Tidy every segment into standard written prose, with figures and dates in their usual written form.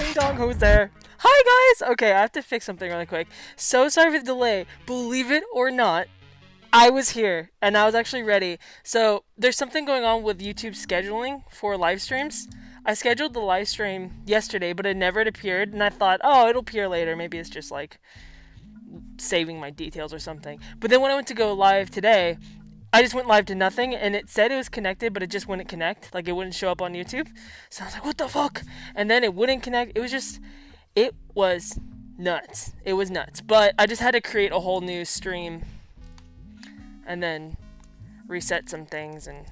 Ding dong, who's there? Hi guys! Okay, I have to fix something really quick. So sorry for the delay. Believe it or not, I was here and I was actually ready. So there's something going on with YouTube scheduling for live streams. I scheduled the live stream yesterday, but it never appeared, and I thought, oh, it'll appear later. Maybe it's just like saving my details or something. But then when I went to go live today, I just went live to nothing, and it said it was connected, but it just wouldn't connect. Like, it wouldn't show up on YouTube. So I was like, what the fuck? And then it wouldn't connect. It was nuts. It was nuts. But I just had to create a whole new stream and then reset some things, and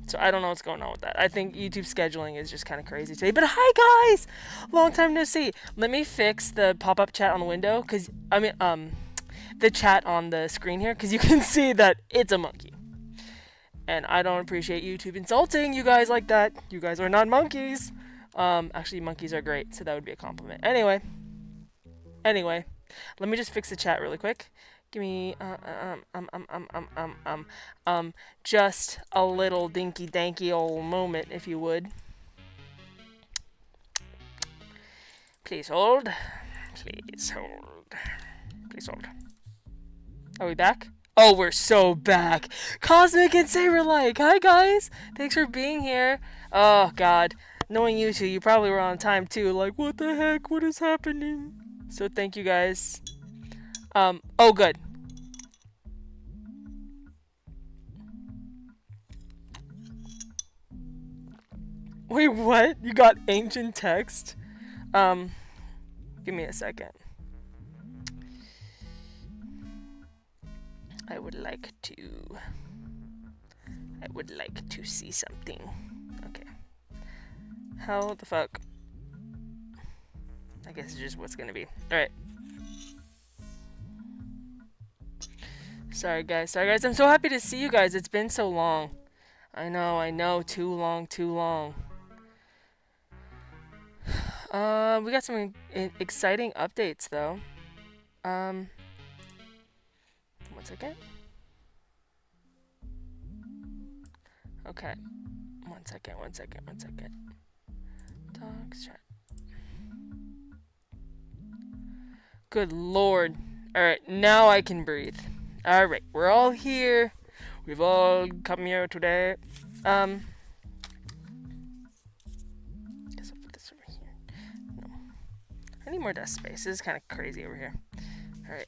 so I don't know what's going on with that. I think YouTube scheduling is just kind of crazy today. But hi guys, long time no see. Let me fix the pop-up chat on the window, because the chat on the screen here, because you can see that it's a monkey, and I don't appreciate YouTube insulting you guys like that. You guys are not monkeys. Actually, monkeys are great, so that would be a compliment. Anyway, let me just fix the chat really quick. Give me just a little dinky danky old moment, if you would. Please hold. Please hold. Please hold. Are we back? Oh, we're so back. Cosmic and Saber-like. Hi guys. Thanks for being here. Oh god. Knowing you two, you probably were on time too. Like, what the heck? What is happening? So thank you guys. Oh good. Wait, what? You got ancient text? Give me a second. I would like to see something. Okay. How the fuck? I guess it's just what's gonna be. Alright. Sorry guys. I'm so happy to see you guys. It's been so long. I know. Too long. We got some exciting updates though. One second. Okay. One second. Dogs chat. Good lord. Alright, now I can breathe. Alright, we're all here. We've all come here today. Guess I'll put this over here. No. I need more desk space. This is kind of crazy over here. Alright.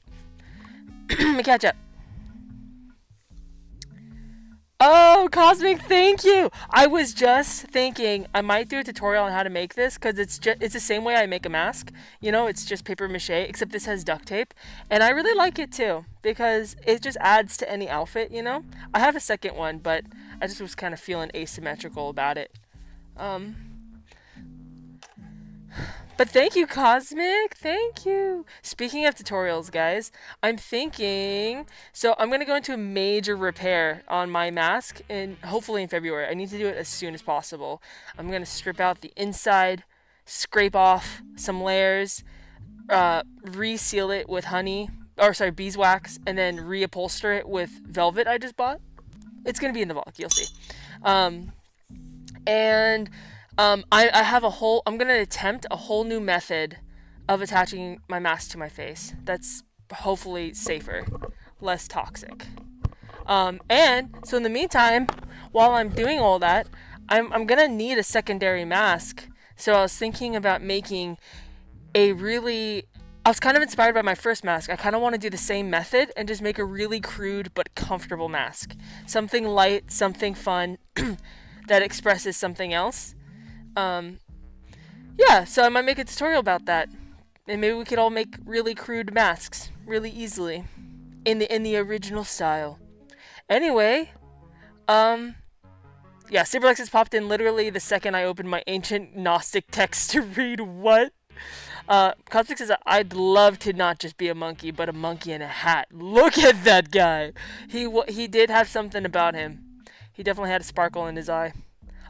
Let me catch up. Oh, Cosmic, thank you! I was just thinking I might do a tutorial on how to make this, because it's the same way I make a mask. You know, it's just paper mache, except this has duct tape. And I really like it too, because it just adds to any outfit, you know? I have a second one, but I just was kind of feeling asymmetrical about it. But thank you, Cosmic. Thank you. Speaking of tutorials, guys, I'm thinking... So I'm going to go into a major repair on my mask, and hopefully in February. I need to do it as soon as possible. I'm going to strip out the inside, scrape off some layers, reseal it with beeswax, and then reupholster it with velvet I just bought. It's going to be in the vlog. You'll see. I have I'm going to attempt a whole new method of attaching my mask to my face. That's hopefully safer, less toxic. And so in the meantime, while I'm doing all that, I'm going to need a secondary mask. So I was thinking about making I was kind of inspired by my first mask. I kind of want to do the same method and just make a really crude but comfortable mask. Something light, something fun that expresses something else. Yeah, so I might make a tutorial about that, and maybe we could all make really crude masks really easily in the original style. Anyway, yeah, Cyberlex has popped in literally the second I opened my ancient Gnostic text to read what. Cosmic says, I'd love to not just be a monkey, but a monkey in a hat. Look at that guy. He did have something about him. He definitely had a sparkle in his eye.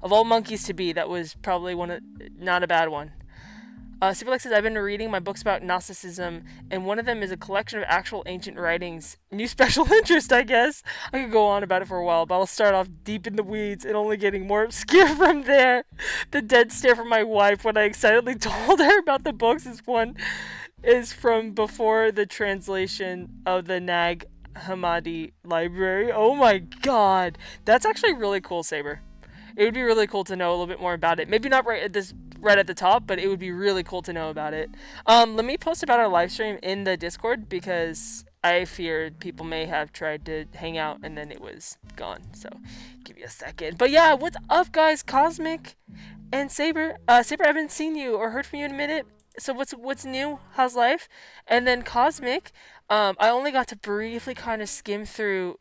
Of all monkeys to be, that was probably not a bad one. Superlex says, I've been reading my books about Gnosticism, and one of them is a collection of actual ancient writings. New special interest, I guess. I could go on about it for a while, but I'll start off deep in the weeds and only getting more obscure from there. The dead stare from my wife when I excitedly told her about the books is from before the translation of the Nag Hammadi library. Oh my god. That's actually really cool, Saber. It would be really cool to know a little bit more about it. Maybe not right at the top, but it would be really cool to know about it. Let me post about our live stream in the Discord because I fear people may have tried to hang out and then it was gone. So give you a second. But yeah, what's up, guys? Cosmic and Saber. Saber, I haven't seen you or heard from you in a minute. So what's new? How's life? And then Cosmic. I only got to briefly kind of skim through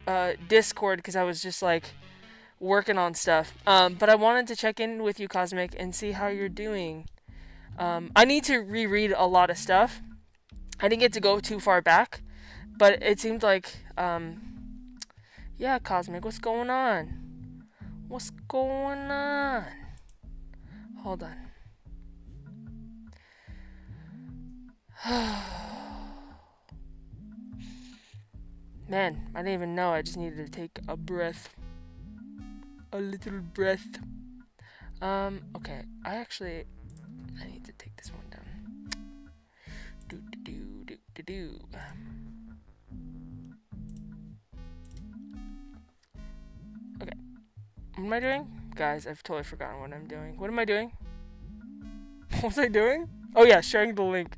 Discord because I was just like working on stuff. But I wanted to check in with you, Cosmic, and see how you're doing. I need to reread a lot of stuff. I didn't get to go too far back, but it seemed like, yeah, Cosmic, what's going on? What's going on? Hold on. Man, I didn't even know. I just needed to take a breath. A little breath. Okay. I need to take this one down. Do. Okay. What am I doing? Guys, I've totally forgotten what I'm doing. What am I doing? What was I doing? Oh yeah, sharing the link.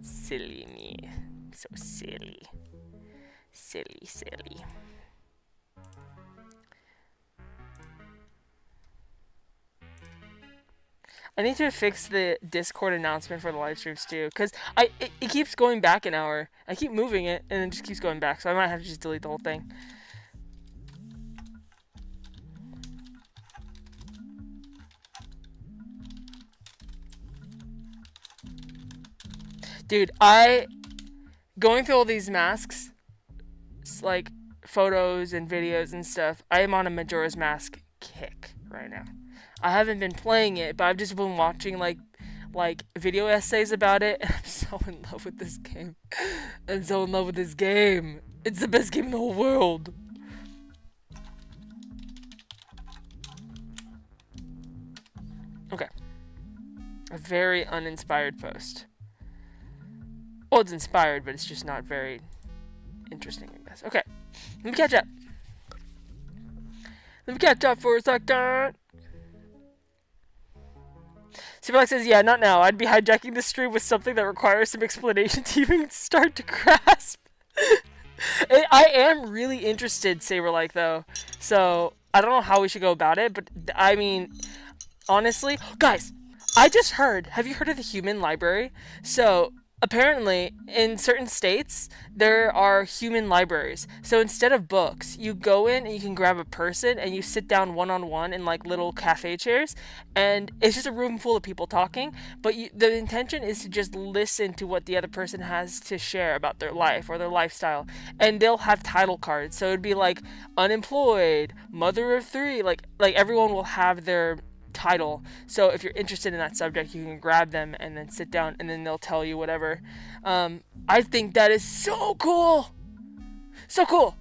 Silly me. So silly. Silly. I need to fix the Discord announcement for the live streams too, because it keeps going back an hour. I keep moving it, and it just keeps going back, so I might have to just delete the whole thing. Dude, going through all these masks, like photos and videos and stuff, I am on a Majora's Mask kick right now. I haven't been playing it, but I've just been watching like video essays about it, and I'm so in love with this game. I'm so in love with this game. It's the best game in the whole world. Okay. A very uninspired post. Well, it's inspired, but it's just not very interesting, I guess. Okay. Let me catch up. For a second. Superlex says, yeah, not now. I'd be hijacking the stream with something that requires some explanation to even start to grasp. I am really interested, Saberlike, though. So, I don't know how we should go about it, but, I mean, honestly... Guys, I just heard... Have you heard of the human library? So... Apparently, in certain states, there are human libraries. So instead of books, you go in and you can grab a person and you sit down one-on-one in like little cafe chairs, and it's just a room full of people talking, but the intention is to just listen to what the other person has to share about their life or their lifestyle. And they'll have title cards. So it'd be like unemployed, mother of three, like everyone will have their title. So if you're interested in that subject, you can grab them and then sit down, and then they'll tell you whatever. I think that is so cool. So cool.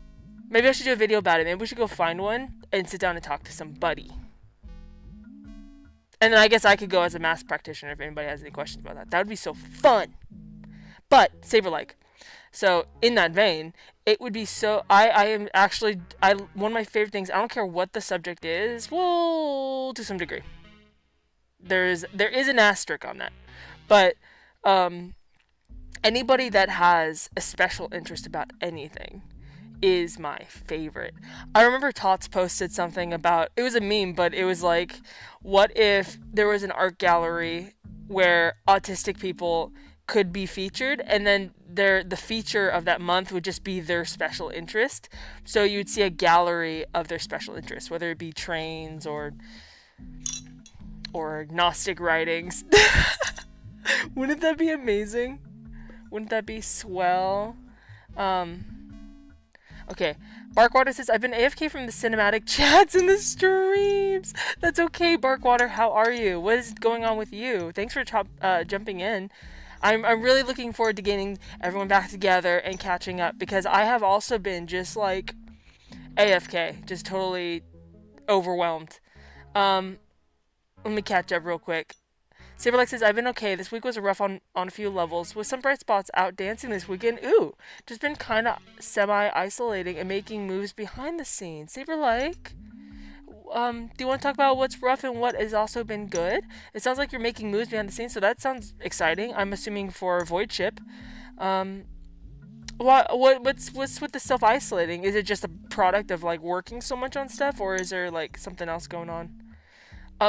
Maybe I should do a video about it. Maybe we should go find one and sit down and talk to somebody. And then I guess I could go as a math practitioner if anybody has any questions about that. That would be so fun. But Saberlike. So in that vein, it would be so. I am actually one of my favorite things. I don't care what the subject is. Well, to some degree, there is an asterisk on that, but anybody that has a special interest about anything is my favorite. I remember Tots posted something about, it was a meme, but it was like, what if there was an art gallery where autistic people could be featured, and then the feature of that month would just be their special interest. So you'd see a gallery of their special interest, whether it be trains or Gnostic writings. Wouldn't that be amazing? Wouldn't that be swell? Okay. Barkwater says, I've been AFK from the cinematic chats and the streams. That's okay, Barkwater. How are you? What is going on with you? Thanks for jumping in. I'm really looking forward to getting everyone back together and catching up, because I have also been just like AFK, just totally overwhelmed. Let me catch up real quick. Saberlex says, I've been okay. This week was rough on a few levels, with some bright spots out dancing this weekend. Ooh, just been kind of semi-isolating and making moves behind the scenes. Saberlike, do you want to talk about what's rough and what has also been good? It sounds like you're making moves behind the scenes, so that sounds exciting. I'm assuming for Void Ship. What's with the self-isolating? Is it just a product of like working so much on stuff, or is there like something else going on?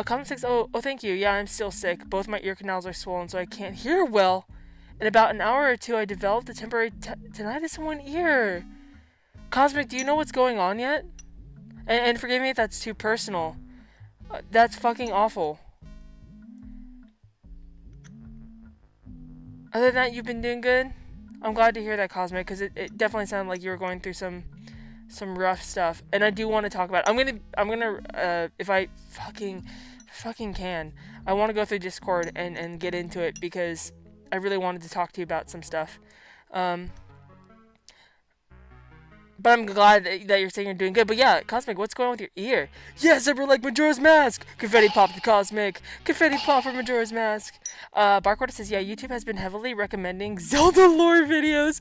Comment 6, oh, thank you. Yeah, I'm still sick. Both my ear canals are swollen, so I can't hear well. In about an hour or two, I developed a temporary tinnitus in one ear. Cosmic, do you know what's going on yet? And forgive me if that's too personal. That's fucking awful. Other than that, you've been doing good? I'm glad to hear that, Cosmic, because it definitely sounded like you were going through some rough stuff, and I do want to talk about it. I'm gonna if I fucking can, I want to go through Discord and get into it, because I really wanted to talk to you about some stuff. But I'm glad that you're saying you're doing good. But yeah, Cosmic, what's going on with your ear? Yes, I like Majora's Mask! Confetti pop to Cosmic! Confetti pop for Majora's Mask! Barkwater says, yeah, YouTube has been heavily recommending Zelda lore videos.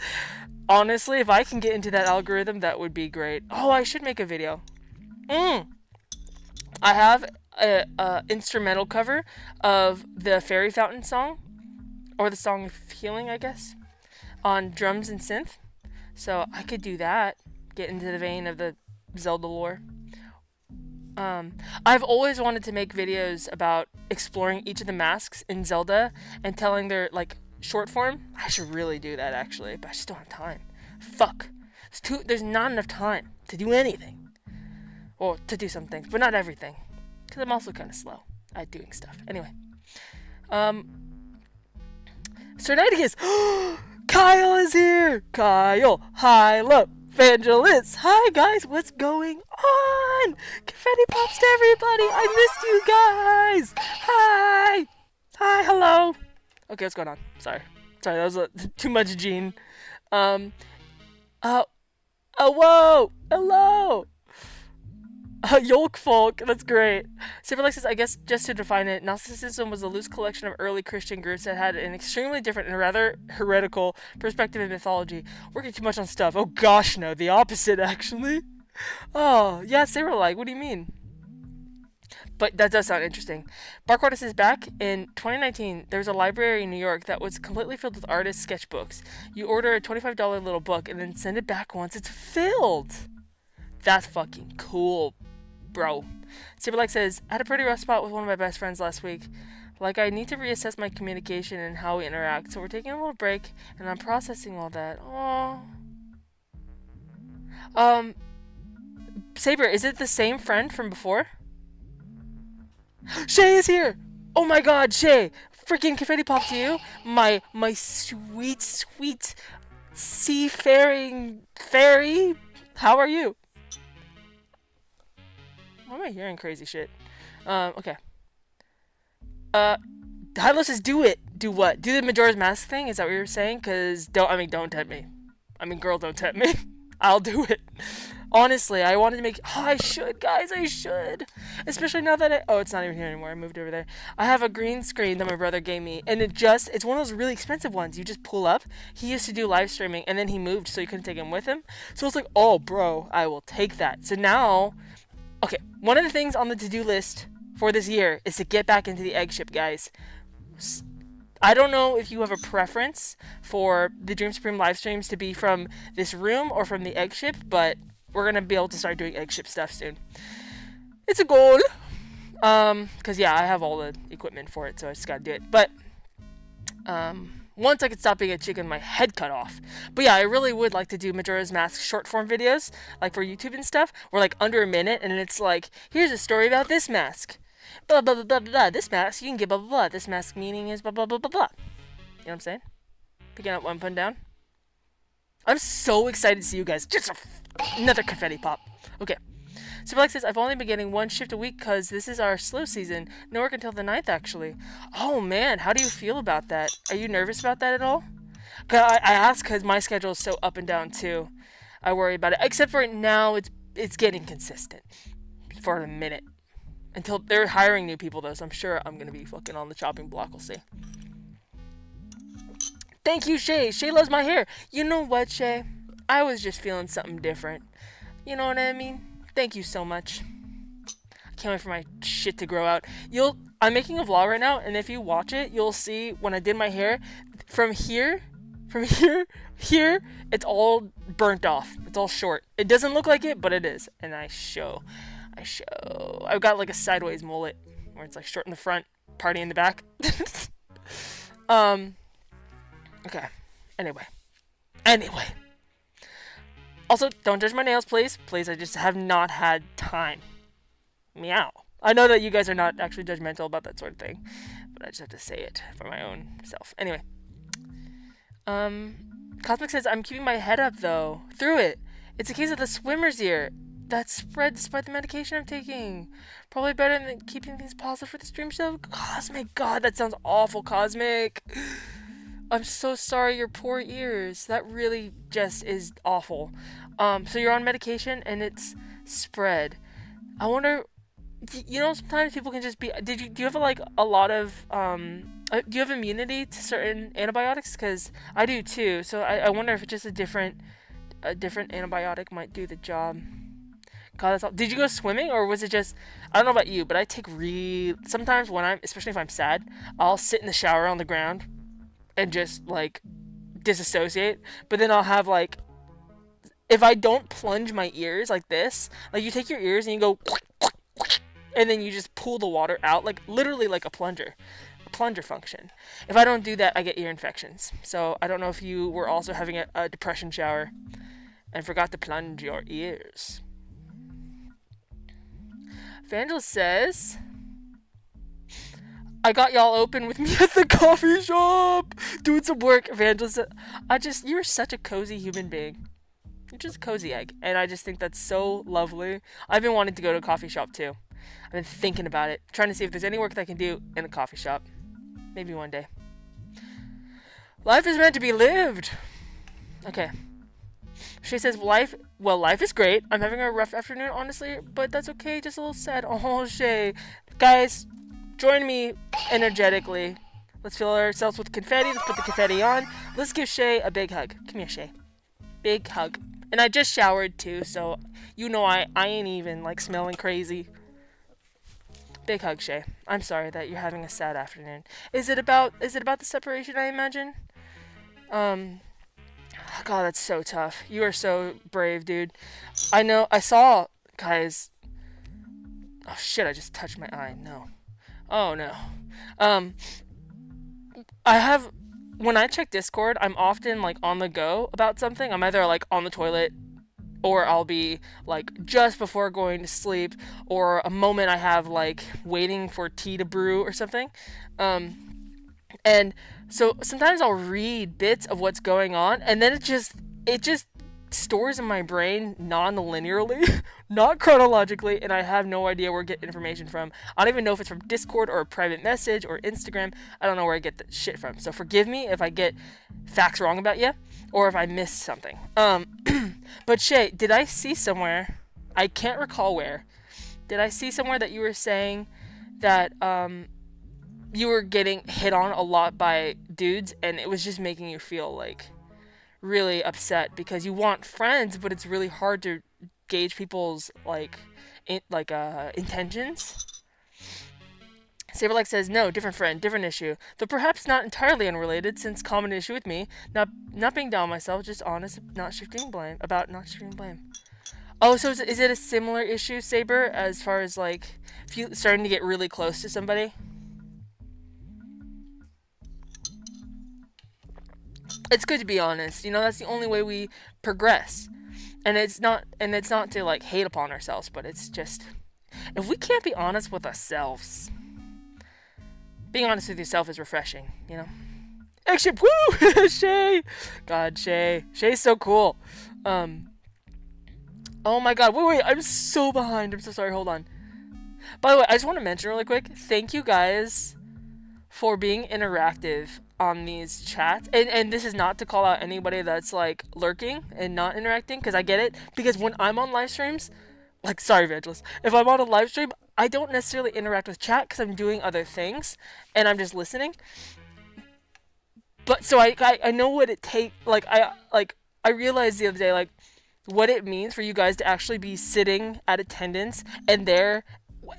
Honestly, if I can get into that algorithm, that would be great. Oh, I should make a video. I have a instrumental cover of the Fairy Fountain song, or the Song of Healing, I guess, on drums and synth. So I could do that, get into the vein of the Zelda lore. I've always wanted to make videos about exploring each of the masks in Zelda and telling their, like, short form. I should really do that, actually, but I just don't have time. Fuck. There's not enough time to do anything. Or to do some things, but not everything. Because I'm also kind of slow at doing stuff. Anyway. Sir Nightingale. Kyle is here! Kyle, Hyla, Vangelis. Hi, guys, what's going on? Confetti pops to everybody. I missed you guys. Hi. Hi, hello. Okay, what's going on? Sorry, that was too much Gene. Whoa, hello. Yolk folk, that's great. Saberlex says, I guess just to define it, Gnosticism was a loose collection of early Christian groups that had an extremely different and rather heretical perspective in mythology. Working too much on stuff. Oh gosh, no, the opposite, actually. Oh, yeah, Saberlike, what do you mean? But that does sound interesting. Barkwater says, back in 2019, there was a library in New York that was completely filled with artist sketchbooks. You order a $25 little book and then send it back once it's filled. That's fucking cool, bro. Saberlike says, I had a pretty rough spot with one of my best friends last week. Like, I need to reassess my communication and how we interact, so we're taking a little break, and I'm processing all that. Aww. Saber, is it the same friend from before? Shay is here! Oh my god, Shay! Freaking confetti pop to you! My sweet, sweet seafaring fairy! How are you? Why am I hearing crazy shit? Okay. Hylos says, do it! Do what? Do the Majora's Mask thing? Is that what you were saying? Cause don't tempt me. Girl, don't tempt me. I'll do it. Honestly, I wanted to make... Oh, I should, guys, I should. Especially now that Oh, it's not even here anymore. I moved over there. I have a green screen that my brother gave me, and it's one of those really expensive ones. You just pull up. He used to do live streaming, and then he moved, so you couldn't take him with him. So it's like, oh, bro, I will take that. So now... Okay, one of the things on the to-do list for this year is to get back into the egg ship, guys. I don't know if you have a preference for the Dream Supreme live streams to be from this room or from the egg ship, but we're going to be able to start doing egg ship stuff soon. It's a goal. Because, yeah, I have all the equipment for it, so I just got to do it. But, once I could stop being a chicken, my head cut off. But yeah, I really would like to do Majora's Mask short form videos, like for YouTube and stuff, where like under a minute, and it's like, here's a story about this mask. Blah, blah, blah, blah, blah. This mask, you can get blah, blah, blah. This mask meaning is blah, blah, blah, blah, blah. You know what I'm saying? Picking up one, putting down. I'm so excited to see you guys. Just Another confetti pop. Okay. Superlex says, I've only been getting 1 shift a week because this is our slow season. No work until the 9th, actually. Oh, man. How do you feel about that? Are you nervous about that at all? I ask because my schedule is so up and down, too. I worry about it. Except for now, it's getting consistent. For a minute. Until they're hiring new people, though, so I'm sure I'm going to be fucking on the chopping block. We'll see. Thank you, Shay. Shay loves my hair. You know what, Shay? I was just feeling something different. You know what I mean? Thank you so much. I can't wait for my shit to grow out. I'm making a vlog right now, and if you watch it, you'll see when I did my hair, from here, it's all burnt off. It's all short. It doesn't look like it, but it is. And I show. I've got like a sideways mullet, where it's like short in the front, party in the back. Okay. Anyway. Also, don't judge my nails, please. Please, I just have not had time. Meow. I know that you guys are not actually judgmental about that sort of thing, but I just have to say it for my own self. Anyway. Cosmic says, I'm keeping my head up, though. Through it. It's a case of the swimmer's ear. That spread despite the medication I'm taking. Probably better than keeping things positive for the stream show. Cosmic, God, that sounds awful, Cosmic. I'm so sorry, your poor ears. That really just is awful. So you're on medication and it's spread. I wonder, sometimes people can just be, do you have like a lot of, do you have immunity to certain antibiotics? Because I do too. So I wonder if it's just a different antibiotic might do the job. God, that's all. Did you go swimming or was it just, I don't know about you, but I take sometimes especially if I'm sad, I'll sit in the shower on the ground and just like disassociate, but then I'll have like, if I don't plunge my ears like this, like you take your ears and you go and then you just pull the water out, like literally like a plunger function. If I don't do that, I get ear infections. So I don't know if you were also having a depression shower and forgot to plunge your ears. Vandal says, I got y'all open with me at the coffee shop doing some work. Evangelist, you're such a cozy human being. You're just a cozy egg. And I just think that's so lovely. I've been wanting to go to a coffee shop too. I've been thinking about it. Trying to see if there's any work that I can do in a coffee shop. Maybe one day. Life is meant to be lived. Okay. She says, life is great. I'm having a rough afternoon, honestly, but that's okay. Just a little sad. Oh, Shay. Guys, join me energetically. Let's fill ourselves with confetti. Let's put the confetti on. Let's give Shay a big hug. Come here, Shay. Big hug. And I just showered too, so I ain't even like smelling crazy. Big hug, Shay. I'm sorry that you're having a sad afternoon. Is it about the separation, I imagine? God, that's so tough. You are so brave, dude. I know. I saw, guys. Oh shit! I just touched my eye. No. Oh no. When I check Discord, I'm often like on the go about something. I'm either like on the toilet, or I'll be like just before going to sleep, or a moment I have like waiting for tea to brew or something. And so sometimes I'll read bits of what's going on, and then it just stores in my brain non-linearly, not chronologically, and I have no idea where I get information from. I don't even know if it's from Discord or a private message or Instagram. I don't know where I get the shit from. So forgive me if I get facts wrong about you, or if I missed something. But Shay, did I see somewhere, I can't recall where, did I see somewhere that you were saying that, you were getting hit on a lot by dudes, and it was just making you feel like really upset because you want friends, but it's really hard to gauge people's intentions. Saberlike says, no, different friend, different issue, though perhaps not entirely unrelated, since common issue with me, not being down on myself, just honest, not shifting blame. Oh, so is it a similar issue, Saber, as far as like if you starting to get really close to somebody? It's good to be honest. That's the only way we progress. And it's not to like hate upon ourselves, but it's just, if we can't be honest with ourselves, being honest with yourself is refreshing, Action, woo! Shay! God, Shay. Shay's so cool. Oh my god, wait, I'm so behind. I'm so sorry. Hold on. By the way, I just want to mention really quick. Thank you guys for being interactive on these chats. And this is not to call out anybody that's like lurking and not interacting, because I get it. Because when I'm on live streams, like, sorry, Evangelist, if I'm on a live stream, I don't necessarily interact with chat because I'm doing other things and I'm just listening. But so I know what it take. I realized the other day, like, what it means for you guys to actually be sitting at attendance and there,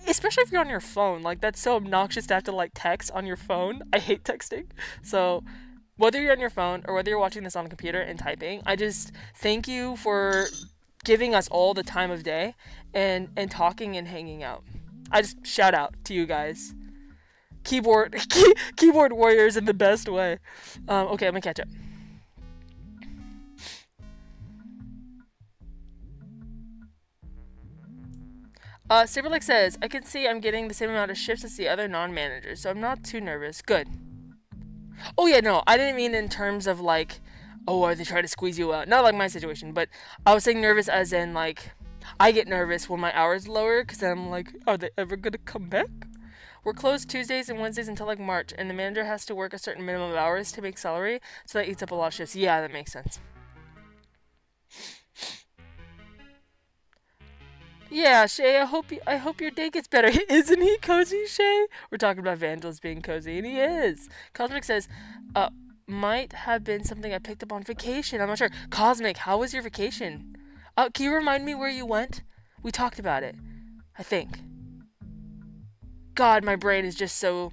especially if you're on your phone. Like, that's so obnoxious to have to like text on your phone. I hate texting. So whether you're on your phone or whether you're watching this on the computer and typing, I just thank you for giving us all the time of day and talking and hanging out. I just shout out to you guys. Keyboard warriors in the best way. Okay, I'm gonna catch up. Saberlick says, I can see I'm getting the same amount of shifts as the other non-managers, so I'm not too nervous. Good. Oh yeah, no, I didn't mean in terms of like, oh, are they trying to squeeze you out? Not like my situation, but I was saying nervous as in like, I get nervous when my hours lower because I'm like, are they ever gonna come back? We're closed Tuesdays and Wednesdays until like March, and the manager has to work a certain minimum of hours to make salary, so that eats up a lot of shifts. Yeah, that makes sense. Yeah, Shay, I hope your day gets better. Isn't he cozy, Shay? We're talking about Vangelis being cozy, and he is. Cosmic says, uh, might have been something I picked up on vacation. I'm not sure. Cosmic, how was your vacation? Can you remind me where you went? We talked about it, I think. God, my brain is just so.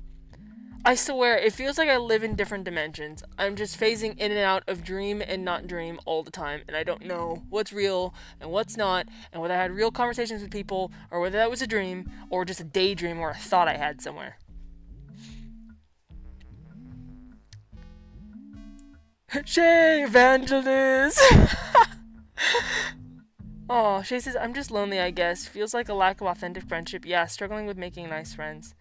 I swear, it feels like I live in different dimensions. I'm just phasing in and out of dream and not dream all the time, and I don't know what's real and what's not, and whether I had real conversations with people, or whether that was a dream, or just a daydream or a thought I had somewhere. Shay, evangelist! Oh, Shay says, I'm just lonely, I guess. Feels like a lack of authentic friendship. Yeah, struggling with making nice friends.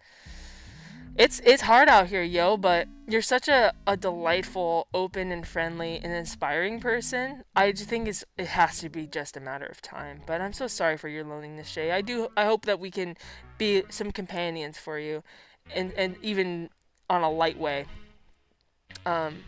It's hard out here, yo, but you're such a delightful, open and friendly and inspiring person. I just think it has to be just a matter of time. But I'm so sorry for your loneliness, Shay. I hope that we can be some companions for you, and even on a light way. Um,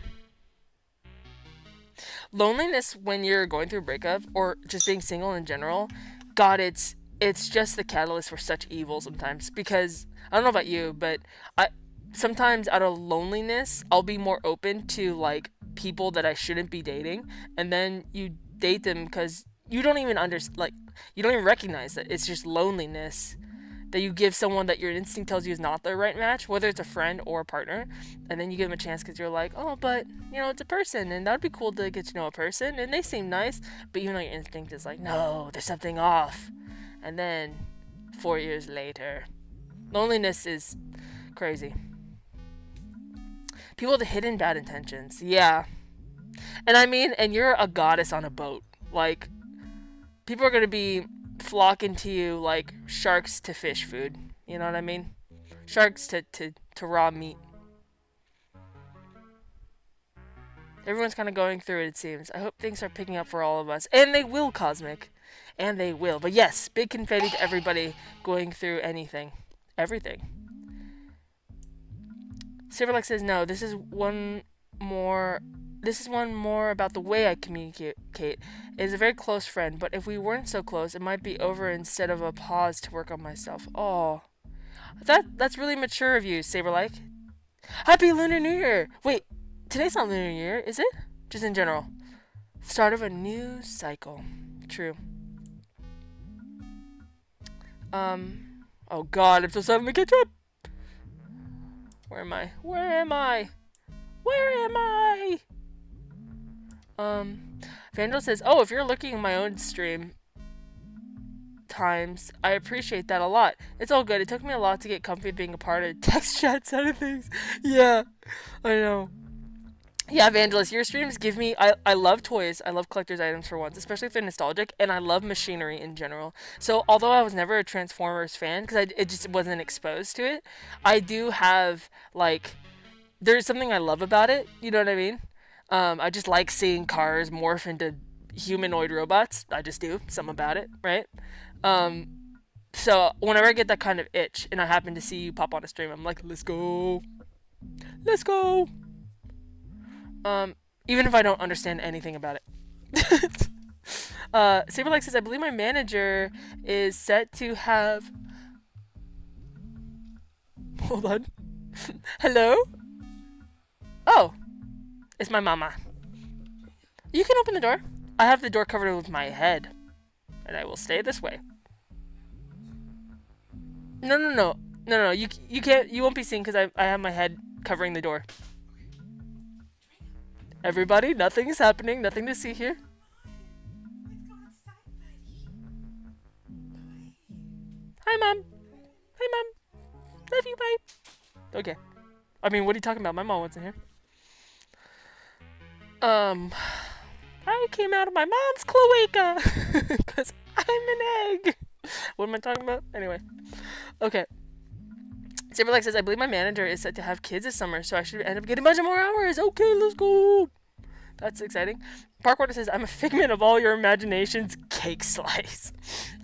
Loneliness when you're going through a breakup or just being single in general, God, it's just the catalyst for such evil sometimes. Because I don't know about you, but I sometimes out of loneliness, I'll be more open to like people that I shouldn't be dating, and then you date them because you don't even like you don't even recognize that it's just loneliness that you give someone that your instinct tells you is not the right match, whether it's a friend or a partner, and then you give them a chance because you're like, oh, but it's a person, and that'd be cool to get to know a person, and they seem nice, but even though your instinct is like, no, there's something off, and then 4 years later, loneliness is crazy. People with hidden bad intentions, yeah, and I mean, and you're a goddess on a boat, like people are gonna be flocking to you like sharks to fish food. You know what I mean? Sharks to raw meat. Everyone's kind of going through it, it seems. I hope things are picking up for all of us. And they will, Cosmic. And they will. But yes, big confetti to everybody going through anything. Everything. Silverlake says, no, this is one more about the way I communicate. It is a very close friend, but if we weren't so close, it might be over instead of a pause to work on myself. Oh, that's really mature of you, Saberlike. Happy Lunar New Year! Wait, today's not Lunar New Year, is it? Just in general. Start of a new cycle. True. Oh God, I'm so sorry. Let me catch up. Where am I? Where am I? Where am I? Vandal says, oh, if you're looking at my own stream times, I appreciate that a lot. It's all good. It took me a lot to get comfy being a part of text chat side of things. Yeah, I know. Yeah, Evangelist, your streams give me. I love toys. I love collector's items for once, especially if they're nostalgic, and I love machinery in general. So, although I was never a Transformers fan because it just wasn't exposed to it, I do have like there's something I love about it. You know what I mean? I just like seeing cars morph into humanoid robots. I just do something about it, right? Um, so whenever I get that kind of itch and I happen to see you pop on a stream, I'm like, let's go, let's go. Even if I don't understand anything about it. Saberlike says, I believe my manager is set to have. Hold on. Hello? Oh, it's my mama. You can open the door. I have the door covered with my head, and I will stay this way. No. You can't. You won't be seen because I have my head covering the door. Everybody, nothing is happening. Nothing to see here. Hi, Mom. Hi, Mom. Love you, bye. Okay. I mean, what are you talking about? My mom wasn't here. I came out of my mom's cloaca because I'm an egg. What am I talking about? Anyway. Okay. Saberlike says, I believe my manager is set to have kids this summer, so I should end up getting a bunch of more hours. Okay, let's go. That's exciting. Parkwater says, I'm a figment of all your imagination's cake slice.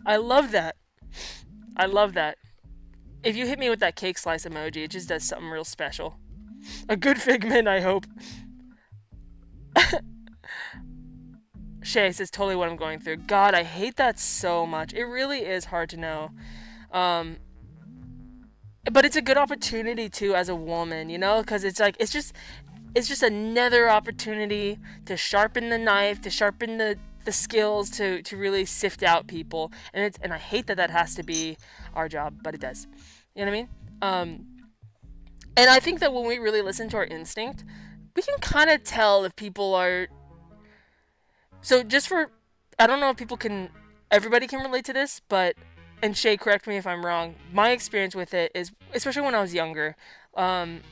I love that. I love that. If you hit me with that cake slice emoji, it just does something real special. A good figment, I hope. Shay says, totally what I'm going through. God, I hate that so much. It really is hard to know. But it's a good opportunity too as a woman, you know, because it's like it's just another opportunity to sharpen the knife, to sharpen the skills, to really sift out people, and I hate that has to be our job, but it does. You know what I mean? And I think that when we really listen to our instinct, we can kind of tell if people are. So I don't know if everybody can relate to this, but. And Shay, correct me if I'm wrong. My experience with it is, especially when I was younger, when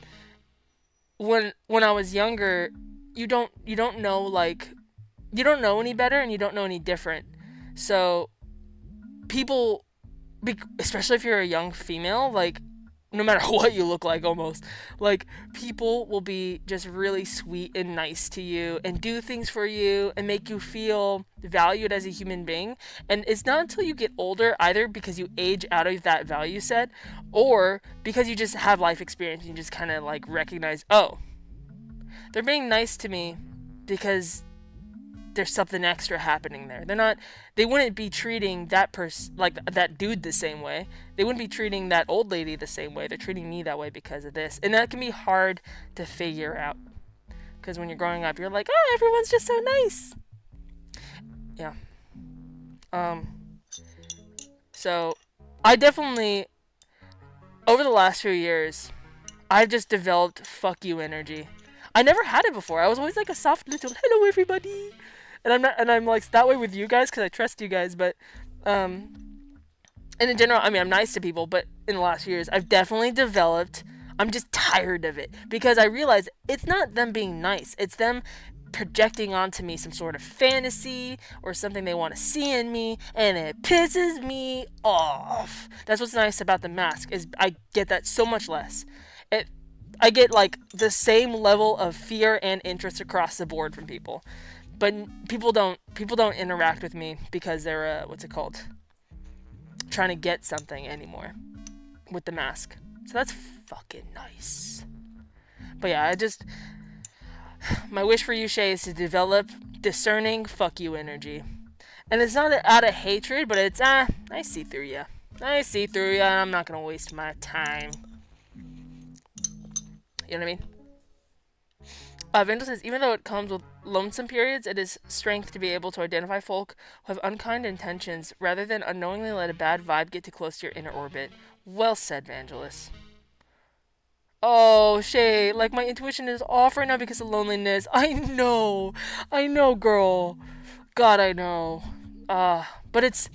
I was younger, you don't know, like, you don't know any better and you don't know any different. So people, especially if you're a young female, like, no matter what you look like, almost, like, people will be just really sweet and nice to you and do things for you and make you feel valued as a human being. And it's not until you get older, either because you age out of that value set or because you just have life experience and you just kind of like recognize, oh, they're being nice to me because there's something extra happening there. They wouldn't be treating that person, like that dude, the same way. They wouldn't be treating that old lady the same way. They're treating me that way because of this. And that can be hard to figure out. Because when you're growing up, you're like, oh, everyone's just so nice. Yeah. So I definitely, over the last few years, I've just developed fuck you energy. I never had it before. I was always like a soft little hello everybody. And I'm like that way with you guys because I trust you guys, but and in general, I mean, I'm nice to people, but in the last few years, I've definitely developed, I'm just tired of it because I realize it's not them being nice. It's them projecting onto me some sort of fantasy or something they want to see in me, and it pisses me off. That's what's nice about the mask is I get that so much less. I get like the same level of fear and interest across the board from people. But people don't interact with me because they're what's it called? Trying to get something anymore with the mask. So that's fucking nice. But yeah, my wish for you, Shay, is to develop discerning fuck you energy. And it's not out of hatred, but it's I see through you. I see through you, and I'm not gonna waste my time. You know what I mean? Vandal says, even though it comes with lonesome periods, it is strength to be able to identify folk who have unkind intentions rather than unknowingly let a bad vibe get too close to your inner orbit. Well said, Vangelis. Oh, Shay, like my intuition is off right now because of loneliness. I know, girl. God, I know. But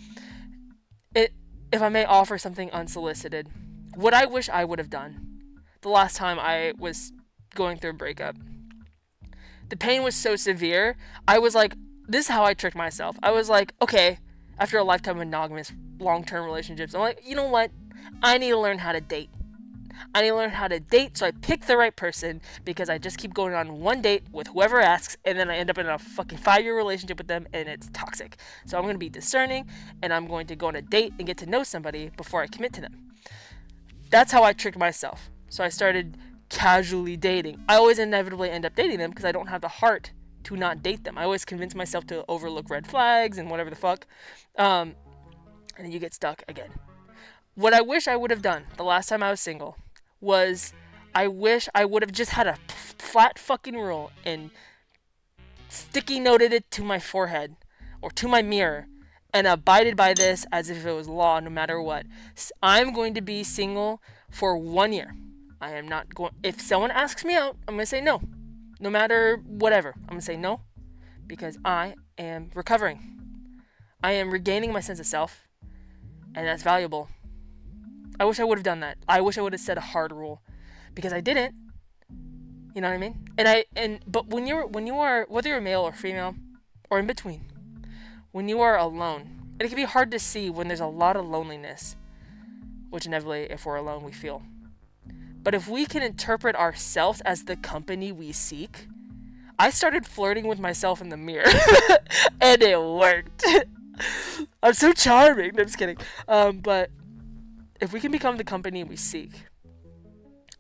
if I may offer something unsolicited, what I wish I would have done the last time I was going through a breakup. The pain was so severe, I was like, this is how I tricked myself. I was like, okay, after a lifetime of monogamous long-term relationships, I'm like, you know what? I need to learn how to date. I need to learn how to date so I pick the right person, because I just keep going on one date with whoever asks, and then I end up in a fucking 5-year relationship with them, and it's toxic. So I'm going to be discerning, and I'm going to go on a date and get to know somebody before I commit to them. That's how I tricked myself. So I started casually dating. I always inevitably end up dating them because I don't have the heart to not date them. I always convince myself to overlook red flags and whatever the fuck. And then you get stuck again. What I wish I would have done the last time I was single was, I wish I would have just had a flat fucking rule and sticky noted it to my forehead or to my mirror and abided by this as if it was law, no matter what. I'm going to be single for 1 year. I am not going. If someone asks me out, I'm going to say no. No matter whatever, I'm going to say no, because I am recovering. I am regaining my sense of self, and that's valuable. I wish I would have done that. I wish I would have set a hard rule, because I didn't. You know what I mean? But when you are, whether you're male or female or in between, when you are alone, and it can be hard to see when there's a lot of loneliness, which inevitably, if we're alone, we feel. But if we can interpret ourselves as the company we seek, I started flirting with myself in the mirror, and it worked. I'm so charming. No, I'm just kidding. But if we can become the company we seek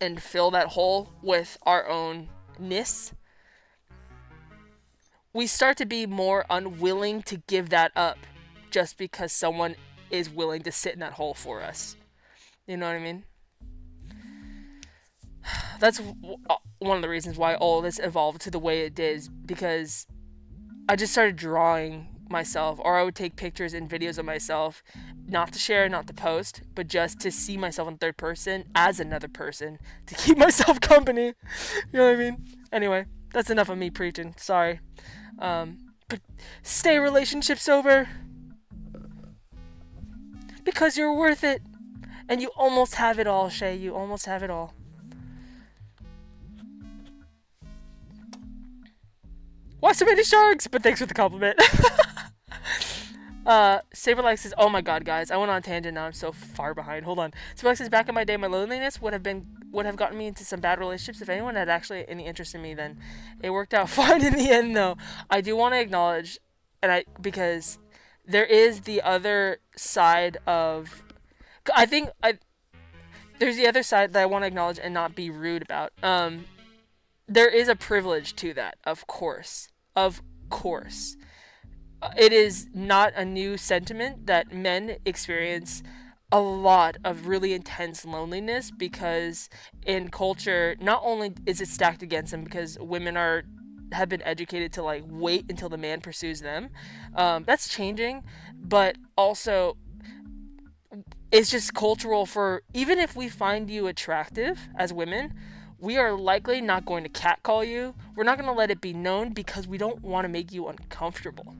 and fill that hole with our own-ness, we start to be more unwilling to give that up just because someone is willing to sit in that hole for us. You know what I mean? That's one of the reasons why all this evolved to the way it did, because I just started drawing myself, or I would take pictures and videos of myself, not to share, not to post, but just to see myself in third person as another person, to keep myself company. You know what I mean? Anyway, that's enough of me preaching. Sorry. But stay relationship sober, because you're worth it, and you almost have it all, Shay. You almost have it all. Why so many sharks? But thanks for the compliment. Saberlight says, oh my god, guys, I went on a tangent, now I'm so far behind. Hold on. Saberlight says, back in my day, my loneliness would have gotten me into some bad relationships. If anyone had actually any interest in me, then it worked out fine in the end, though. I do want to acknowledge, because there is the other side of, there's the other side that I want to acknowledge and not be rude about. There is a privilege to that, of course. Of course. It is not a new sentiment that men experience a lot of really intense loneliness, because in culture, not only is it stacked against them because women have been educated to like wait until the man pursues them. That's changing, but also it's just cultural for, even if we find you attractive as women, we are likely not going to catcall you. We're not going to let it be known because we don't want to make you uncomfortable.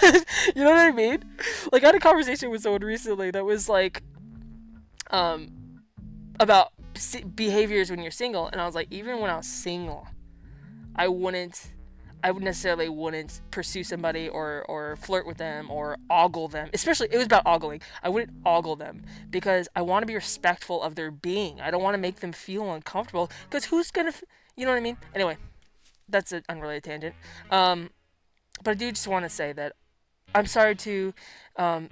You know what I mean? Like, I had a conversation with someone recently that was like, about behaviors when you're single, and I was like, even when I was single, I necessarily wouldn't pursue somebody or flirt with them or ogle them. Especially, it was about ogling. I wouldn't ogle them because I want to be respectful of their being. I don't want to make them feel uncomfortable, because who's gonna, you know what I mean? Anyway, that's an unrelated tangent. But I do just want to say that I'm sorry to the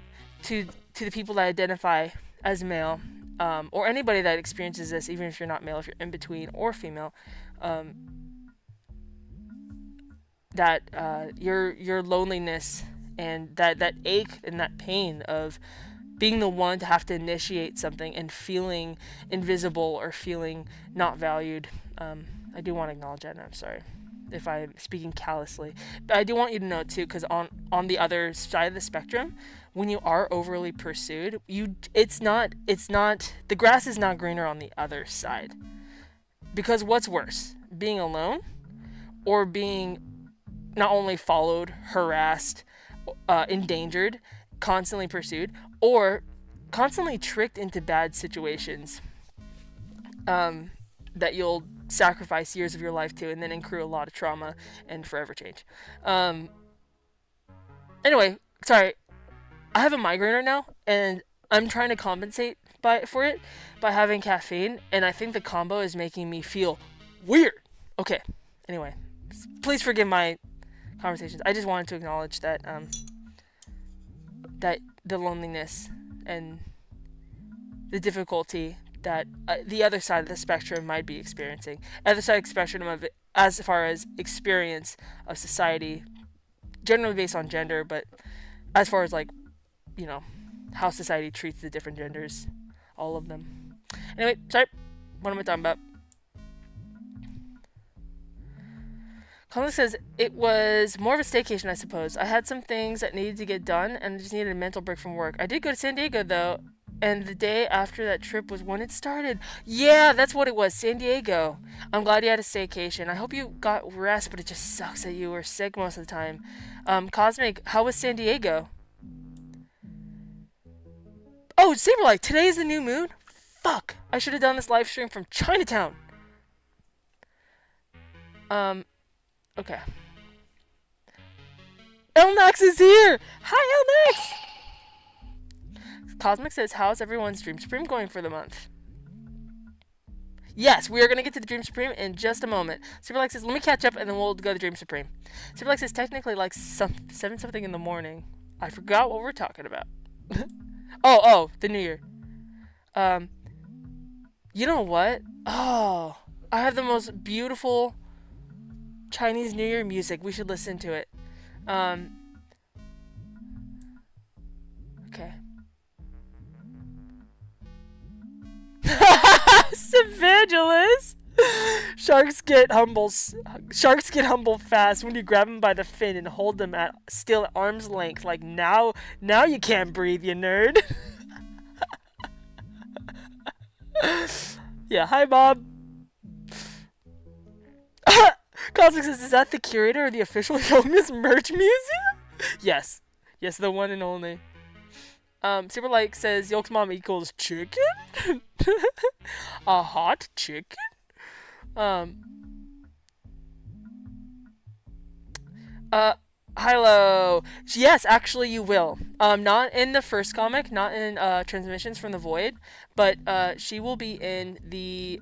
people that identify as male, or anybody that experiences this, even if you're not male, if you're in between or female, that your loneliness and that ache and that pain of being the one to have to initiate something and feeling invisible or feeling not valued. I do want to acknowledge that, and I'm sorry if I'm speaking callously. But I do want you to know too, because on the other side of the spectrum, when you are overly pursued, it's not the grass is not greener on the other side. Because what's worse, being alone or being not only followed, harassed, endangered, constantly pursued, or constantly tricked into bad situations that you'll sacrifice years of your life to, and then accrue a lot of trauma and forever change. Anyway, sorry, I have a migraine right now, and I'm trying to compensate for it by having caffeine, and I think the combo is making me feel weird. Okay. Anyway, please forgive my conversations. I just wanted to acknowledge that that the loneliness and the difficulty that the other side of the spectrum might be experiencing. Other side of the spectrum of it, as far as experience of society, generally based on gender, but as far as like, you know, how society treats the different genders, all of them. Anyway, sorry, what am I talking about? Colin says, it was more of a staycation, I suppose. I had some things that needed to get done, and I just needed a mental break from work. I did go to San Diego, though, and the day after that trip was when it started. Yeah, that's what it was, San Diego. I'm glad you had a staycation. I hope you got rest, but it just sucks that you were sick most of the time. Cosmic, how was San Diego? Oh, Saberlight, today is the new moon? Fuck, I should have done this live stream from Chinatown. Okay. Elnax is here! Hi, Elnax! Cosmic says, how's everyone's Dream Supreme going for the month? Yes, we are going to get to the Dream Supreme in just a moment. Superlex says, let me catch up and then we'll go to Dream Supreme. Superlex says, technically like 7 something in the morning. I forgot what we're talking about. oh, the New Year. You know what? Oh, I have the most beautiful Chinese New Year music. We should listen to it. Okay. Evangelist! Sharks get humble fast when you grab them by the fin and hold them at still at arm's length. Like now you can't breathe, you nerd. Yeah, hi Bob. Cosmic says, is that the curator of the official YOLKNESS merch museum? Yes, the one and only. Superlight says, Yolk's mom equals chicken? A hot chicken? Hilo. Yes, actually you will. Not in the first comic, not in, Transmissions from the Void, but, she will be in the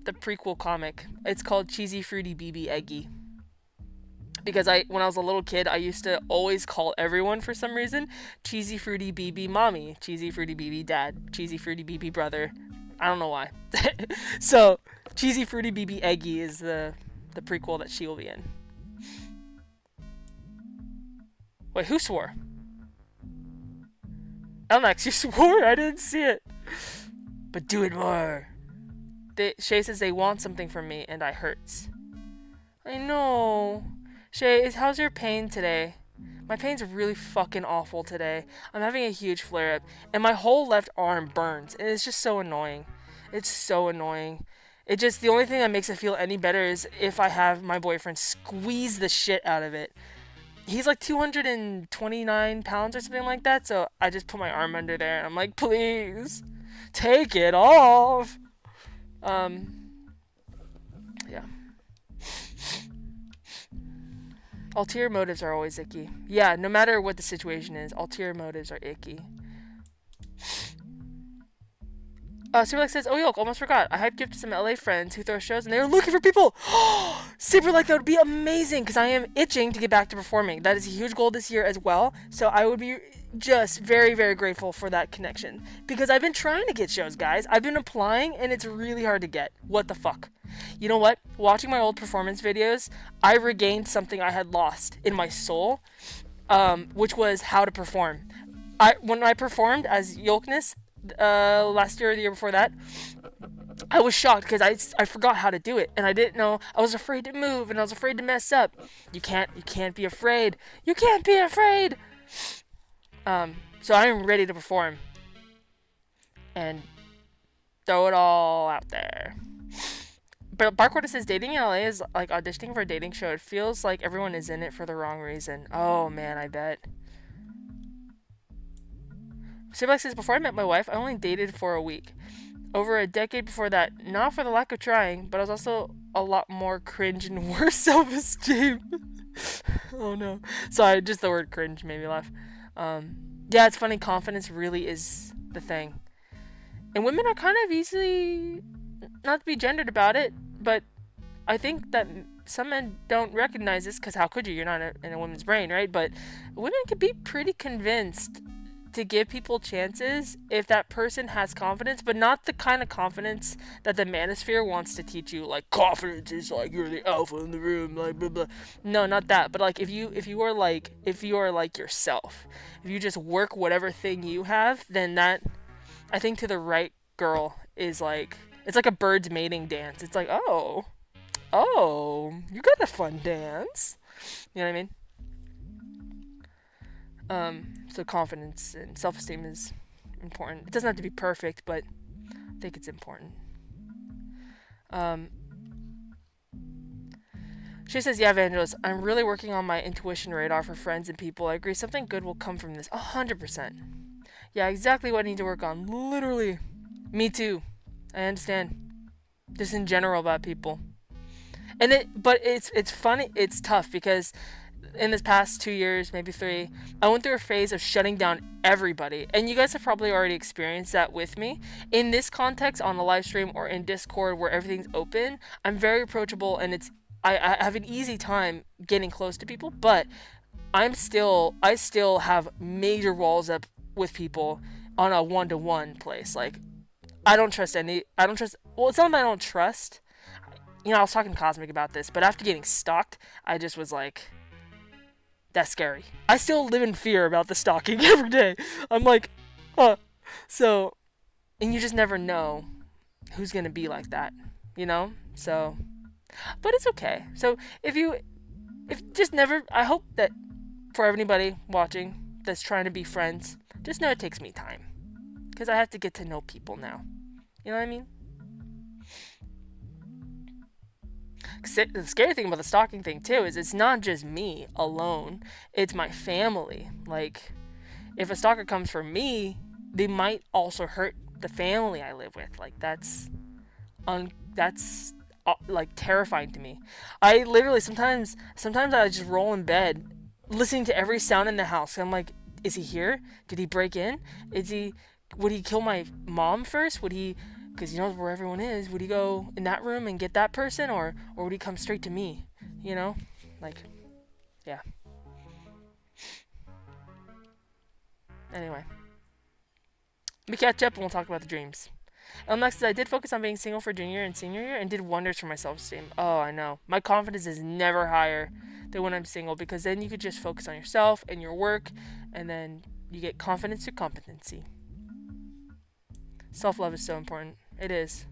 prequel comic. It's called Cheesy Fruity BB Eggi. Because when I was a little kid, I used to always call everyone for some reason Cheesy Fruity BB Mommy, Cheesy Fruity BB Dad, Cheesy Fruity BB Brother. I don't know why. So, Cheesy Fruity BB Eggi is the prequel that she will be in. Wait, who swore? Elnax, you swore? I didn't see it. But do it more. Shay says they want something from me, and I hurts. I know. Shay, how's your pain today? My pain's really fucking awful today. I'm having a huge flare-up, and my whole left arm burns, and it's just so annoying. It's so annoying. The only thing that makes it feel any better is if I have my boyfriend squeeze the shit out of it. He's like 229 pounds or something like that, so I just put my arm under there, and I'm like, please, take it off. Yeah. Ulterior motives are always icky. Yeah, no matter what the situation is, ulterior motives are icky. Superlike says, oh, Yolk, almost forgot. I had gifted some LA friends who throw shows and they were looking for people. Superlike, that would be amazing because I am itching to get back to performing. That is a huge goal this year as well. So I would be just very, very grateful for that connection because I've been trying to get shows, guys. I've been applying and it's really hard to get. What the fuck? You know what? Watching my old performance videos, I regained something I had lost in my soul, which was how to perform. When I performed as YOLKNESS last year or the year before that, I was shocked because I forgot how to do it and I didn't know. I was afraid to move and I was afraid to mess up. You can't be afraid. You can't be afraid. So I am ready to perform and throw it all out there. But Barkwater says dating in LA is like auditioning for a dating show. It feels like everyone is in it for the wrong reason. Oh man, I bet. Sibak says, before I met my wife, I only dated for a week. Over a decade before that, not for the lack of trying, but I was also a lot more cringe and worse self-esteem. Oh no. Sorry, just the word cringe made me laugh. Yeah, it's funny, confidence really is the thing. And women are kind of easily, not to be gendered about it, but I think that some men don't recognize this because how could you? You're not in a woman's brain, right? But women can be pretty convinced to give people chances if that person has confidence, but not the kind of confidence that the manosphere wants to teach you. Like, confidence is like you're the alpha in the room, like blah blah. No, not that. But like if you are like yourself, if you just work whatever thing you have, then that, I think, to the right girl is like, it's like a bird's mating dance. It's like, oh, you got a fun dance. You know what I mean? So confidence and self-esteem is important. It doesn't have to be perfect, but I think it's important. She says, yeah, Evangelist, I'm really working on my intuition radar for friends and people. I agree, something good will come from this. 100%. Yeah, exactly what I need to work on. Literally. Me too. I understand. Just in general about people. But it's funny, it's tough because in this past 2 years, maybe 3, I went through a phase of shutting down everybody. And you guys have probably already experienced that with me. In this context, on the live stream or in Discord where everything's open, I'm very approachable and I have an easy time getting close to people, but I still have major walls up with people on a one-to-one place. Like, I don't trust, well, it's not that I don't trust. You know, I was talking to Cosmic about this, but after getting stalked, I just was like, that's scary. I still live in fear about the stalking every day. I'm like, huh. So, and you just never know who's gonna be like that, you know? So, but it's okay. So, I hope that for everybody watching that's trying to be friends, just know it takes me time. Because I have to get to know people now. You know what I mean? The scary thing about the stalking thing too is it's not just me alone, it's my family. Like, if a stalker comes for me, they might also hurt the family I live with. Like, that's like terrifying to me. I literally sometimes I just roll in bed listening to every sound in the house. I'm like, is he here? Did he break in? Would he kill my mom first? Because he knows where everyone is, would he go in that room and get that person, or would he come straight to me? You know? Like, yeah. Anyway. We catch up and we'll talk about the dreams. Next is, I did focus on being single for junior and senior year and did wonders for my self-esteem. Oh, I know. My confidence is never higher than when I'm single, because then you could just focus on yourself and your work, and then you get confidence through competency. Self-love is so important. It is.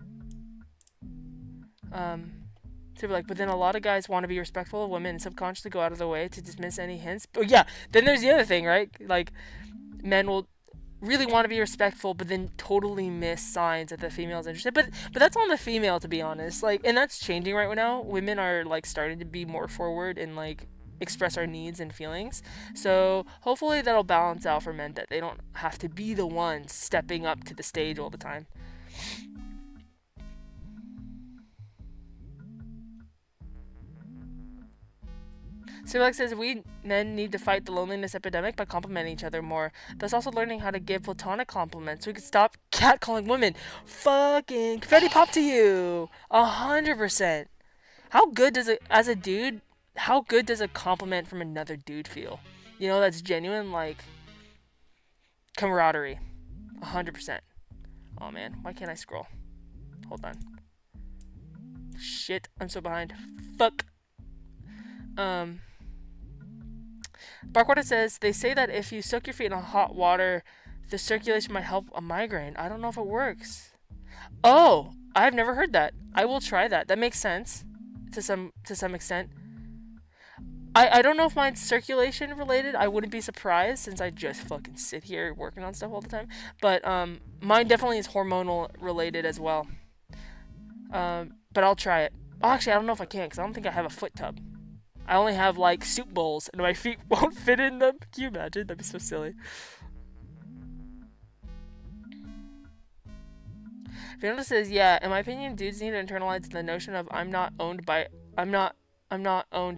So like, but then a lot of guys want to be respectful of women and subconsciously go out of the way to dismiss any hints. But yeah, then there's the other thing, right? Like, men will really want to be respectful, but then totally miss signs that the female's interested. But that's on the female, to be honest. Like, and that's changing right now. Women are like starting to be more forward and like express our needs and feelings. So hopefully that'll balance out for men, that they don't have to be the ones stepping up to the stage all the time. Sirlex says, we men need to fight the loneliness epidemic by complimenting each other more. Thus also learning how to give platonic compliments so we can stop catcalling women. Fucking confetti pop to you. 100%. How good does a compliment from another dude feel? You know, that's genuine, like, camaraderie. 100%. Oh man, why can't I scroll? Hold on. Shit, I'm so behind. Fuck. Barkwater says, they say that if you soak your feet in hot water, the circulation might help a migraine. I don't know if it works. Oh, I've never heard that. I will try that. That makes sense to some extent. I don't know if mine's circulation related. I wouldn't be surprised, since I just fucking sit here working on stuff all the time. But mine definitely is hormonal related as well. But I'll try it. Oh, actually, I don't know if I can, because I don't think I have a foot tub. I only have, like, soup bowls, and my feet won't fit in them. Can you imagine? That'd be so silly. Fernando says, yeah, in my opinion, dudes need to internalize the notion of I'm not owned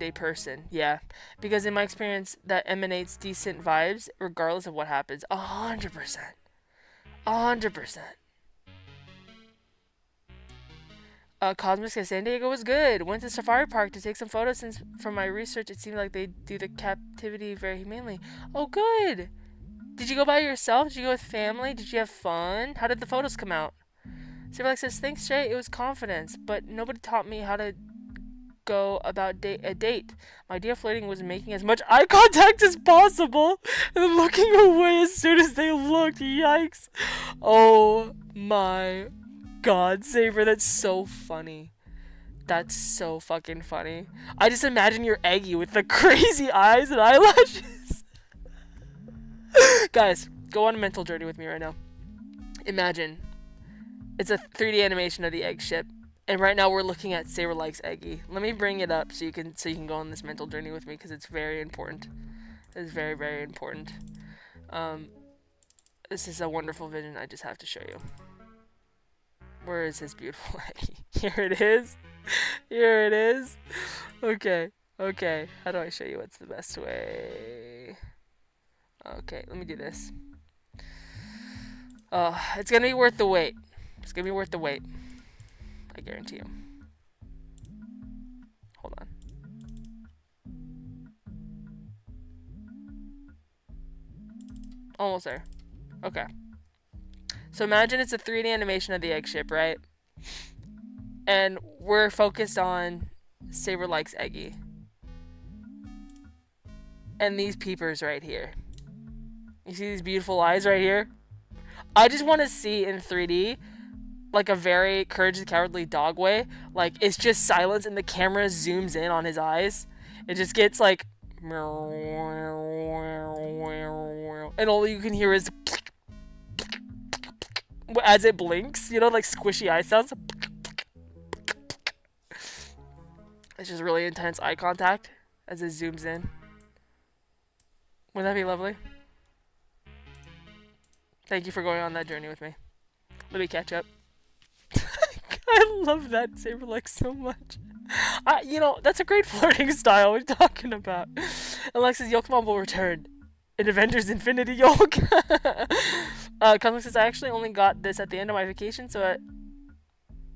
a person. Yeah. Because in my experience, that emanates decent vibes, regardless of what happens. 100%. 100%. Cosmic says San Diego was good. Went to Safari Park to take some photos since from my research it seemed like they do the captivity very humanely. Oh, good. Did you go by yourself? Did you go with family? Did you have fun? How did the photos come out? Silverlight says, thanks, Jay. It was confidence, but nobody taught me how to go about a date. My idea of flirting was making as much eye contact as possible and looking away as soon as they looked. Yikes. Oh my god, Saber, that's so funny. That's so fucking funny. I just imagine your Eggi with the crazy eyes and eyelashes. Guys, go on a mental journey with me right now. Imagine it's a 3D animation of the egg ship, and right now we're looking at Saber likes Eggi. Let me bring it up so you can go on this mental journey with me because it's very important. It's very, very important. This is a wonderful vision. I just have to show you. Where is his beautiful Eggi? Here it is. Here it is. Okay. Okay. How do I show you what's the best way? Okay, let me do this. It's gonna be worth the wait. It's gonna be worth the wait. I guarantee you. Hold on. Almost there. Okay. So imagine it's a 3D animation of the egg ship, right? And we're focused on Saber likes Eggi. And these peepers right here. You see these beautiful eyes right here? I just want to see in 3D, like a very Courage the Cowardly Dog way. Like, it's just silence and the camera zooms in on his eyes. It just gets like... And all you can hear is... as it blinks, you know, like squishy eye sounds. It's just really intense eye contact as it zooms in. Wouldn't that be lovely? Thank you for going on that journey with me. Let me catch up. I love that Saber like so much. You know, that's a great flirting style. What are you talking about? Alexis, Yolkmon will return in Avengers Infinity Yolk. Cosmic says, I actually only got this at the end of my vacation, so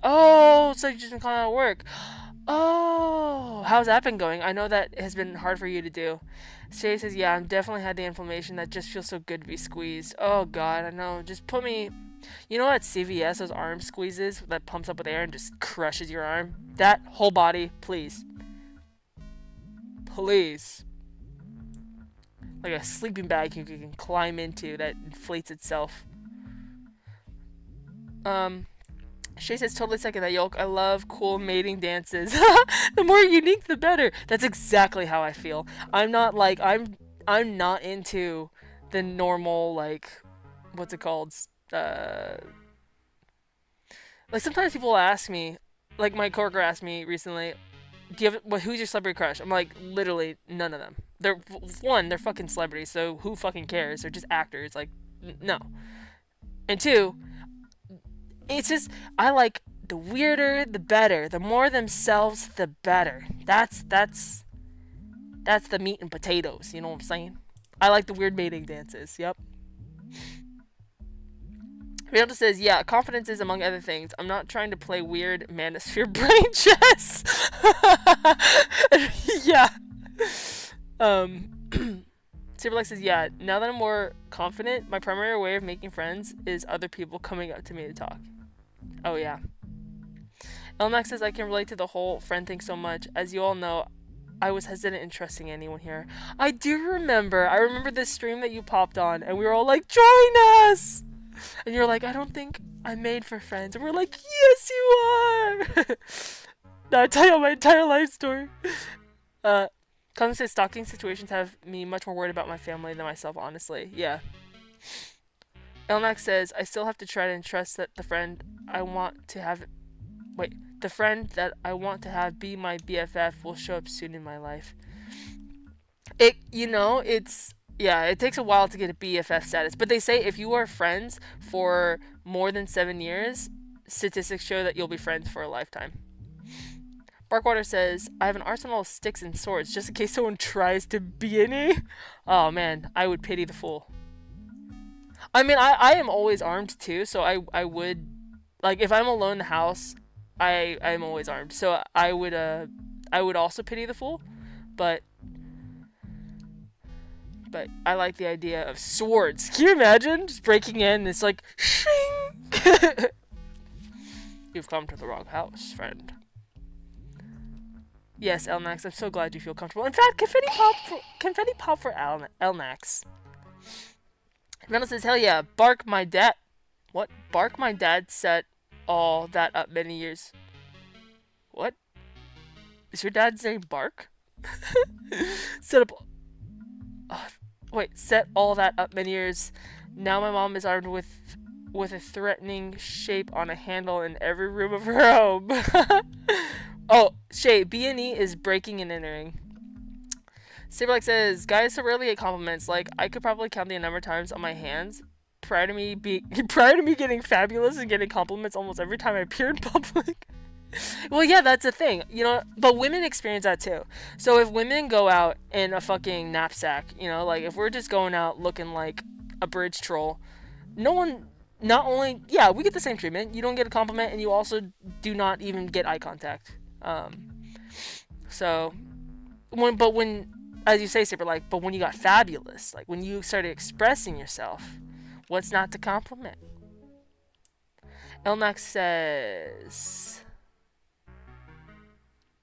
oh, so you've just been calling out work. Oh, how's that been going? I know that has been hard for you to do. Shay says, yeah, I've definitely had the inflammation that just feels so good to be squeezed. Oh, God, I know. Just put me... You know at CVS, those arm squeezes that pumps up with air and just crushes your arm? That whole body, please. Please. Like a sleeping bag you can climb into that inflates itself. Shay says, totally second that, Yolk. I love cool mating dances. The more unique, the better. That's exactly how I feel. I'm not like, I'm not into the normal, like, what's it called? Like, sometimes people ask me, like my coworker asked me recently, who's your celebrity crush? I'm like, literally none of them. They're fucking celebrities, so who fucking cares? They're just actors. Like, no. And two, it's just, I like the weirder, the better. The more themselves, the better. That's the meat and potatoes. You know what I'm saying? I like the weird mating dances. Yep. Rihanna says, yeah, confidence is among other things. I'm not trying to play weird manosphere brain chess. Yeah. Saberlex says, yeah, now that I'm more confident, my primary way of making friends is other people coming up to me to talk. Oh, yeah. Elmax says, I can relate to the whole friend thing so much. As you all know, I was hesitant in trusting anyone here. I remember this stream that you popped on, and we were all like, join us! And you're like, I don't think I'm made for friends. And we're like, yes, you are! Now I tell you my entire life story. Colin says, stalking situations have me much more worried about my family than myself, honestly. Yeah. Elmax says, I still have to try to trust that the friend that I want to have be my BFF will show up soon in my life. It takes a while to get a BFF status, but they say if you are friends for more than 7 years, statistics show that you'll be friends for a lifetime. Barkwater says, I have an arsenal of sticks and swords just in case someone tries to be any. Oh man, I would pity the fool. I mean, I am always armed too, so I would, like, if I'm alone in the house, I'm always armed. So I would also pity the fool, but I like the idea of swords. Can you imagine just breaking in? It's like, shing. You've come to the wrong house, friend. Yes, Elnax, I'm so glad you feel comfortable. In fact, confetti pop for Elnax. Reynolds says, hell yeah, bark my dad. What? Bark my dad set all that up many years. What? Is your dad's name Bark? Set up. Wait, set all that up many years. Now my mom is armed with a threatening shape on a handle in every room of her home. Oh, Shay, B&E is breaking and entering. Saberlike says, guys so rarely get compliments. Like, I could probably count the number of times on my hands prior to me getting fabulous and getting compliments almost every time I appear in public. Well, yeah, that's the thing, you know, but women experience that too. So if women go out in a fucking knapsack, you know, like if we're just going out looking like a bridge troll, not only, yeah, we get the same treatment. You don't get a compliment, and you also do not even get eye contact. So, as you say, Super, like, but when you got fabulous, like when you started expressing yourself, what's not to compliment? Elnax says,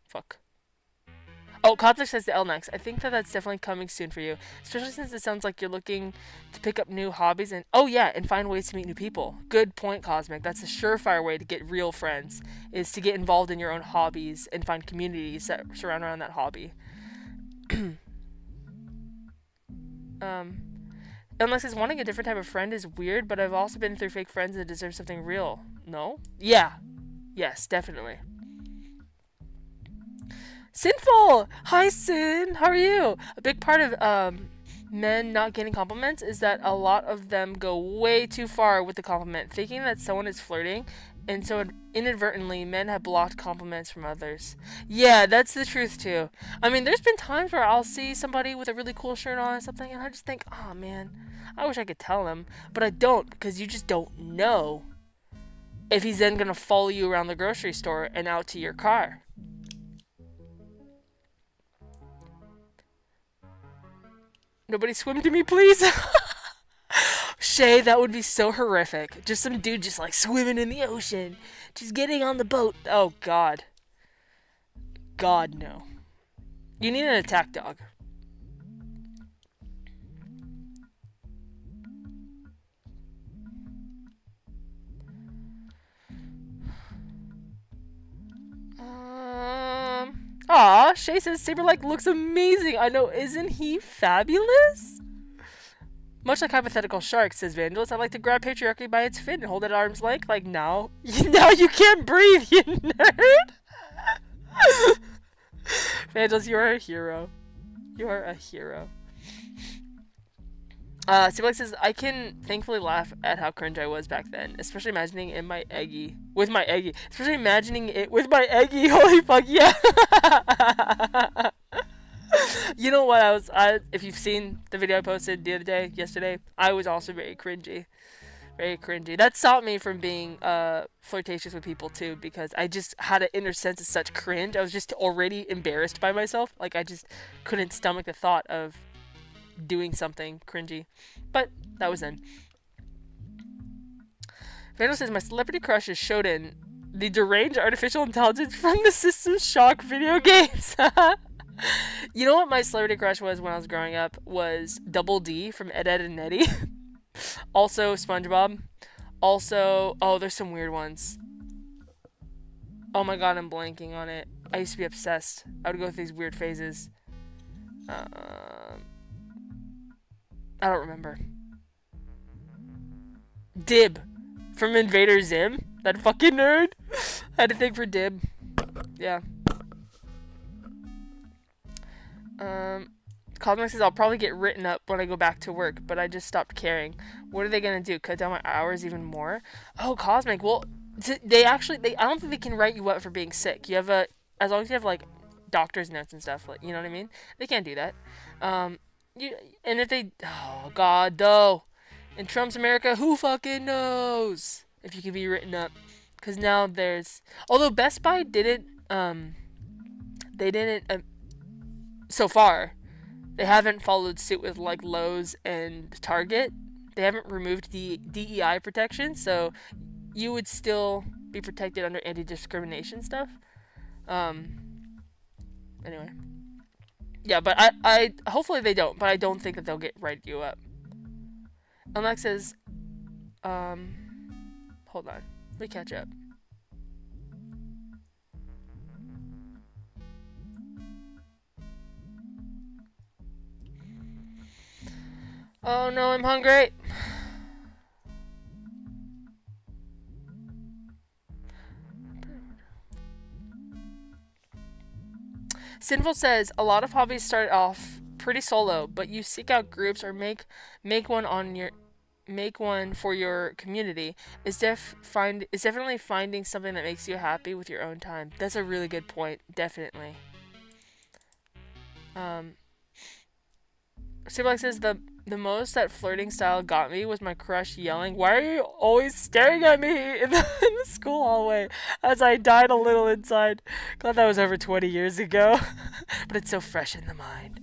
fuck. Oh, Kotler says to Elnax, I think that's definitely coming soon for you, especially since it sounds like you're looking to pick up new hobbies and, oh yeah, and find ways to meet new people. Good point, Cosmic. That's a surefire way to get real friends, is to get involved in your own hobbies and find communities that surround around that hobby. Elnax says, wanting a different type of friend is weird, but I've also been through fake friends that deserve something real. No? Yeah. Yes, definitely. Sinful! Hi, Sin! How are you? A big part of men not getting compliments is that a lot of them go way too far with the compliment, thinking that someone is flirting, and so inadvertently, men have blocked compliments from others. Yeah, that's the truth, too. I mean, there's been times where I'll see somebody with a really cool shirt on or something, and I just think, oh, man, I wish I could tell him, but I don't, because you just don't know if he's then going to follow you around the grocery store and out to your car. Nobody swim to me, please. Shay, that would be so horrific. Just some dude just like swimming in the ocean. Just getting on the boat. Oh, God. God, no. You need an attack dog. Aw, Shay says Saberlike looks amazing. I know, isn't he fabulous? Much like hypothetical sharks, says Vandals, I like to grab patriarchy by its fin and hold it at arm's length. Like, now you can't breathe, you nerd. Vandals, you are a hero. You are a hero. Saberlike says, I can thankfully laugh at how cringe I was back then, especially imagining it with my Eggi. Especially imagining it with my Eggi. Holy fuck, yeah. You know what, if you've seen the video I posted yesterday, I was also very cringy. Very cringy. That stopped me from being flirtatious with people too, because I just had an inner sense of such cringe. I was just already embarrassed by myself. Like, I just couldn't stomach the thought of doing something cringy. But that was then. Vandal says, my celebrity crush is Shodan, the deranged artificial intelligence from the System Shock video games. You know what my celebrity crush was when I was growing up? Was Double D from Ed, Edd n Eddy. Also SpongeBob. Also, oh, there's some weird ones. Oh my god, I'm blanking on it. I used to be obsessed. I would go through these weird phases. I don't remember. Dib from Invader Zim. That fucking nerd. I had to think for Dib. Yeah. Cosmic says, I'll probably get written up when I go back to work, but I just stopped caring. What are they gonna do? Cut down my hours even more? Oh, Cosmic. Well, I don't think they can write you up for being sick. You have as long as you have like doctor's notes and stuff, like, you know what I mean? They can't do that. And if they, oh god, though, in Trump's America, who fucking knows if you can be written up? Because now there's, although Best Buy didn't, they didn't, so far, they haven't followed suit with like Lowe's and Target. They haven't removed the DEI protection, so you would still be protected under anti-discrimination stuff. Um, anyway. Yeah, but I hopefully they don't, but I don't think that they'll write you up. Alex says, hold on. Let me catch up. Oh no, I'm hungry. Sinful says a lot of hobbies start off pretty solo, but you seek out groups or make one on your make one for your community is definitely finding something that makes you happy with your own time. That's a really good point. Definitely. Siblack says the most that flirting style got me was my crush yelling, "Why are you always staring at me?" in the school hallway as I died a little inside. Glad that was over 20 years ago, but it's so fresh in the mind.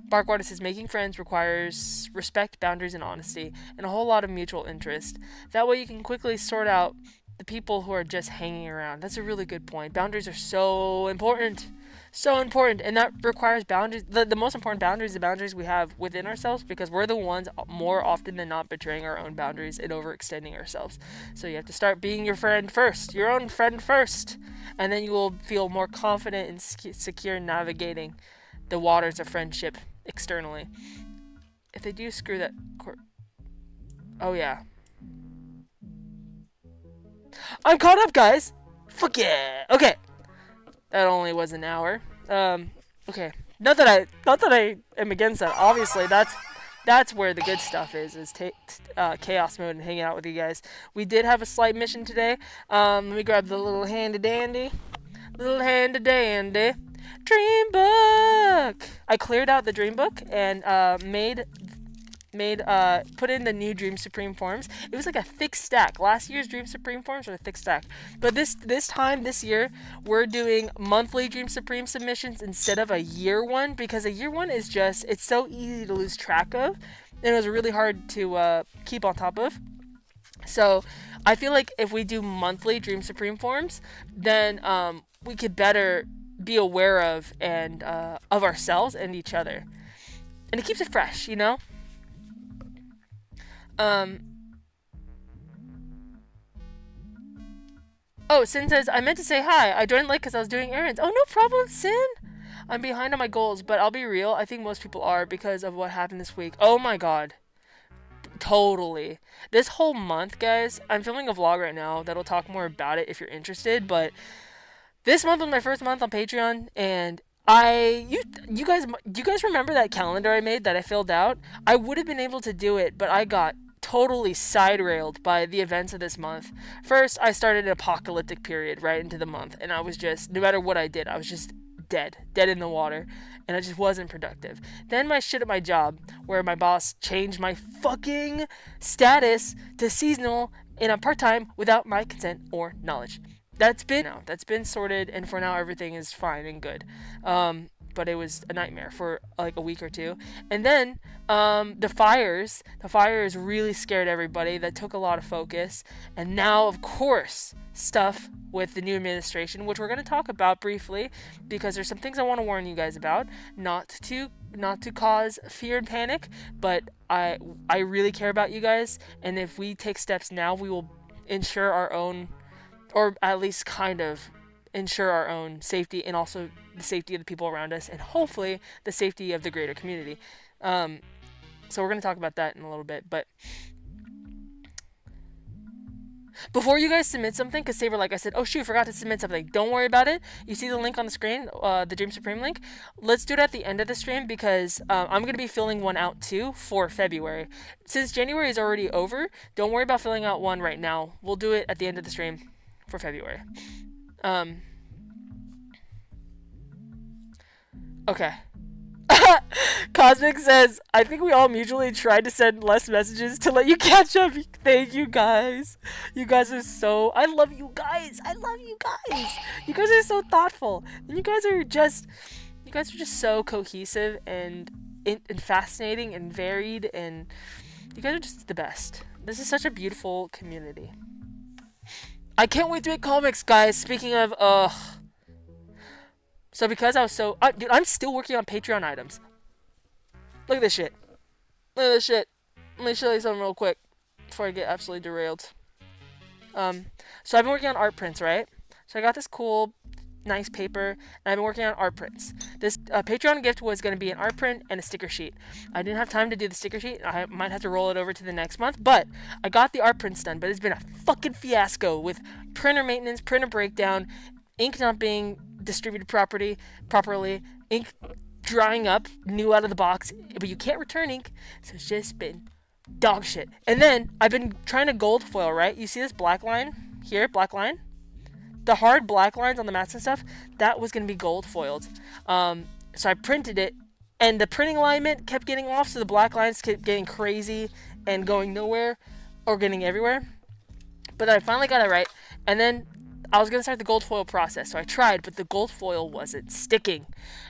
Barkwater says making friends requires respect, boundaries, and honesty, and a whole lot of mutual interest. That way you can quickly sort out the people who are just hanging around. That's a really good point. Boundaries are so important. So important, and that requires boundaries. The most important boundaries, the boundaries we have within ourselves, because we're the ones more often than not betraying our own boundaries and overextending ourselves. So you have to start being your friend first, your own friend first, and then you will feel more confident and secure navigating the waters of friendship externally. If they do screw that oh yeah, I'm caught up, guys. Fuck yeah. Okay, that only was an hour. Okay. Not that I am against that. Obviously, that's where the good stuff is chaos mode and hanging out with you guys. We did have a slight mission today. Let me grab the little handy dandy. Dream book. I cleared out the dream book and put in the new Dream Supreme forms. It was like a thick stack. Last year's Dream Supreme forms were a thick stack. But this year, we're doing monthly Dream Supreme submissions instead of a year one, because a year one is just, it's so easy to lose track of, and it was really hard to keep on top of. So I feel like if we do monthly Dream Supreme forms, then we could better be aware of and of ourselves and each other. And it keeps it fresh, you know? Oh, Sin says, I meant to say hi. I joined late because I was doing errands. Oh, no problem, Sin. I'm behind on my goals, but I'll be real. I think most people are because of what happened this week. Oh my god. Totally. This whole month, guys, I'm filming a vlog right now that'll talk more about it if you're interested, but this month was my first month on Patreon, and you guys remember that calendar I made that I filled out? I would have been able to do it, but I got totally side railed by the events of this month. First, I started an apocalyptic period right into the month, and I was just, no matter what I did, I was just dead in the water, and I just wasn't productive. Then my shit at my job, where my boss changed my fucking status to seasonal and I'm part-time without my consent or knowledge. That's been sorted, and for now everything is fine and good. But it was a nightmare for like a week or two. And then the fires really scared everybody. That took a lot of focus. And now, of course, stuff with the new administration, which we're going to talk about briefly, because there's some things I want to warn you guys about, not to cause fear and panic, but I really care about you guys, and if we take steps now, we will ensure our own, or at least kind of ensure our own safety, and also the safety of the people around us, and hopefully the safety of the greater community. So we're going to talk about that in a little bit, but before you guys submit something, because Saber, like I said, oh shoot, forgot to submit something. Don't worry about it. You see the link on the screen, the Dream Supreme link. Let's do it at the end of the stream, because I'm going to be filling one out too for February. Since January is already over, don't worry about filling out one right now. We'll do it at the end of the stream for February. Okay. Cosmic says, I think we all mutually tried to send less messages to let you catch up. Thank you guys. You guys are so. I love you guys. I love you guys. You guys are so thoughtful. And you guys are just. You guys are just so cohesive and fascinating and varied. And you guys are just the best. This is such a beautiful community. I can't wait to make comics, guys. Speaking of, so because I was so, dude, I'm still working on Patreon items. Look at this shit. Look at this shit. Let me show you something real quick before I get absolutely derailed. So I've been working on art prints, right? So I got this cool, nice paper, and I've been working on art prints. This Patreon gift was going to be an art print and a sticker sheet. I didn't have time to do the sticker sheet. I might have to roll it over to the next month, but I got the art prints done. But it's been a fucking fiasco with printer maintenance, printer breakdown, ink not being distributed properly, ink drying up, new out of the box, but you can't return ink, so it's just been dog shit. And then I've been trying to gold foil, right? You see this black line here, black line? The hard black lines on the mats and stuff, that was going to be gold foiled. So I printed it, and the printing alignment kept getting off, so the black lines kept getting crazy and going nowhere or getting everywhere. But then I finally got it right, and then I was going to start the gold foil process. So I tried, but the gold foil wasn't sticking.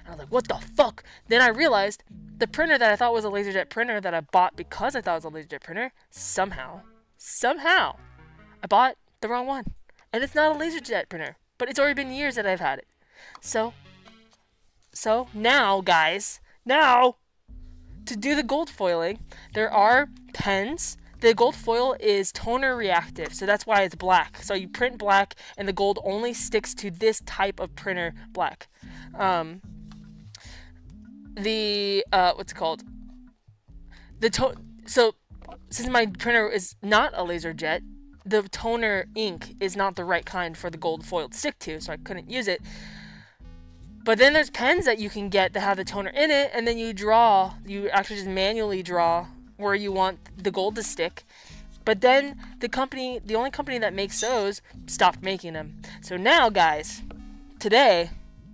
And I was like, what the fuck? Then I realized the printer that I thought was a LaserJet printer that I bought because I thought it was a LaserJet printer, somehow, I bought the wrong one. And it's not a LaserJet printer, but it's already been years that I've had it. So now, guys, to do the gold foiling, there are pens. The gold foil is toner reactive, so that's why it's black. So you print black, and the gold only sticks to this type of printer black. What's it called? So since my printer is not a LaserJet, the toner ink is not the right kind for the gold foil to stick to, so I couldn't use it. But then there's pens that you can get that have the toner in it, and then you actually just manually draw where you want the gold to stick. But then the only company that makes those stopped making them. So now, guys, today,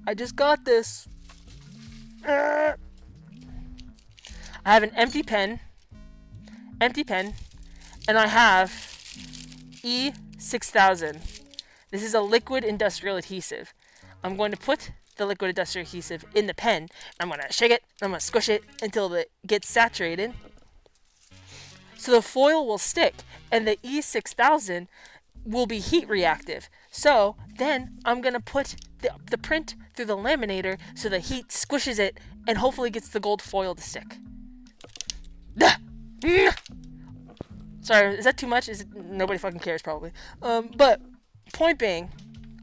I just got this. I have an empty pen, and I have E6000. This is a liquid industrial adhesive. I'm going to put the liquid industrial adhesive in the pen. I'm going to shake it, I'm going to squish it until it gets saturated. So the foil will stick, and the E6000 will be heat reactive. So then I'm going to put the print through the laminator so the heat squishes it and hopefully gets the gold foil to stick. Sorry, is that too much? Nobody fucking cares probably. But point being,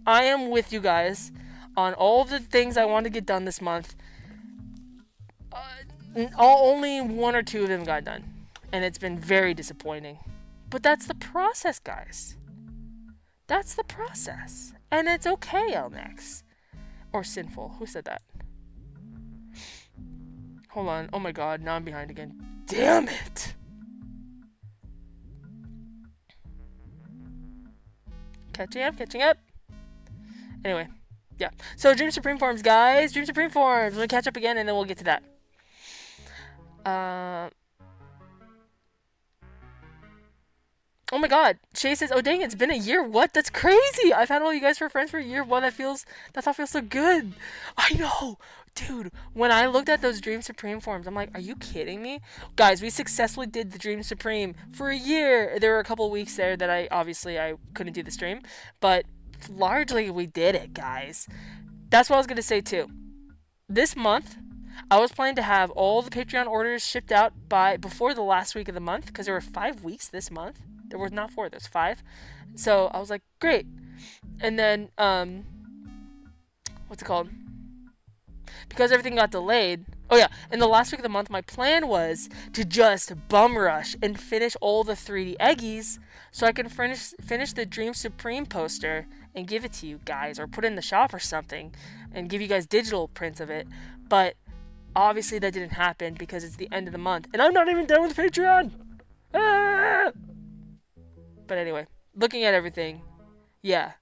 I am with you guys on all the things I want to get done this month. Only one or two of them got done. And it's been very disappointing. But that's the process, guys. That's the process. And it's okay, LNX. Or sinful. Who said that? Hold on. Oh my god, now I'm behind again. Damn it! Catching up. Anyway, yeah. So Dream Supreme forms, guys. Dream Supreme forms. We'll catch up again, and then we'll get to that. Oh my god. Shay says, oh dang, it's been a year. What? That's crazy. I've had all you guys for friends for a year. Wow, that thought feels so good. I know. Dude, when I looked at those Dream Supreme forms, I'm like, are you kidding me? Guys, we successfully did the Dream Supreme for a year. There were a couple weeks there that I couldn't do the stream, but largely we did it, guys. That's what I was going to say too. This month, I was planning to have all the Patreon orders shipped out before the last week of the month, because there were 5 weeks this month. There was not 4, there's 5. So I was like, great. And then, what's it called? Because everything got delayed. Oh yeah, in the last week of the month, my plan was to just bum rush and finish all the 3D Eggies so I can finish the Dream Supreme poster and give it to you guys, or put it in the shop or something and give you guys digital prints of it. But obviously that didn't happen because it's the end of the month and I'm not even done with Patreon. Ah! But anyway, looking at everything, yeah,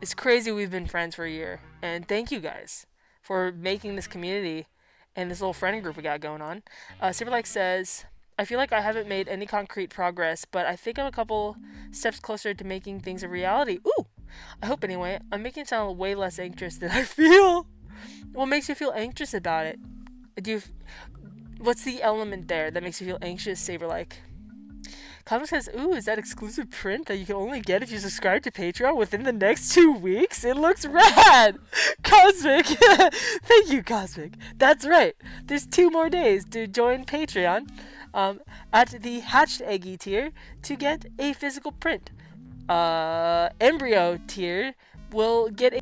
it's crazy we've been friends for a year, and thank you guys for making this community and this little friend group we got going on. Saberlike says, I feel like I haven't made any concrete progress, but I think I'm a couple steps closer to making things a reality. Ooh! I hope anyway. I'm making it sound way less anxious than I feel. What makes you feel anxious about it? What's the element there that makes you feel anxious, Saberlike? Comic says, ooh, is that exclusive print that you can only get if you subscribe to Patreon within the next 2 weeks? It looks rad! Cosmic! Thank you, Cosmic. That's right. There's 2 more days to join Patreon at the Hatched Eggi tier to get a physical print. Embryo tier will get a...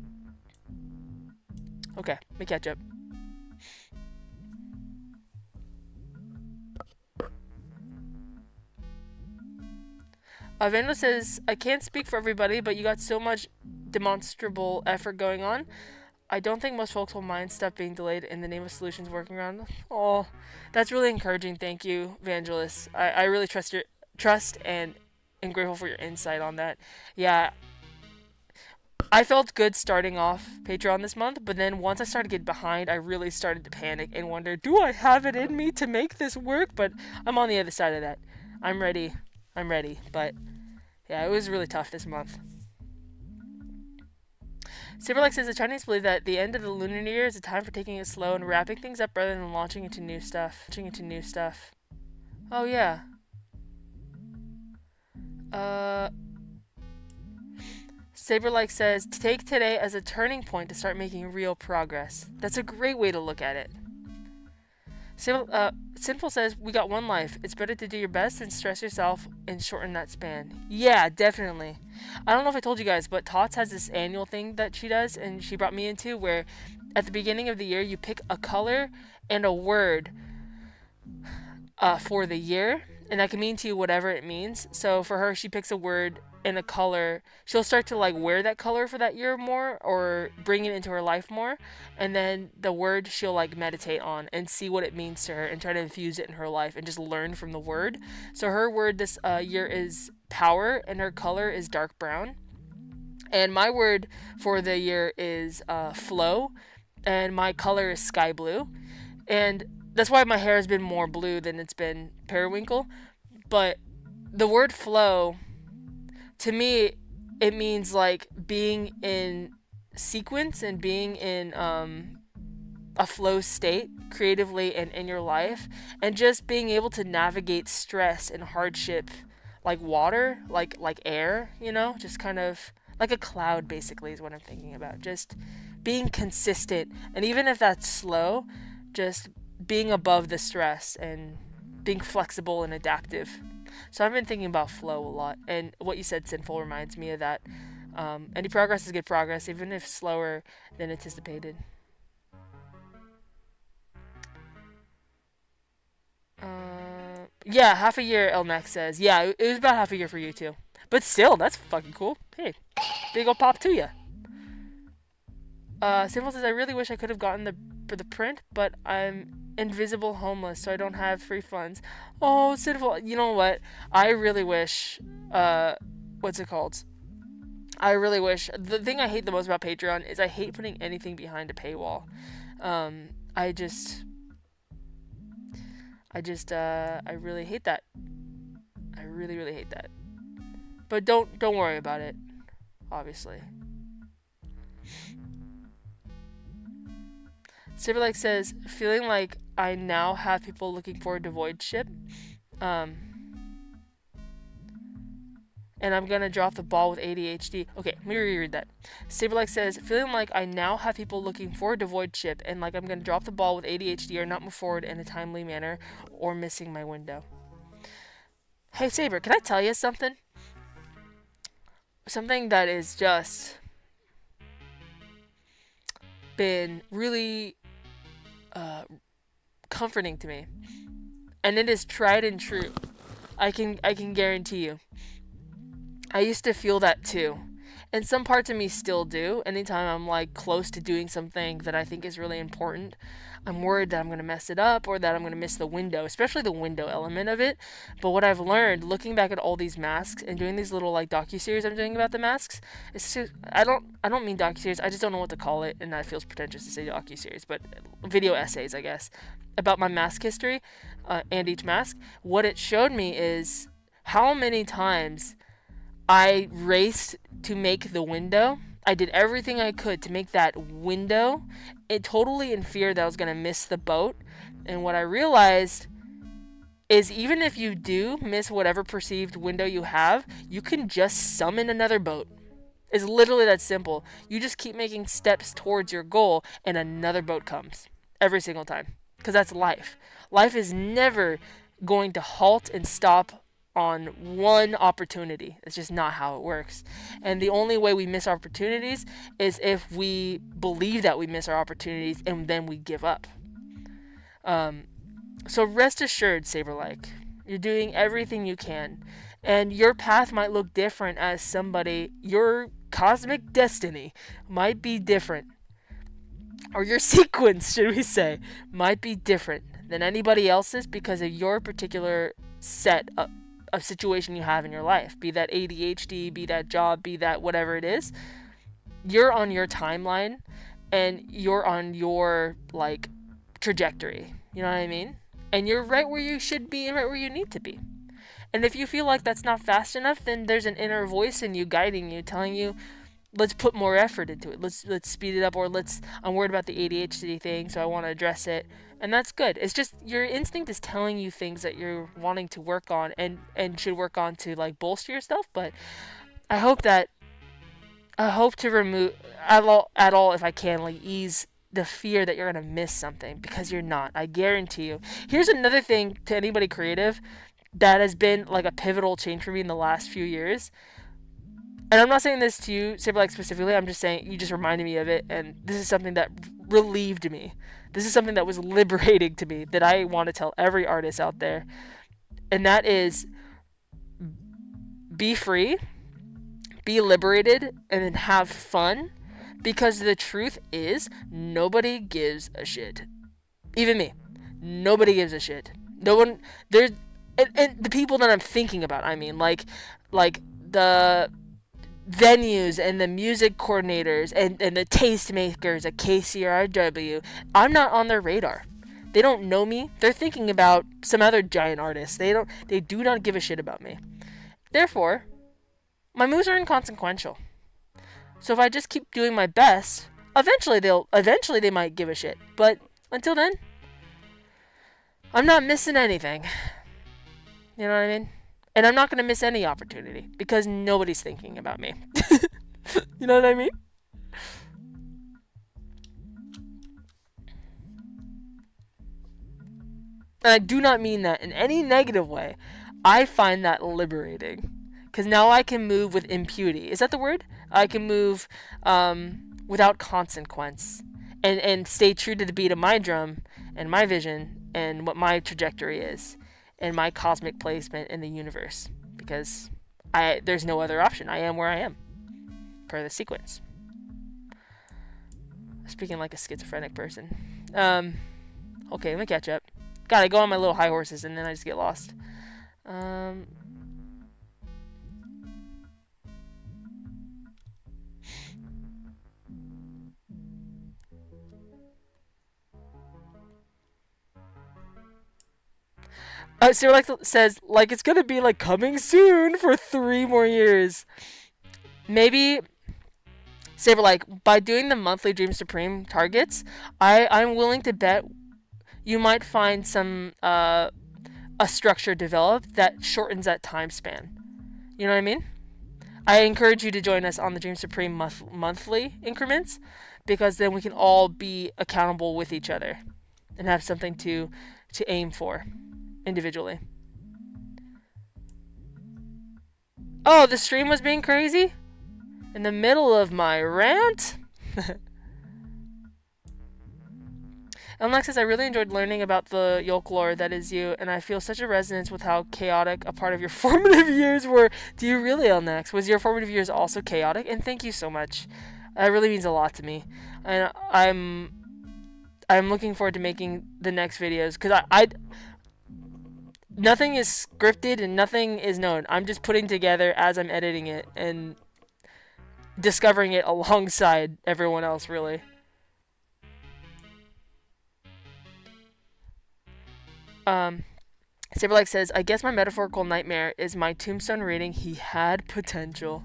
Okay, let me catch up. Vandal says, I can't speak for everybody, but you got so much demonstrable effort going on. I don't think most folks will mind stuff being delayed in the name of solutions working around. Oh, that's really encouraging. Thank you, Vangelis. I really trust and grateful for your insight on that. Yeah, I felt good starting off Patreon this month, but then once I started to get behind, I really started to panic and wonder, do I have it in me to make this work? But I'm on the other side of that. I'm ready. But yeah, it was really tough this month. Saberlike says the Chinese believe that the end of the lunar new year is a time for taking it slow and wrapping things up rather than launching into new stuff. Oh yeah. Saberlike says to take today as a turning point to start making real progress. That's a great way to look at it. Sinful says, we got one life. It's better to do your best than stress yourself and shorten that span. Yeah, definitely. I don't know if I told you guys, but Tots has this annual thing that she does, and she brought me into, where at the beginning of the year, you pick a color and a word for the year, and that can mean to you whatever it means. So for her, she picks a word and a color. She'll start to like wear that color for that year more, or bring it into her life more, and then the word she'll like meditate on and see what it means to her and try to infuse it in her life and just learn from the word. So her word this year is power, and her color is dark brown, and my word for the year is flow, and my color is sky blue. And that's why my hair has been more blue than it's been periwinkle. But the word flow, to me, it means like being in sequence and being in a flow state creatively and in your life, and just being able to navigate stress and hardship like water, like air, you know, just kind of like a cloud basically is what I'm thinking about. Just being consistent, and even if that's slow, just being above the stress and being flexible and adaptive. So I've been thinking about flow a lot, and what you said, Sinful, reminds me of that. Any progress is good progress, even if slower than anticipated. Yeah, half a year, Elnex says. Yeah, it was about half a year for you too. But still, that's fucking cool. Hey, big ol' pop to ya. Sinful says, I really wish I could have gotten for the print, but I'm invisible homeless, so I don't have free funds. Oh, Sinful, you know what? I really wish, what's it called? I really wish, the thing I hate the most about Patreon is I hate putting anything behind a paywall. I really hate that. I really, really hate that. But don't worry about it, obviously. Silverlake says, feeling like I now have people looking forward to Void Ship. And I'm gonna drop the ball with ADHD. Okay, let me reread that. Saberlike says, feeling like I now have people looking forward to Void Ship, and like I'm gonna drop the ball with ADHD or not move forward in a timely manner, or missing my window. Hey Saber, can I tell you something? Something that is just been really comforting to me, and it is tried and true. I can guarantee you. I used to feel that too, And some parts of me still do. Anytime I'm like close to doing something that I think is really important, I'm worried that I'm going to mess it up or that I'm going to miss the window, especially the window element of it. But what I've learned looking back at all these masks and doing these little like docuseries I'm doing about the masks, it's just, I don't mean docuseries, I just don't know what to call it, and that feels pretentious to say docuseries, but video essays, I guess, about my mask history and each mask. What it showed me is how many times I raced to make the window. I did everything I could to make that window, totally in fear that I was going to miss the boat. And what I realized is even if you do miss whatever perceived window you have, you can just summon another boat. It's literally that simple. You just keep making steps towards your goal and another boat comes every single time. Because that's life. Life is never going to halt and stop on one opportunity. It's just not how it works. And the only way we miss opportunities is if we believe that we miss our opportunities and then we give up. So rest assured, Saberlike, you're doing everything you can. And your path might look different as somebody. Your cosmic destiny might be different. Or your sequence, should we say, might be different than anybody else's because of your particular set of situation you have in your life. Be that ADHD, be that job, be that whatever it is. You're on your timeline and you're on your like trajectory. You know what I mean? And you're right where you should be and right where you need to be. And if you feel like that's not fast enough, then there's an inner voice in you guiding you, telling you, let's put more effort into it. Let's speed it up, or I'm worried about the ADHD thing, so I want to address it. And that's good. It's just your instinct is telling you things that you're wanting to work on and should work on to like bolster yourself. But I hope to remove at all if I can, like ease the fear that you're gonna miss something, because you're not. I guarantee you. Here's another thing to anybody creative that has been like a pivotal change for me in the last few years. And I'm not saying this to you, Saberlike, specifically. I'm just saying you just reminded me of it, and this is something that relieved me. This is something that was liberating to me that I want to tell every artist out there. And that is be free, be liberated, and then have fun. Because the truth is, nobody gives a shit. Even me. Nobody gives a shit. No one, there's, and the people that I'm thinking about, I mean, like the venues and the music coordinators and the tastemakers at KCRW, I'm not on their radar. They don't know me. They're thinking about some other giant artist. They do not give a shit about me. Therefore, my moves are inconsequential. So if I just keep doing my best, eventually they might give a shit. But until then, I'm not missing anything. You know what I mean? And I'm not going to miss any opportunity because nobody's thinking about me. You know what I mean? And I do not mean that in any negative way. I find that liberating. Because now I can move with impunity. Is that the word? I can move without consequence. And stay true to the beat of my drum and my vision and what my trajectory is. And my cosmic placement in the universe. Because there's no other option. I am where I am. Per the sequence. Speaking like a schizophrenic person. Okay, let me catch up. God, I go on my little high horses and then I just get lost. Like says, like, it's gonna be, like, coming soon for 3 more years. Maybe, Saber, like, by doing the monthly Dream Supreme targets, I'm willing to bet you might find some, a structure developed that shortens that time span. You know what I mean? I encourage you to join us on the Dream Supreme monthly increments, because then we can all be accountable with each other and have something to aim for. Individually. Oh, the stream was being crazy? In the middle of my rant? Elmax says, I really enjoyed learning about the Yolk lore that is you, and I feel such a resonance with how chaotic a part of your formative years were. Do you really, Elmax? Was your formative years also chaotic? And thank you so much. That really means a lot to me. And I'm looking forward to making the next videos, because I nothing is scripted and nothing is known. I'm just putting together as I'm editing it and discovering it alongside everyone else, really. Saberlike says, I guess my metaphorical nightmare is my tombstone reading, he had potential.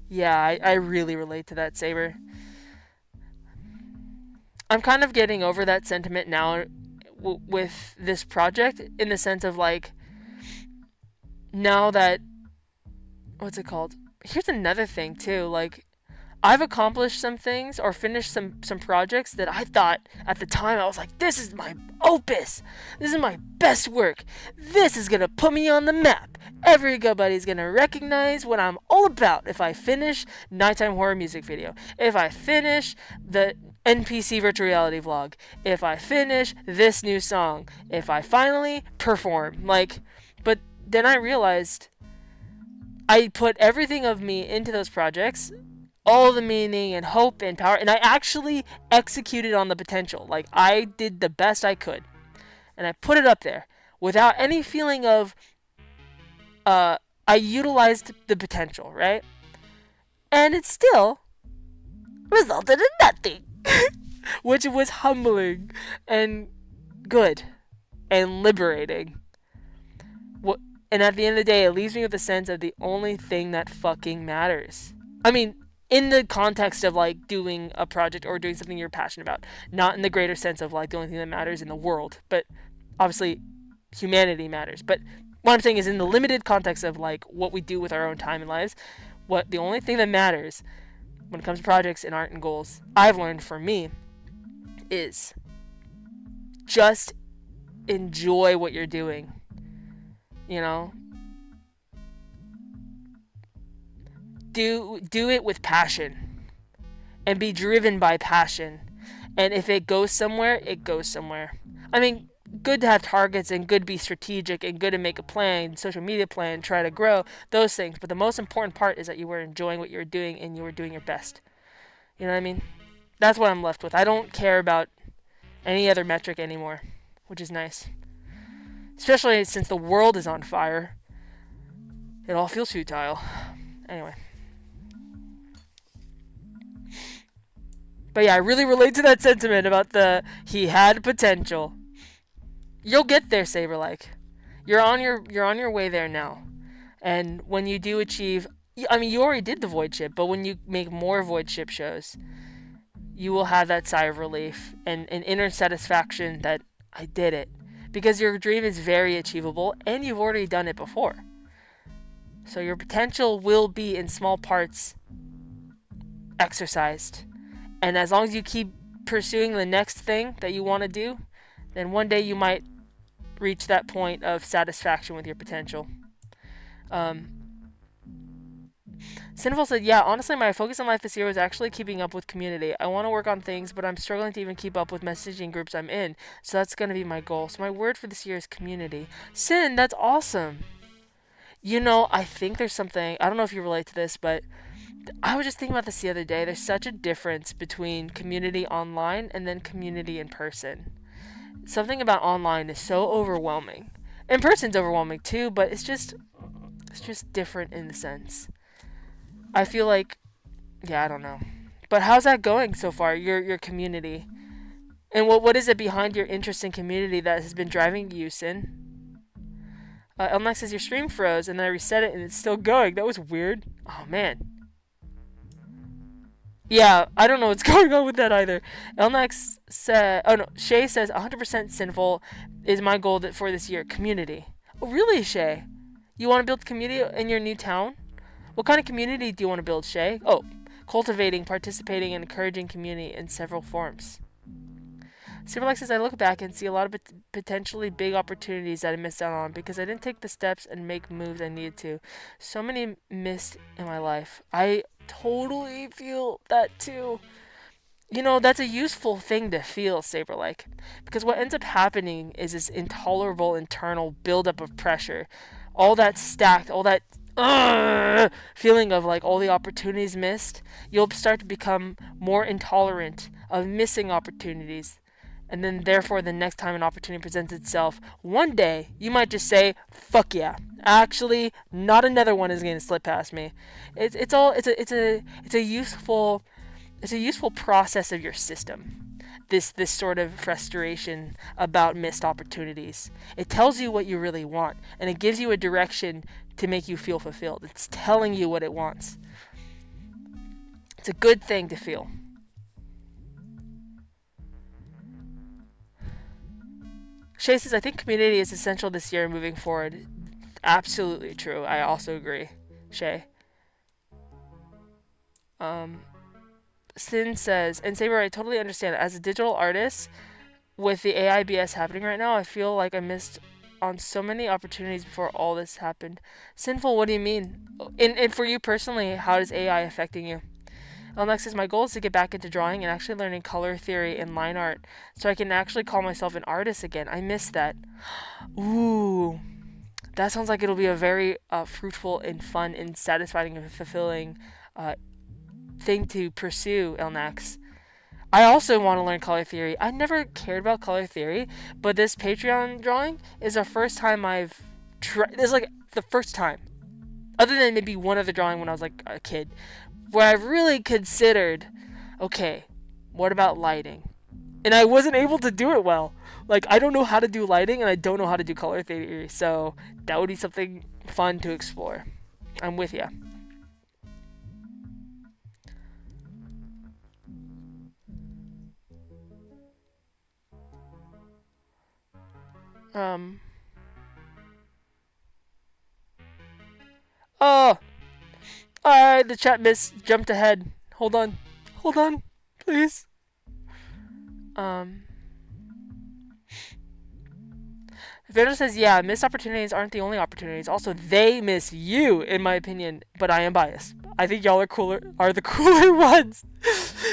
Yeah, I really relate to that, Saber. I'm kind of getting over that sentiment now with this project, in the sense of, like, now that, what's it called? Here's another thing too, like, I've accomplished some things or finished some projects that I thought at the time, I was like, this is my opus. This is my best work. This is gonna put me on the map. Everybody's gonna recognize what I'm all about if I finish Nighttime Horror Music Video. If I finish the NPC Virtual Reality Vlog. If I finish this new song. If I finally perform. Like, but then I realized I put everything of me into those projects, all the meaning and hope and power, and I actually executed on the potential. Like, I did the best I could, and I put it up there without any feeling of I utilized the potential, right? And it still resulted in nothing, which was humbling and good and liberating. And at the end of the day, it leaves me with a sense of the only thing that fucking matters. I mean, in the context of, like, doing a project or doing something you're passionate about, not in the greater sense of, like, the only thing that matters in the world, but obviously humanity matters. But what I'm saying is, in the limited context of, like, what we do with our own time and lives, what the only thing that matters when it comes to projects and art and goals, I've learned for me, is just enjoy what you're doing. You know, do it with passion and be driven by passion. And if it goes somewhere, it goes somewhere. I mean, good to have targets and good to be strategic and good to make a plan, social media plan, try to grow, those things. But the most important part is that you were enjoying what you were doing and you were doing your best. You know what I mean? That's what I'm left with. I don't care about any other metric anymore, which is nice. Especially since the world is on fire. It all feels futile. Anyway. But yeah, I really relate to that sentiment about he had potential. You'll get there, Saberlike. You're on your way there now. And when you do achieve, I mean, you already did the Void Ship, but when you make more Void Ship shows, you will have that sigh of relief and an inner satisfaction that I did it. Because your dream is very achievable, and you've already done it before. So your potential will be, in small parts, exercised. And as long as you keep pursuing the next thing that you want to do, then one day you might reach that point of satisfaction with your potential. Sinful said, yeah, honestly, my focus in life this year was actually keeping up with community. I want to work on things, but I'm struggling to even keep up with messaging groups I'm in. So that's going to be my goal. So my word for this year is community. Sin, that's awesome. You know, I think there's something, I don't know if you relate to this, but I was just thinking about this the other day. There's such a difference between community online and then community in person. Something about online is so overwhelming. In person's overwhelming too, but it's just different in the sense. I feel like, yeah, I don't know. But how's that going so far, your community? And what is it behind your interest in community that has been driving you, Sin? Elmax says your stream froze, and then I reset it, and it's still going. That was weird. Oh, man. Yeah, I don't know what's going on with that either. Elmax said, oh no, Shay says 100% Sinful is my goal for this year. Community. Oh, really, Shay? You want to build community in your new town? What kind of community do you want to build, Shay? Oh, cultivating, participating, and encouraging community in several forms. Superlex says, I look back and see a lot of potentially big opportunities that I missed out on because I didn't take the steps and make moves I needed to. So many missed in my life. I totally feel that too. That's a useful thing to feel, Saber like. Because what ends up happening is this intolerable internal buildup of pressure. All that stacked, all that feeling of like all the opportunities missed. You'll start to become more intolerant of missing opportunities. And then, therefore, the next time an opportunity presents itself, one day you might just say, "Fuck yeah! Actually, not another one is going to slip past me." It's a useful process of your system. This sort of frustration about missed opportunities. It tells you what you really want, and it gives you a direction to make you feel fulfilled. It's telling you what it wants. It's a good thing to feel. Shay says, I think community is essential this year moving forward. Absolutely true. I also agree, Shay. Um, Sin says, and Saber, I totally understand. As a digital artist, with the AI BS happening right now, I feel like I missed on so many opportunities before all this happened. Sinful, what do you mean? And for you personally, how is AI affecting you? Next says, my goal is to get back into drawing and actually learning color theory and line art so I can actually call myself an artist again. I miss that. Ooh, that sounds like it'll be a very fruitful and fun and satisfying and fulfilling thing to pursue, Elnax. I also want to learn color theory. I never cared about color theory, but this Patreon drawing is the first time I've tried. It's like the first time, other than maybe one other drawing when I was like a kid, where I've really considered, okay, what about lighting? And I wasn't able to do it well. Like, I don't know how to do lighting, and I don't know how to do color theory, so that would be something fun to explore. I'm with ya. Um. Oh, the chat miss jumped ahead. Hold on, please. Um. Vader says, yeah, missed opportunities aren't the only opportunities. Also, they miss you, in my opinion, but I am biased. I think y'all are the cooler ones.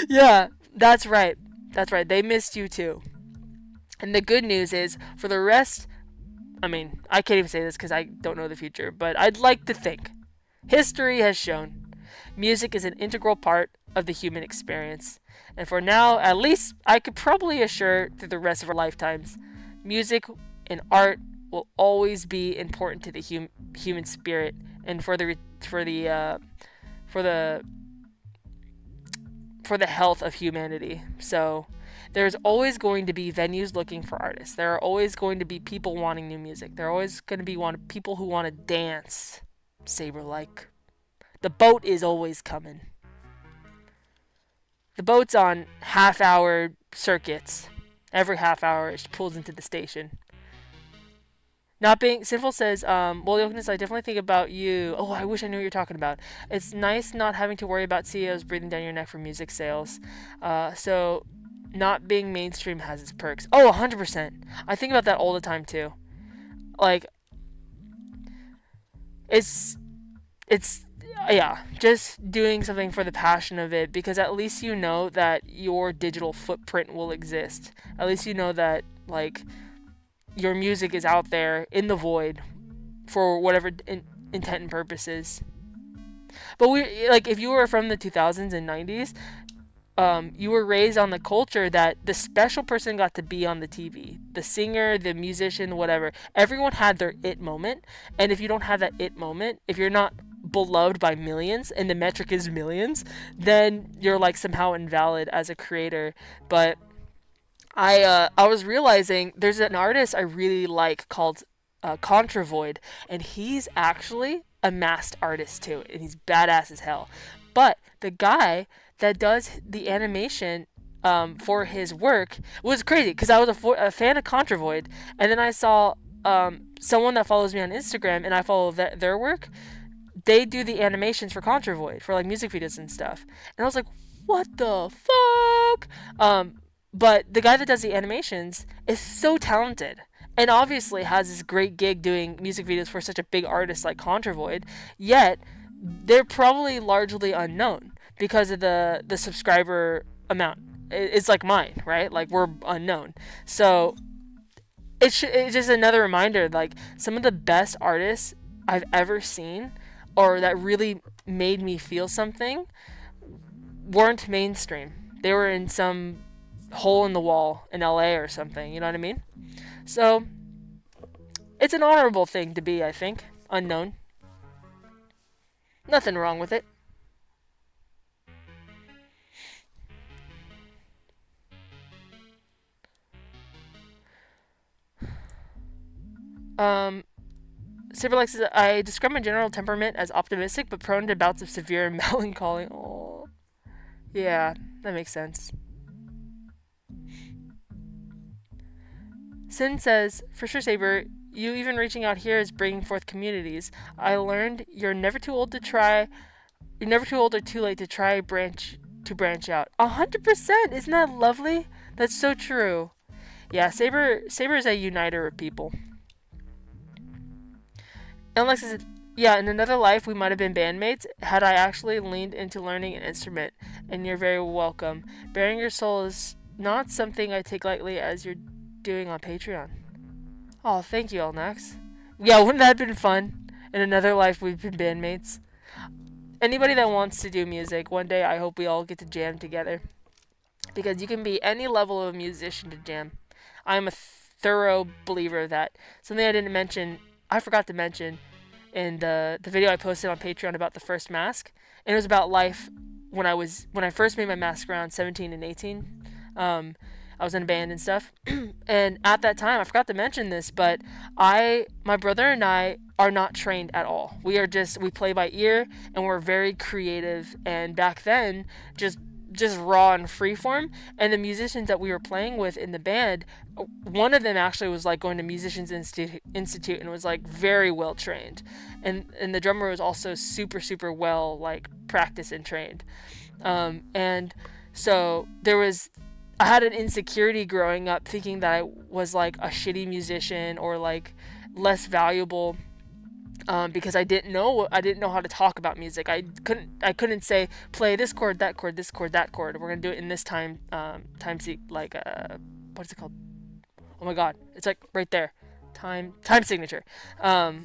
Yeah, that's right. That's right. They missed you too. And the good news is, for the rest, I mean, I can't even say this because I don't know the future, but I'd like to think. History has shown music is an integral part of the human experience. And for now, at least, I could probably assure through the rest of our lifetimes, music and art will always be important to the human spirit and for the health of humanity. So there's always going to be venues looking for artists. There are always going to be people wanting new music. There are always going to be people who want to dance, Saber like. The boat is always coming. The boat's on half-hour circuits. Every half hour it pulls into the station. Not being sinful says, well, YOLKNESS, I definitely think about you. Oh, I wish I knew what you're talking about. It's nice not having to worry about CEOs breathing down your neck for music sales. So not being mainstream has its perks. Oh, 100%. I think about that all the time too. Like, it's yeah, just doing something for the passion of it, because at least you know that your digital footprint will exist. At least you know that, like, your music is out there in the void for whatever intent and purposes. But if you were from the 2000s and 90s, you were raised on the culture that the special person got to be on the TV. The singer, the musician, whatever. Everyone had their it moment. And if you don't have that it moment, if you're not beloved by millions and the metric is millions, then you're like somehow invalid as a creator. But I was realizing there's an artist I really like called Contravoid, and he's actually a masked artist too, and he's badass as hell. But the guy that does the animation for his work was crazy, because I was a fan of Contravoid, and then I saw someone that follows me on Instagram, and I follow their work. They do the animations for Contravoid for like music videos and stuff, and I was like, what the fuck? But the guy that does the animations is so talented, and obviously has this great gig doing music videos for such a big artist like Contravoid, yet they're probably largely unknown because of the subscriber amount. it's like mine, right? Like we're unknown. So it's just another reminder, like some of the best artists I've ever seen, or that really made me feel something, weren't mainstream. They were in some hole in the wall in LA or something, you know what I mean? So it's an honorable thing to be, I think. Unknown. Nothing wrong with it. Um, Cyberlex says, I describe my general temperament as optimistic but prone to bouts of severe melancholy. Oh, yeah, that makes sense. Sin says, for sure, Saber, you even reaching out here is bringing forth communities. I learned you're never too old to try. You're never too old or too late to try branch out. 100%. Isn't that lovely? That's so true. Yeah, Saber is a uniter of people. And Alex says, yeah, in another life we might have been bandmates had I actually leaned into learning an instrument. And you're very welcome. Bearing your soul is not something I take lightly, as you're doing on Patreon. Oh, thank you, Elnax. Yeah, wouldn't that have been fun? In another life we've been bandmates. Anybody that wants to do music, one day I hope we all get to jam together. Because you can be any level of a musician to jam. I'm a thorough believer of that. Something I forgot to mention in the video I posted on Patreon about the first mask. And it was about life when I first made my mask around 17 and 18. I was in a band and stuff. And at that time, I forgot to mention this, but my brother and I are not trained at all. We play by ear, and we're very creative. And back then, just raw and freeform. And the musicians that we were playing with in the band, one of them actually was like going to Musicians Institute and was like very well trained. And the drummer was also super, super well like practiced and trained. And so I had an insecurity growing up thinking that I was like a shitty musician or like less valuable. Because I didn't know how to talk about music. I couldn't say play this chord, that chord, this chord, that chord. We're gonna do it in this time what is it called? Oh my god, it's like right there, time signature. So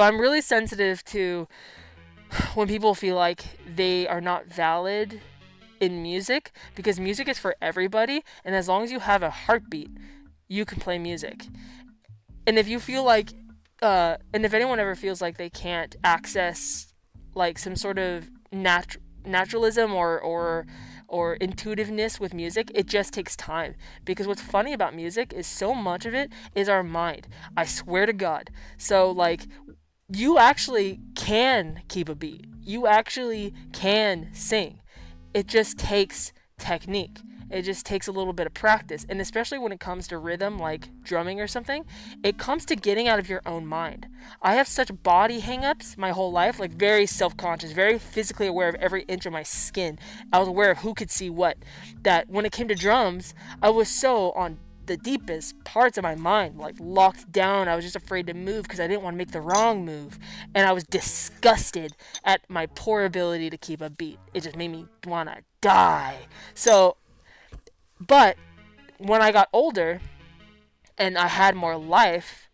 I'm really sensitive to when people feel like they are not valid in music, because music is for everybody, and as long as you have a heartbeat, you can play music. And if you feel like and if anyone ever feels like they can't access like some sort of naturalism or intuitiveness with music, it just takes time. Because what's funny about music is so much of it is our mind. I swear to God. So like, you actually can keep a beat. You actually can sing. It just takes technique. It just takes a little bit of practice. And especially when it comes to rhythm, like drumming or something, it comes to getting out of your own mind. I have such body hang-ups my whole life, like very self-conscious, very physically aware of every inch of my skin. I was aware of who could see what. That when it came to drums, I was so on the deepest parts of my mind, like locked down. I was just afraid to move because I didn't want to make the wrong move. And I was disgusted at my poor ability to keep a beat. It just made me want to die. But when I got older and I had more life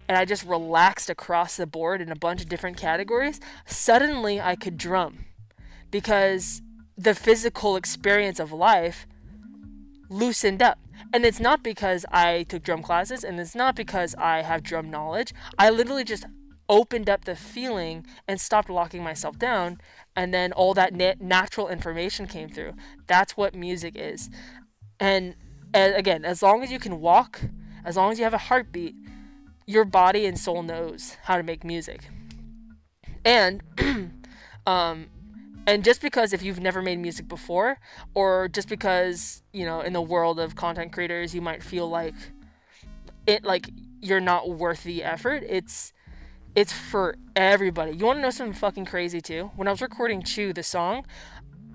and I just relaxed across the board in a bunch of different categories, suddenly I could drum because the physical experience of life loosened up. And it's not because I took drum classes, and it's not because I have drum knowledge. I literally just opened up the feeling and stopped locking myself down, and then all that natural information came through. That's what music is. And again, as long as you can walk, as long as you have a heartbeat, your body and soul knows how to make music. And and just because if you've never made music before, or just because, you know, in the world of content creators you might feel like you're not worth the effort, it's for everybody. You want to know something fucking crazy too? When I was recording Chew, the song,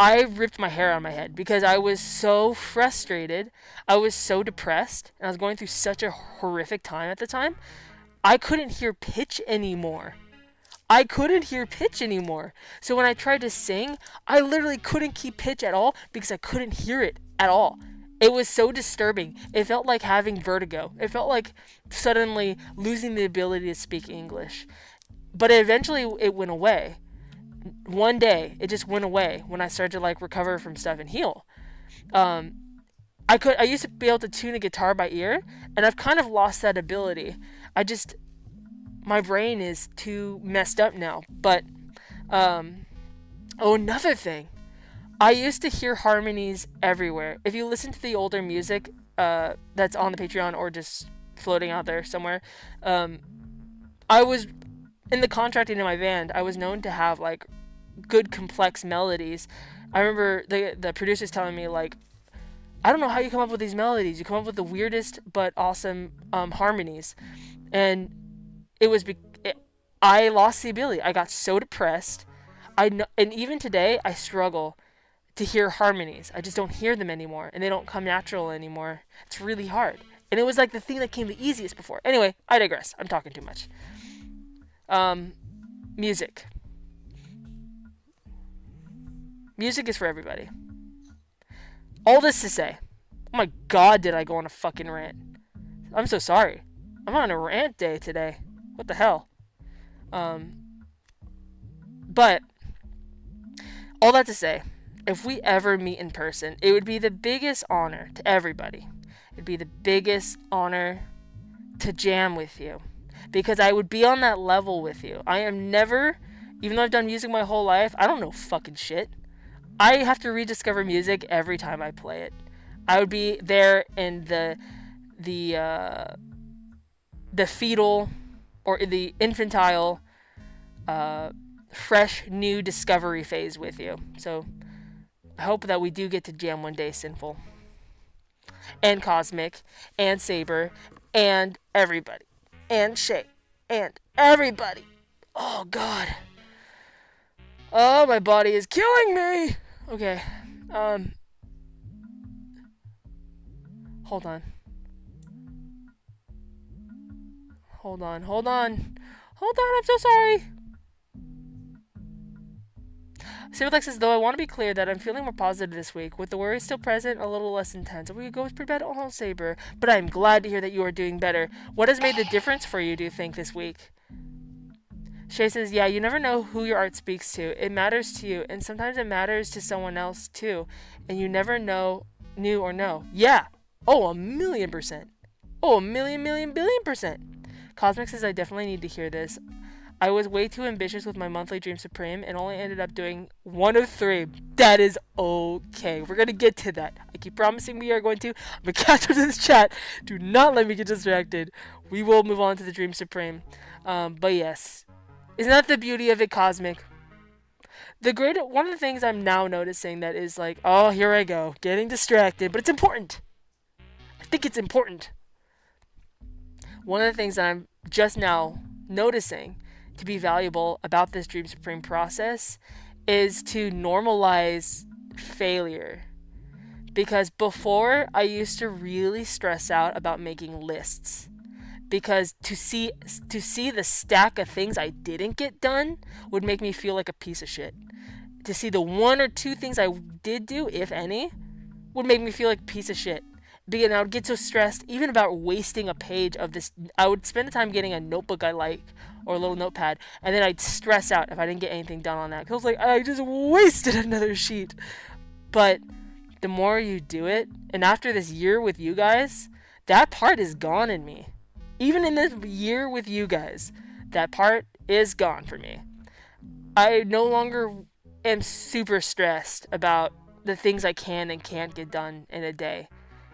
I ripped my hair out of my head because I was so frustrated. I was so depressed, and I was going through such a horrific time at the time. I couldn't hear pitch anymore. I couldn't hear pitch anymore. So when I tried to sing, I literally couldn't keep pitch at all because I couldn't hear it at all. It was so disturbing. It felt like having vertigo. It felt like suddenly losing the ability to speak English. But eventually it went away. One day it just went away when I started to like recover from stuff and heal. Um, I used to be able to tune a guitar by ear, and I've kind of lost that ability. I just my brain is too messed up now. But another thing, I used to hear harmonies everywhere. If you listen to the older music that's on the Patreon or just floating out there somewhere, I was in the contracting in my band. I was known to have like good complex melodies. I remember the producers telling me like, I don't know how you come up with these melodies. You come up with the weirdest but awesome harmonies, and it was I lost the ability. I got so depressed. And even today I struggle to hear harmonies. I just don't hear them anymore, and they don't come natural anymore. It's really hard. And it was like the thing that came the easiest before. Anyway, I digress. I'm talking too much. Music. Music is for everybody. All this to say, oh my god, did I go on a fucking rant? I'm so sorry. I'm on a rant day today. What the hell? But all that to say, if we ever meet in person, it would be the biggest honor to everybody. It'd be the biggest honor to jam with you, because I would be on that level with you. I am never, even though I've done music my whole life, I don't know fucking shit. I have to rediscover music every time I play it. I would be there in the fetal or the infantile, fresh new discovery phase with you. So I hope that we do get to jam one day, Sinful and Cosmic and Saber and everybody and Shay and everybody. Oh god. Oh, my body is killing me. Okay. Hold on. I'm so sorry. Saberlex says, though I want to be clear that I'm feeling more positive this week, with the worry still present, a little less intense. A week ago was pretty bad. Oh, Saber. But I'm glad to hear that you are doing better. What has made the difference for you, do you think, this week? Shay says, yeah, you never know who your art speaks to. It matters to you, and sometimes it matters to someone else, too. And you never knew or know. Yeah. Oh, 1,000,000%. Oh, 1,000,000,000,000,000,000%. Cosmic says, I definitely need to hear this. I was way too ambitious with my monthly Dream Supreme and only ended up doing 1 of 3. That is okay. We're going to get to that. I keep promising we are going to. I'm going to catch up to this chat. Do not let me get distracted. We will move on to the Dream Supreme. But yes. Isn't that the beauty of it, Cosmic? One of the things I'm now noticing that is like, oh, here I go. Getting distracted. But it's important. I think it's important. One of the things that I'm just now noticing to be valuable about this Dream Supreme process is to normalize failure. Because before, I used to really stress out about making lists. Because to see the stack of things I didn't get done would make me feel like a piece of shit. To see the 1 or 2 things I did do, if any, would make me feel like a piece of shit. Because I would get so stressed, even about wasting a page of this. I would spend the time getting a notebook I like, or a little notepad, and then I'd stress out if I didn't get anything done on that. Because I was like, I just wasted another sheet. But the more you do it, and after this year with you guys, that part is gone in me. Even in this year with you guys, that part is gone for me. I no longer am super stressed about the things I can and can't get done in a day.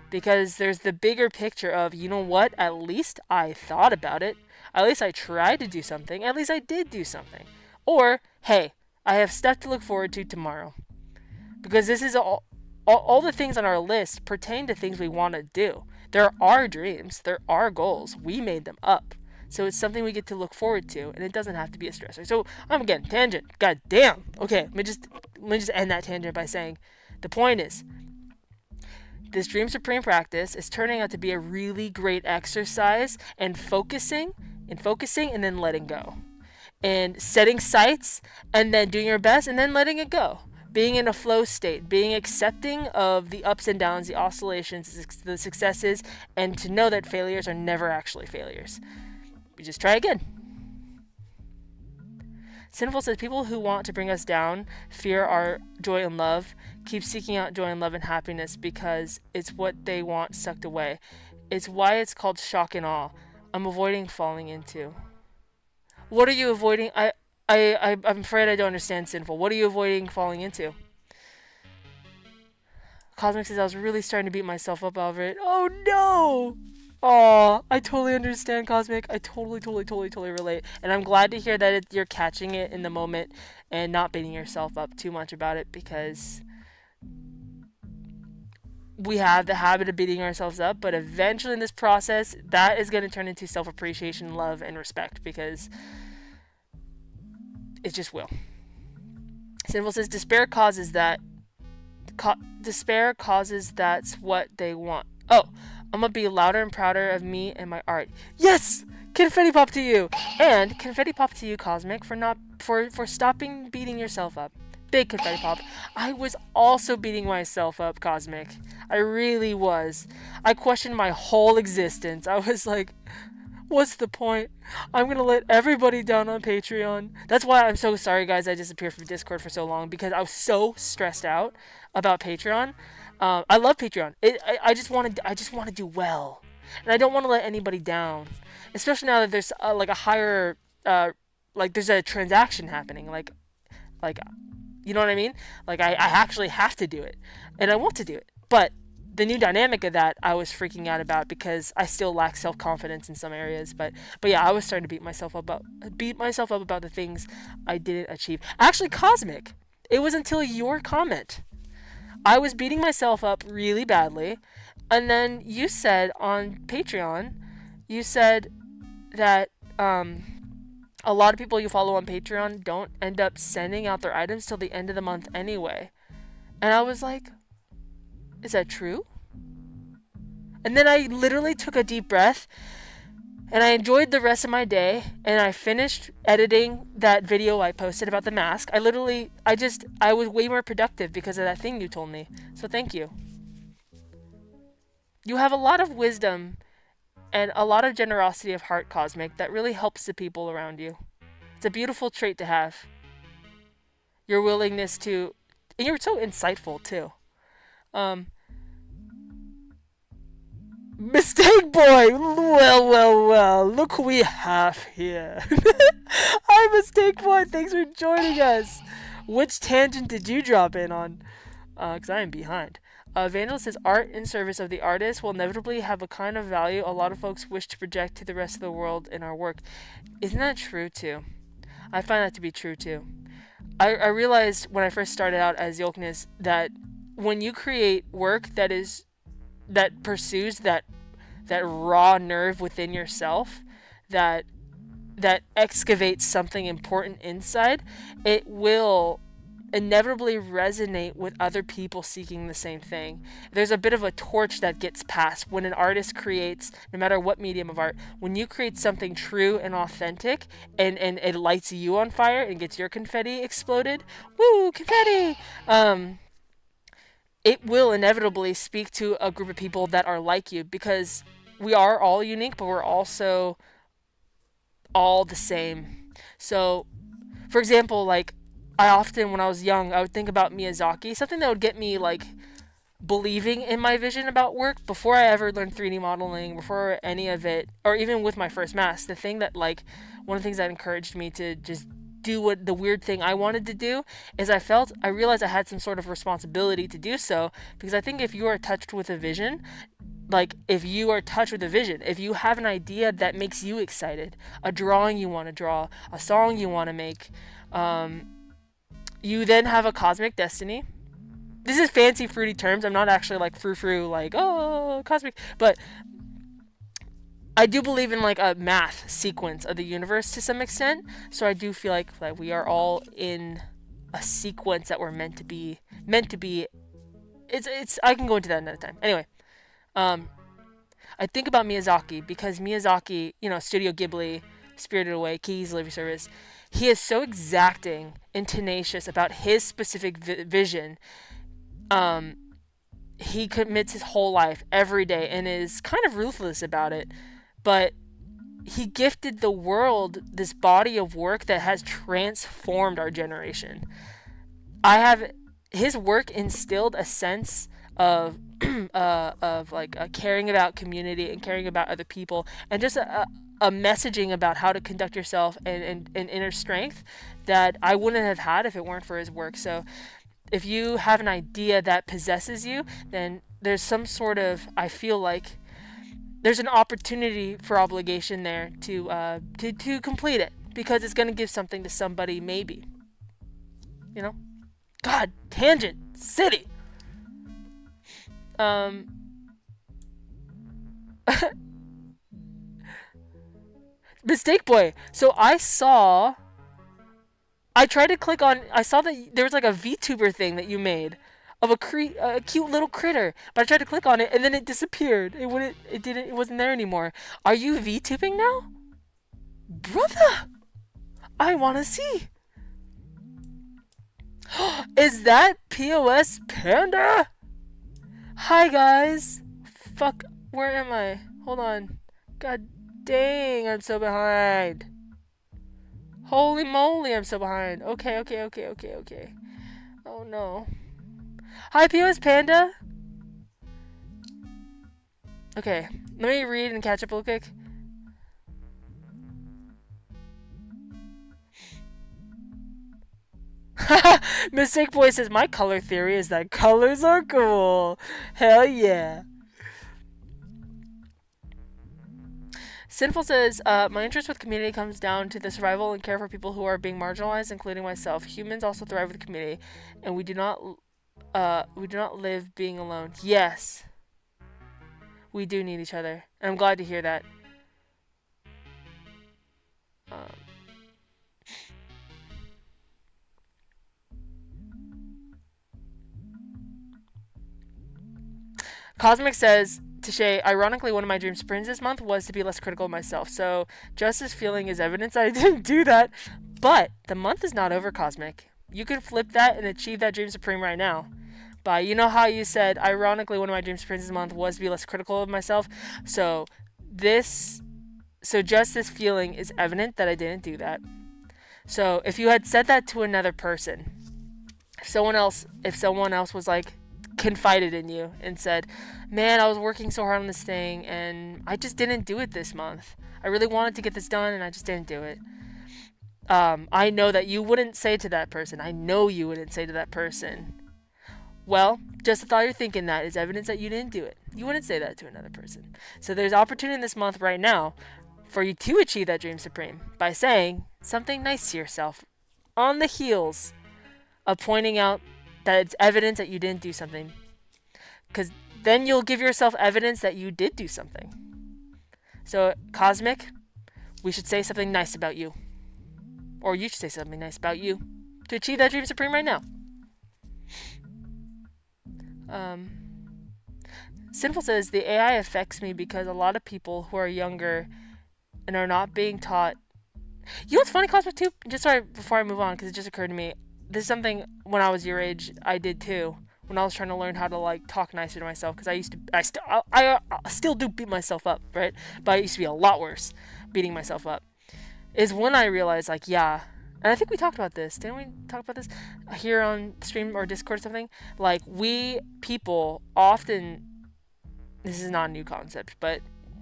Because there's the bigger picture of, you know what, at least I thought about it. At least I tried to do something. At least I did do something. Or, hey, I have stuff to look forward to tomorrow. Because this is all the things on our list pertain to things we want to do. There are dreams. There are goals. We made them up. So it's something we get to look forward to, and it doesn't have to be a stressor. So, again, tangent. God damn. Okay, let me just end that tangent by saying, the point is, this Dream Supreme practice is turning out to be a really great exercise in focusing and then letting go. and setting sights and then doing your best and then letting it go. Being in a flow state, being accepting of the ups and downs, the oscillations, the successes, and to know that failures are never actually failures. You just try again. Sinful says people who want to bring us down fear our joy and love, keep seeking out joy and love and happiness because it's what they want sucked away. It's why it's called shock and awe. I'm avoiding falling into. What are you avoiding? I'm afraid I don't understand Sinful. What are you avoiding falling into? Cosmic says I was really starting to beat myself up over it. Oh no! Aw, I totally understand, Cosmic. I totally relate. And I'm glad to hear that you're catching it in the moment and not beating yourself up too much about it, because we have the habit of beating ourselves up, but eventually in this process, that is going to turn into self-appreciation, love, and respect, because it just will. Sinful says despair causes that. Despair causes that's what they want. Oh, I'm gonna be louder and prouder of me and my art. Yes! Confetti pop to you! And confetti pop to you, Cosmic, for stopping beating yourself up. Big confetti pop. I was also beating myself up, Cosmic. I really was. I questioned my whole existence. I was like, what's the point? I'm gonna let everybody down on Patreon. That's why I'm so sorry, guys, I disappeared from Discord for so long, because I was so stressed out about Patreon. I love Patreon. I just want to do well, and I don't want to let anybody down. Especially now that there's like a higher, like there's a transaction happening. Like, you know what I mean? Like I actually have to do it, and I want to do it. But the new dynamic of that, I was freaking out about, because I still lack self-confidence in some areas. But yeah, I was starting to beat myself up about the things I didn't achieve. Actually, Cosmic, it was until your comment. I was beating myself up really badly, and then you said on Patreon, you said that a lot of people you follow on Patreon don't end up sending out their items till the end of the month anyway. And I was like, is that true? And then I literally took a deep breath, and I enjoyed the rest of my day, and I finished editing that video I posted about the mask. I was way more productive because of that thing you told me. So thank you. You have a lot of wisdom and a lot of generosity of heart, Cosmic, that really helps the people around you. It's a beautiful trait to have. Your willingness to... And you're so insightful, too. Mistake boy! Well, look who we have here. Hi, Mistake boy, thanks for joining us. Which tangent did you drop in on? Because I am behind. Evangelist says, art in service of the artist will inevitably have a kind of value a lot of folks wish to project to the rest of the world in our work. Isn't that true, too? I find that to be true, too. I realized when I first started out as YOLKNESS that when you create work that pursues that raw nerve within yourself, that excavates something important inside, it will inevitably resonate with other people seeking the same thing. There's a bit of a torch that gets passed when an artist creates, no matter what medium of art, when you create something true and authentic, and it lights you on fire and gets your confetti exploded. Woo, confetti! It will inevitably speak to a group of people that are like you, because we are all unique, but we're also all the same. So, for example, like, I often, when I was young, I would think about Miyazaki, something that would get me, like, believing in my vision about work before I ever learned 3D modeling, before any of it, or even with my first mask. The thing that, like, one of the things that encouraged me to just do what the weird thing I wanted to do is I realized I had some sort of responsibility to do so, because I think if you are touched with a vision, if you have an idea that makes you excited, a drawing you want to draw, a song you want to make, you then have a cosmic destiny. This is fancy fruity terms. I'm not actually like frou-frou, like, oh, cosmic, but I do believe in like a math sequence of the universe to some extent. So I do feel like we are all in a sequence that we're meant to be. It's I can go into that another time. Anyway, I think about Miyazaki because Miyazaki, Studio Ghibli, Spirited Away, Kiki's Delivery Service, He is so exacting and tenacious about his specific vision. Um, he commits his whole life every day and is kind of ruthless about it. But he gifted the world this body of work that has transformed our generation. I have his work instilled a sense of like caring about community and caring about other people, and just a messaging about how to conduct yourself and inner strength that I wouldn't have had if it weren't for his work. So if you have an idea that possesses you, then there's some sort of, I feel like there's an opportunity for obligation there to complete it, because it's going to give something to somebody, maybe, you know. God, tangent city. Mistake boy. So I tried to click on, I saw that there was like a VTuber thing that you made of a cute little critter, but I tried to click on it and then it disappeared. It wasn't there anymore. Are you VTubing now? Brother, I want to see. Is that POS Panda? Hi guys. Fuck, where am I? Hold on. God dang, I'm so behind. Holy moly, I'm so behind. Okay. Oh no. Hi POS Panda. Okay, let me read and catch up real quick. Mistake Boy says, my color theory is that colors are cool. Hell yeah. Sinful says, my interest with community comes down to the survival and care for people who are being marginalized, including myself. Humans also thrive with community, and we do not live being alone. Yes. We do need each other. And I'm glad to hear that. Cosmic says, Tashay, ironically, one of my dream sprints this month was to be less critical of myself. So, just this feeling is evidence that I didn't do that. But the month is not over, Cosmic. You could flip that and achieve that dream supreme right now. But you know how you said, ironically, one of my dream sprints this month was to be less critical of myself. So, just this feeling is evident that I didn't do that. So, if you had said that to another person, if someone else was like, confided in you and said, man, I was working so hard on this thing and I just didn't do it this month. I really wanted to get this done and I just didn't do it. I know that you wouldn't say to that person. I know you wouldn't say to that person, well, just the thought you're thinking that is evidence that you didn't do it. You wouldn't say that to another person. So there's opportunity this month right now for you to achieve that dream supreme by saying something nice to yourself on the heels of pointing out that it's evidence that you didn't do something. Because then you'll give yourself evidence that you did do something. So, Cosmic, we should say something nice about you. Or you should say something nice about you to achieve that dream supreme right now. Sinful says, the AI affects me because a lot of people who are younger and are not being taught. You know what's funny, Cosmic, too? Just sorry, before I move on, because it just occurred to me. This is something when I was your age I did too, when I was trying to learn how to like talk nicer to myself, because I still do beat myself up, right? But I used to be a lot worse beating myself up. Is when I realized, like, yeah, and I think we talked about this, didn't we talk about this here on stream or Discord or something? Like, we people often, this is not a new concept, but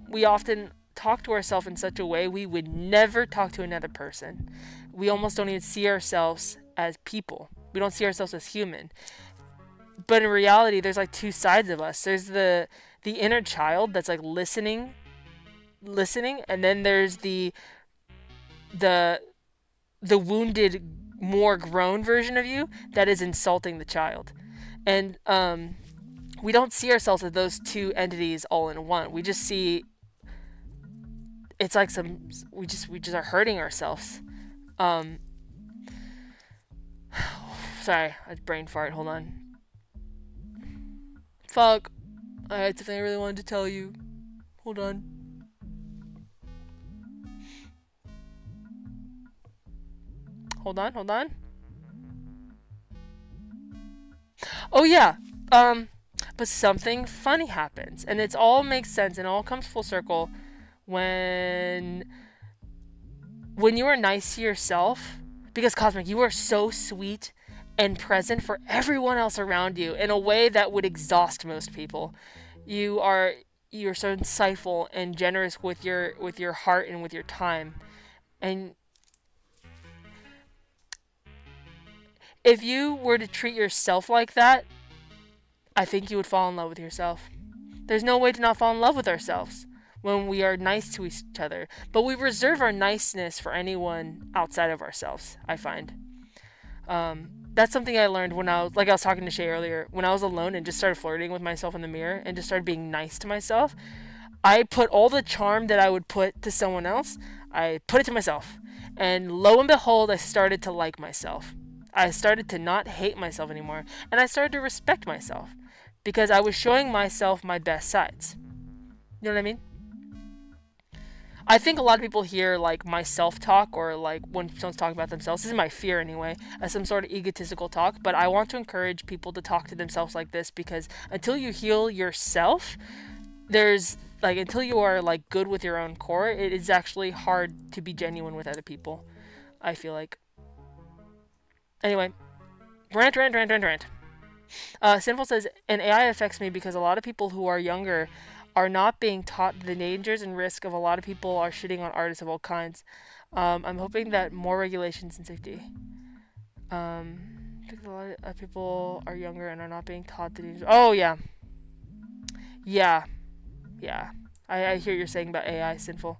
we often talk to ourselves in such a way we would never talk to another person. We almost don't even see ourselves as people. We don't see ourselves as human. But in reality, there's like two sides of us. There's the inner child that's like listening, and then there's the wounded, more grown version of you that is insulting the child. And we don't see ourselves as those two entities all in one. We just see it's like we just are hurting ourselves. Sorry, I brain fart. Hold on. Fuck. I had something I really wanted to tell you. Hold on. Hold on, hold on. Oh yeah. Um, but something funny happens, and it all makes sense, and it all comes full circle when you are nice to yourself. Because Cosmic, you are so sweet and present for everyone else around you in a way that would exhaust most people. You are you're so insightful and generous with your heart and with your time. And if you were to treat yourself like that, I think you would fall in love with yourself. There's no way to not fall in love with ourselves when we are nice to each other. But we reserve our niceness for anyone outside of ourselves, I find. That's something I learned when I was talking to Shay earlier, when I was alone and just started flirting with myself in the mirror and just started being nice to myself. I put all the charm that I would put to someone else, I put it to myself. And lo and behold, I started to like myself. I started to not hate myself anymore, and I started to respect myself because I was showing myself my best sides. You know what I mean? I think a lot of people hear like my self-talk or like when someone's talking about themselves, this is my fear anyway, as some sort of egotistical talk, but I want to encourage people to talk to themselves like this because until you heal yourself, there's like until you are like good with your own core, it is actually hard to be genuine with other people, I feel like. Anyway, rant. Sinful says, an AI affects me because a lot of people who are younger are not being taught the dangers and risk of a lot of people are shitting on artists of all kinds. I'm hoping that more regulations and safety. Because a lot of people are younger and are not being taught the dangers. Oh, yeah. Yeah. I hear you're saying about AI, Sinful.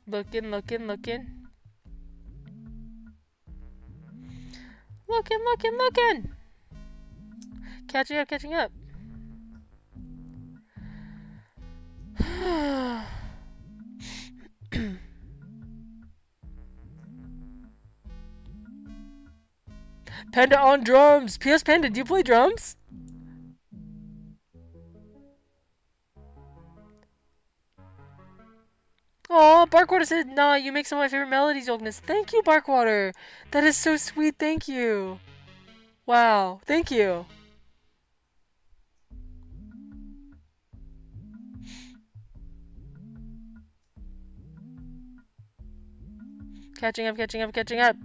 Looking. Catching up. Panda on drums. PS Panda, do you play drums? Oh, Barkwater said, nah, you make some of my favorite melodies, YOLKNESS. Thank you, Barkwater. That is so sweet. Thank you. Wow. Thank you. Catching up. Catching up.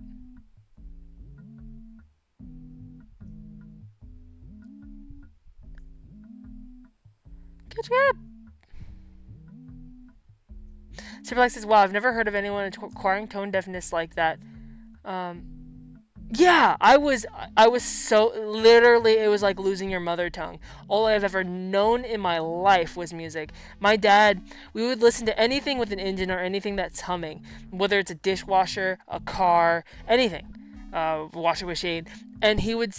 Superflex says, wow, I've never heard of anyone acquiring tone deafness like that. Yeah, I was so, literally, it was like losing your mother tongue. All I've ever known in my life was music. My dad, we would listen to anything with an engine or anything that's humming, whether it's a dishwasher, a car, anything, washing machine, and he would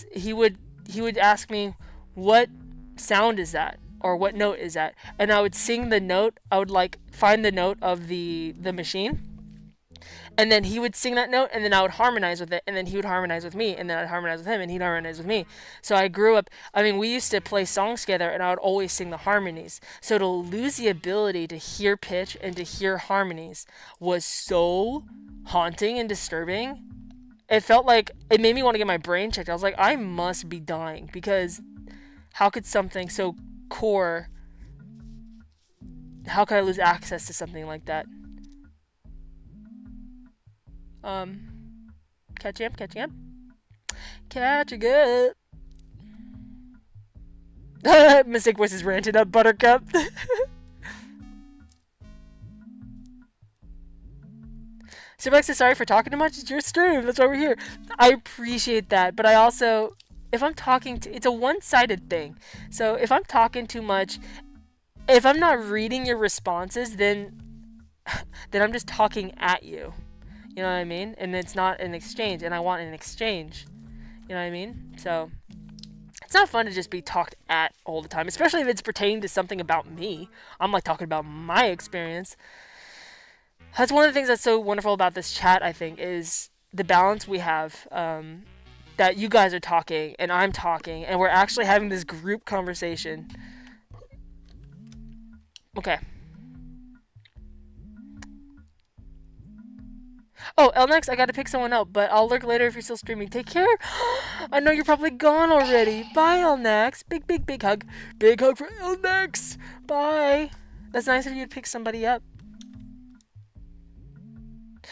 ask me, what sound is that? Or what note is that? And I would sing the note. I would like find the note of the machine, and then he would sing that note, and then I would harmonize with it, and then he would harmonize with me, and then I'd harmonize with him, and he'd harmonize with me. So I grew up, I mean, we used to play songs together, and I would always sing the harmonies. So to lose the ability to hear pitch and to hear harmonies was so haunting and disturbing. It felt like, it made me want to get my brain checked. I was like, I must be dying, because how could something so core, how could I lose access to something like that? Catching up. Mistake voices ranted up, Buttercup. Superflex is sorry for talking too much. It's your stream. That's why we're here. I appreciate that, but I also, if I'm talking to, it's a one-sided thing. So if I'm talking too much, if I'm not reading your responses, then I'm just talking at you. You know what I mean? And it's not an exchange, and I want an exchange. You know what I mean? So it's not fun to just be talked at all the time, especially if it's pertaining to something about me. I'm like talking about my experience. That's one of the things that's so wonderful about this chat, I think, is the balance we have. that you guys are talking and I'm talking and we're actually having this group conversation. Okay. Oh, Elnex, I gotta pick someone up, but I'll lurk later if you're still streaming. Take care. I know you're probably gone already. Bye, Elnex. Big, big, big hug. Big hug for Elnex. Bye. That's nice of you to pick somebody up.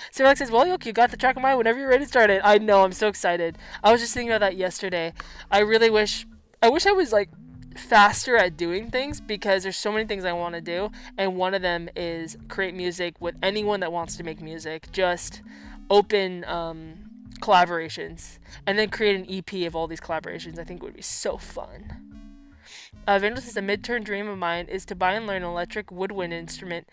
So Alex says, well, Yoke, you got the track of mine whenever you're ready to start it. I know, I'm so excited. I was just thinking about that yesterday. I wish I was like faster at doing things because there's so many things I want to do, and one of them is create music with anyone that wants to make music. Just open collaborations and then create an EP of all these collaborations. I think it would be so fun. Evangelist says, a mid-term dream of mine is to buy and learn an electric woodwind instrument.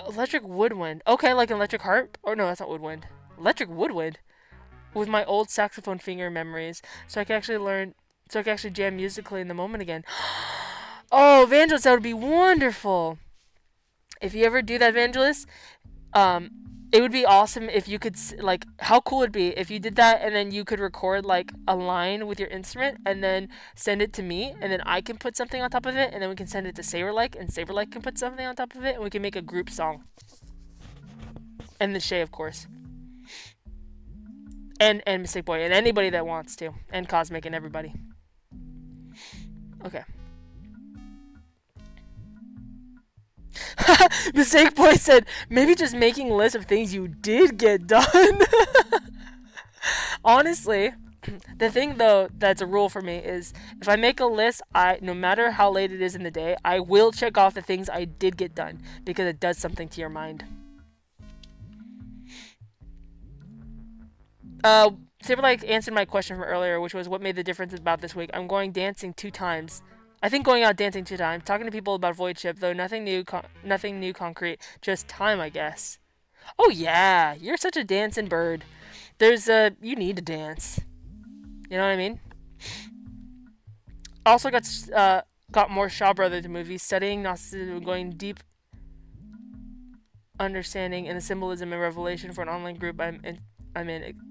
Electric woodwind. Okay, like an electric harp? Or no, that's not woodwind. Electric woodwind? With my old saxophone finger memories. So I can actually jam musically in the moment again. Oh, Evangelist, that would be wonderful. If you ever do that, Evangelist, it would be awesome if you could, like, how cool would it be if you did that and then you could record, like, a line with your instrument and then send it to me and then I can put something on top of it and then we can send it to Saberlike and Saberlike can put something on top of it and we can make a group song. And the Shay, of course. And Mistake Boy and anybody that wants to. And Cosmic and everybody. Okay. Mistake Boy said, maybe just making a list of things you did get done. Honestly, the thing though that's a rule for me is if I make a list, no matter how late it is in the day, I will check off the things I did get done because it does something to your mind. Saberlike answered my question from earlier, which was what made the difference about this week. I'm going dancing 2 times. I think going out dancing 2 times. Talking to people about Void Ship, though nothing new concrete. Just time, I guess. Oh yeah, you're such a dancing bird. You need to dance. You know what I mean? Also got more Shaw Brother the movie, studying Gnosticism, going deep understanding and the symbolism and revelation for an online group I'm in.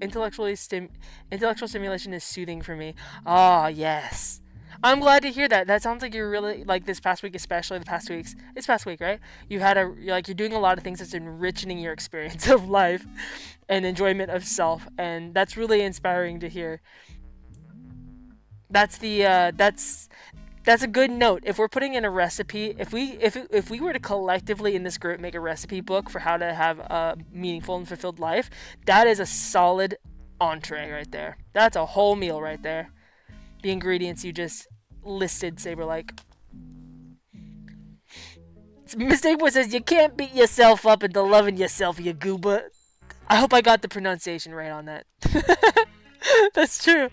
Intellectual stimulation is soothing for me. Ah, yes. I'm glad to hear that. That sounds like you're really, like, this past week, especially the past 2 weeks. It's past week, right? You're doing a lot of things that's enriching your experience of life and enjoyment of self, and that's really inspiring to hear. That's a good note. If we're putting in a recipe, if we were to collectively in this group make a recipe book for how to have a meaningful and fulfilled life, that is a solid entree right there. That's a whole meal right there. The ingredients you just listed, Saberlike. Mistake Boy says, you can't beat yourself up into loving yourself, you goober. I hope I got the pronunciation right on that. That's true.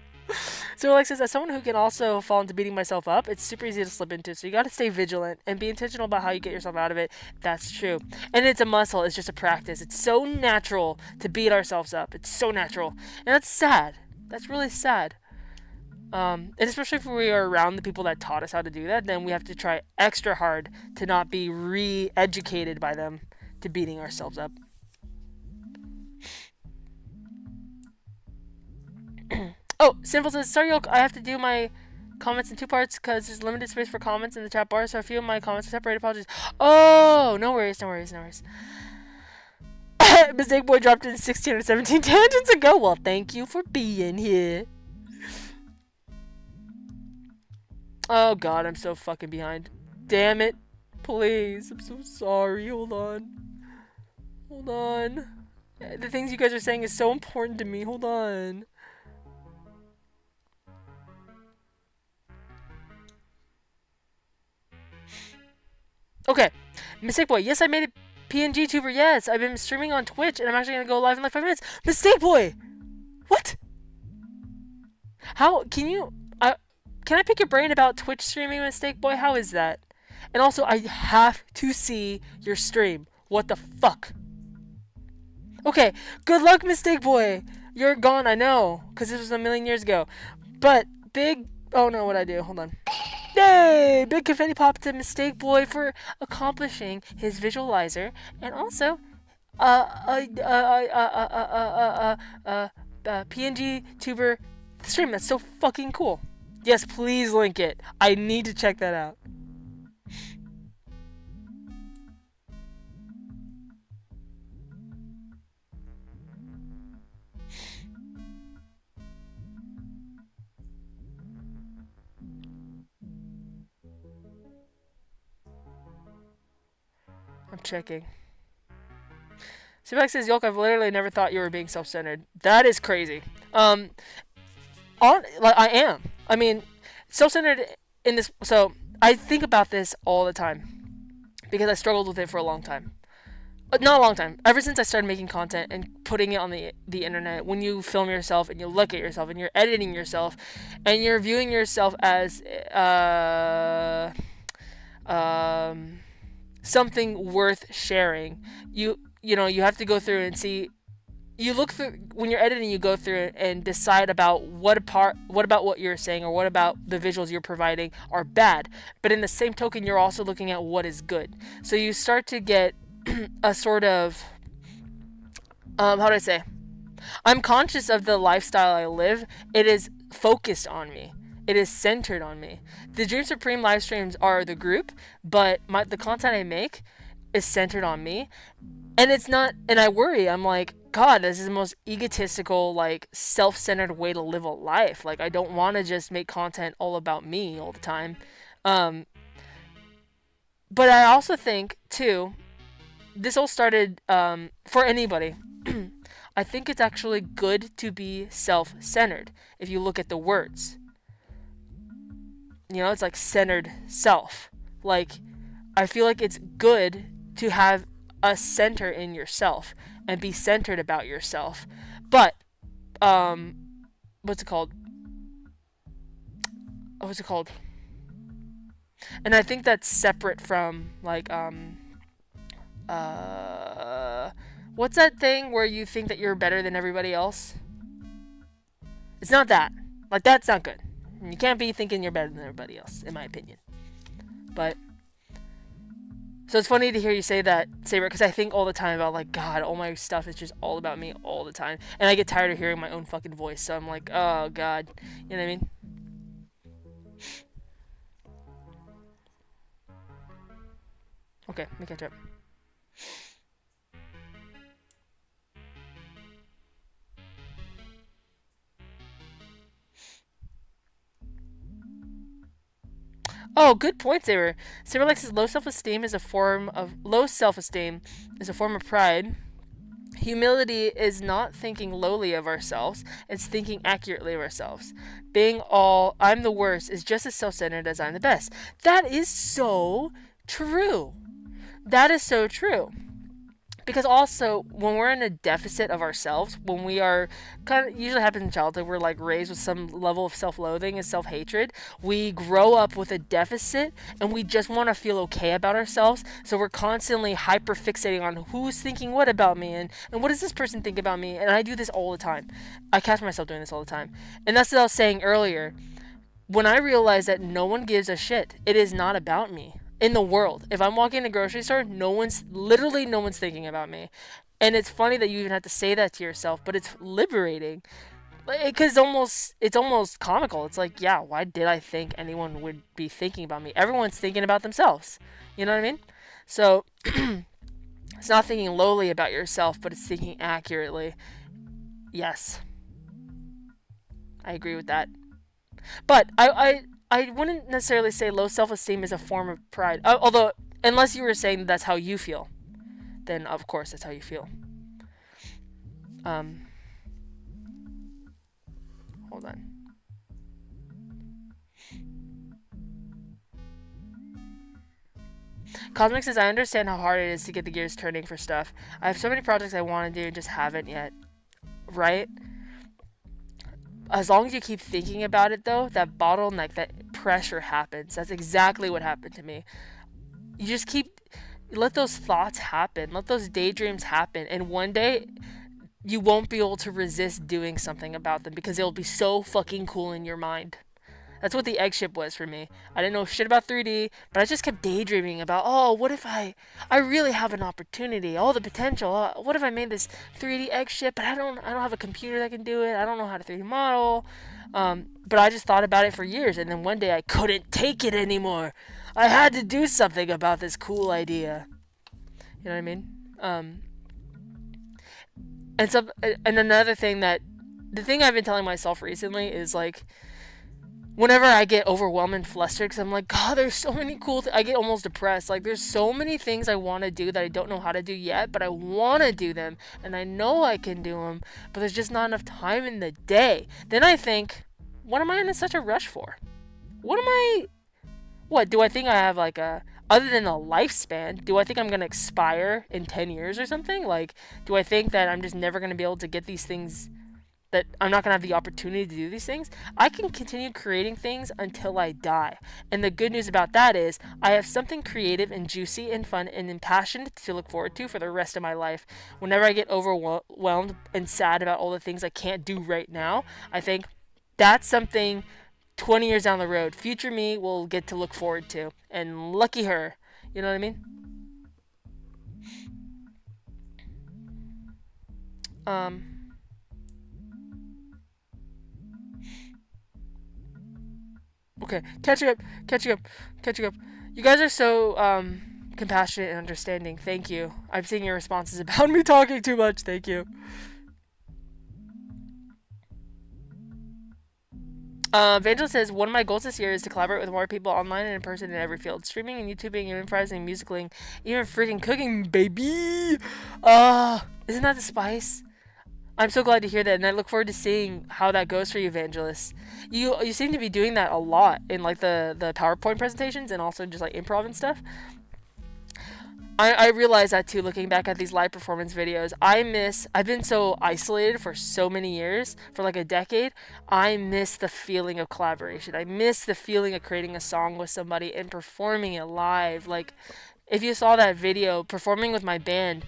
So Alex says, as someone who can also fall into beating myself up, it's super easy to slip into. So you got to stay vigilant and be intentional about how you get yourself out of it. That's true. And it's a muscle. It's just a practice. It's so natural to beat ourselves up. It's so natural. And that's sad. That's really sad. And especially if we are around the people that taught us how to do that, then we have to try extra hard to not be re-educated by them to beating ourselves up. Oh, Sinful says, sorry, Yoke, I have to do my comments in 2 parts because there's limited space for comments in the chat bar, so a few of my comments are separated. Apologies. Oh, no worries. Mistake Boy dropped in 16 or 17 tangents ago. Well, thank you for being here. Oh, God, I'm so fucking behind. Damn it. Please, I'm so sorry. Hold on. The things you guys are saying is so important to me. Hold on. Okay, Mistake Boy, yes, I made a PNG tuber, yes, I've been streaming on Twitch, and I'm actually gonna go live in like 5 minutes. Mistake Boy! What? How, can I pick your brain about Twitch streaming, Mistake Boy? How is that? And also, I have to see your stream. What the fuck? Okay, good luck, Mistake Boy! You're gone, I know, because this was a million years ago. But, oh no, what'd I do? Hold on. Yay! Big confetti pop to Mistake Boy for accomplishing his visualizer, and also, PNG tuber stream. That's so fucking cool. Yes, please link it. I need to check that out. I'm checking. Sebek says, Yolk, I've literally never thought you were being self-centered. That is crazy. I am. I mean, self-centered in this. So I think about this all the time because I struggled with it for a long time. Not a long time. Ever since I started making content and putting it on the internet, when you film yourself and you look at yourself and you're editing yourself and you're viewing yourself as something worth sharing, you have to go through and see. You look through when you're editing. You go through it and decide about what about what you're saying or what about the visuals you're providing are bad. But in the same token, you're also looking at what is good. So you start to get a sort of how do I say? I'm conscious of the lifestyle I live. It is focused on me. It is centered on me. The Dream Supreme live streams are the group, but the content I make is centered on me. And it's not, and I worry, I'm like, God, this is the most egotistical, like, self-centered way to live a life. Like, I don't want to just make content all about me all the time. But I also think, too, this all started, for anybody, I think it's actually good to be self-centered, if you look at the words. It's like centered self. Like, I feel like it's good to have a center in yourself and be centered about yourself. But what's it called? And I think that's separate from like what's that thing where you think that you're better than everybody else? It's not that. Like, that's not good. You can't be thinking you're better than everybody else, in my opinion. But so it's funny to hear you say that, Saber, because I think all the time about, like, God, all my stuff is just all about me all the time. And I get tired of hearing my own fucking voice, so I'm like, oh, God. You know what I mean? Okay, let me catch up. Oh, good point, Saber. Saber says low self-esteem is a form of pride. Humility is not thinking lowly of ourselves, it's thinking accurately of ourselves. Being all I'm the worst is just as self-centered as I'm the best. That is so true. That is so true. Because also, when we're in a deficit of ourselves, when we are usually happens in childhood, we're like raised with some level of self-loathing and self-hatred. We grow up with a deficit and we just want to feel okay about ourselves. So we're constantly hyper-fixating on who's thinking what about me and what does this person think about me. And I do this all the time. I catch myself doing this all the time. And that's what I was saying earlier. When I realize that no one gives a shit, it is not about me. In the world, if I'm walking in a grocery store, no one's thinking about me. And it's funny that you even have to say that to yourself, but it's liberating. Because it's almost comical. It's like, yeah, why did I think anyone would be thinking about me? Everyone's thinking about themselves. You know what I mean? So it's not thinking lowly about yourself, but it's thinking accurately. Yes, I agree with that. But I wouldn't necessarily say low self-esteem is a form of pride. Although, unless you were saying that's how you feel, then of course that's how you feel. Hold on. Cosmic says, I understand how hard it is to get the gears turning for stuff. I have so many projects I want to do and just haven't yet. Right? As long as you keep thinking about it, though, that bottleneck, that pressure happens. That's exactly what happened to me. You just let those thoughts happen. Let those daydreams happen. And one day, you won't be able to resist doing something about them because it'll be so fucking cool in your mind. That's what the egg ship was for me. I didn't know shit about 3D, but I just kept daydreaming about, oh, what if I really have an opportunity, all the potential. What if I made this 3D egg ship, but I don't have a computer that can do it. I don't know how to 3D model. But I just thought about it for years, and then one day I couldn't take it anymore. I had to do something about this cool idea. You know what I mean? And so, and another thing that, the thing I've been telling myself recently is like, whenever I get overwhelmed and flustered, because I'm like, God, there's so many cool I get almost depressed. Like, there's so many things I want to do that I don't know how to do yet, but I want to do them, and I know I can do them, but there's just not enough time in the day. Then I think, what am I in such a rush for? What, do I think I have like other than a lifespan, do I think I'm going to expire in 10 years or something? Like, do I think that I'm just never going to be able to get these things, that I'm not going to have the opportunity to do these things? I can continue creating things until I die. And the good news about that is I have something creative and juicy and fun and impassioned to look forward to for the rest of my life. Whenever I get overwhelmed and sad about all the things I can't do right now, I think that's something 20 years down the road, future me will get to look forward to. And lucky her. You know what I mean? Okay, catching up. You guys are so compassionate and understanding. Thank you. I'm seeing your responses about me talking too much. Thank you. Vangel says, one of my goals this year is to collaborate with more people online and in person in every field. Streaming and YouTubing, improvising, musicaling, even freaking cooking, baby! Isn't that the spice? I'm so glad to hear that, and I look forward to seeing how that goes for you, Evangelist. You seem to be doing that a lot in like the PowerPoint presentations and also just like improv and stuff. I realize that too, looking back at these live performance videos. I've been so isolated for so many years, for like a decade. I miss the feeling of collaboration. I miss the feeling of creating a song with somebody and performing it live. Like, if you saw that video, performing with my band,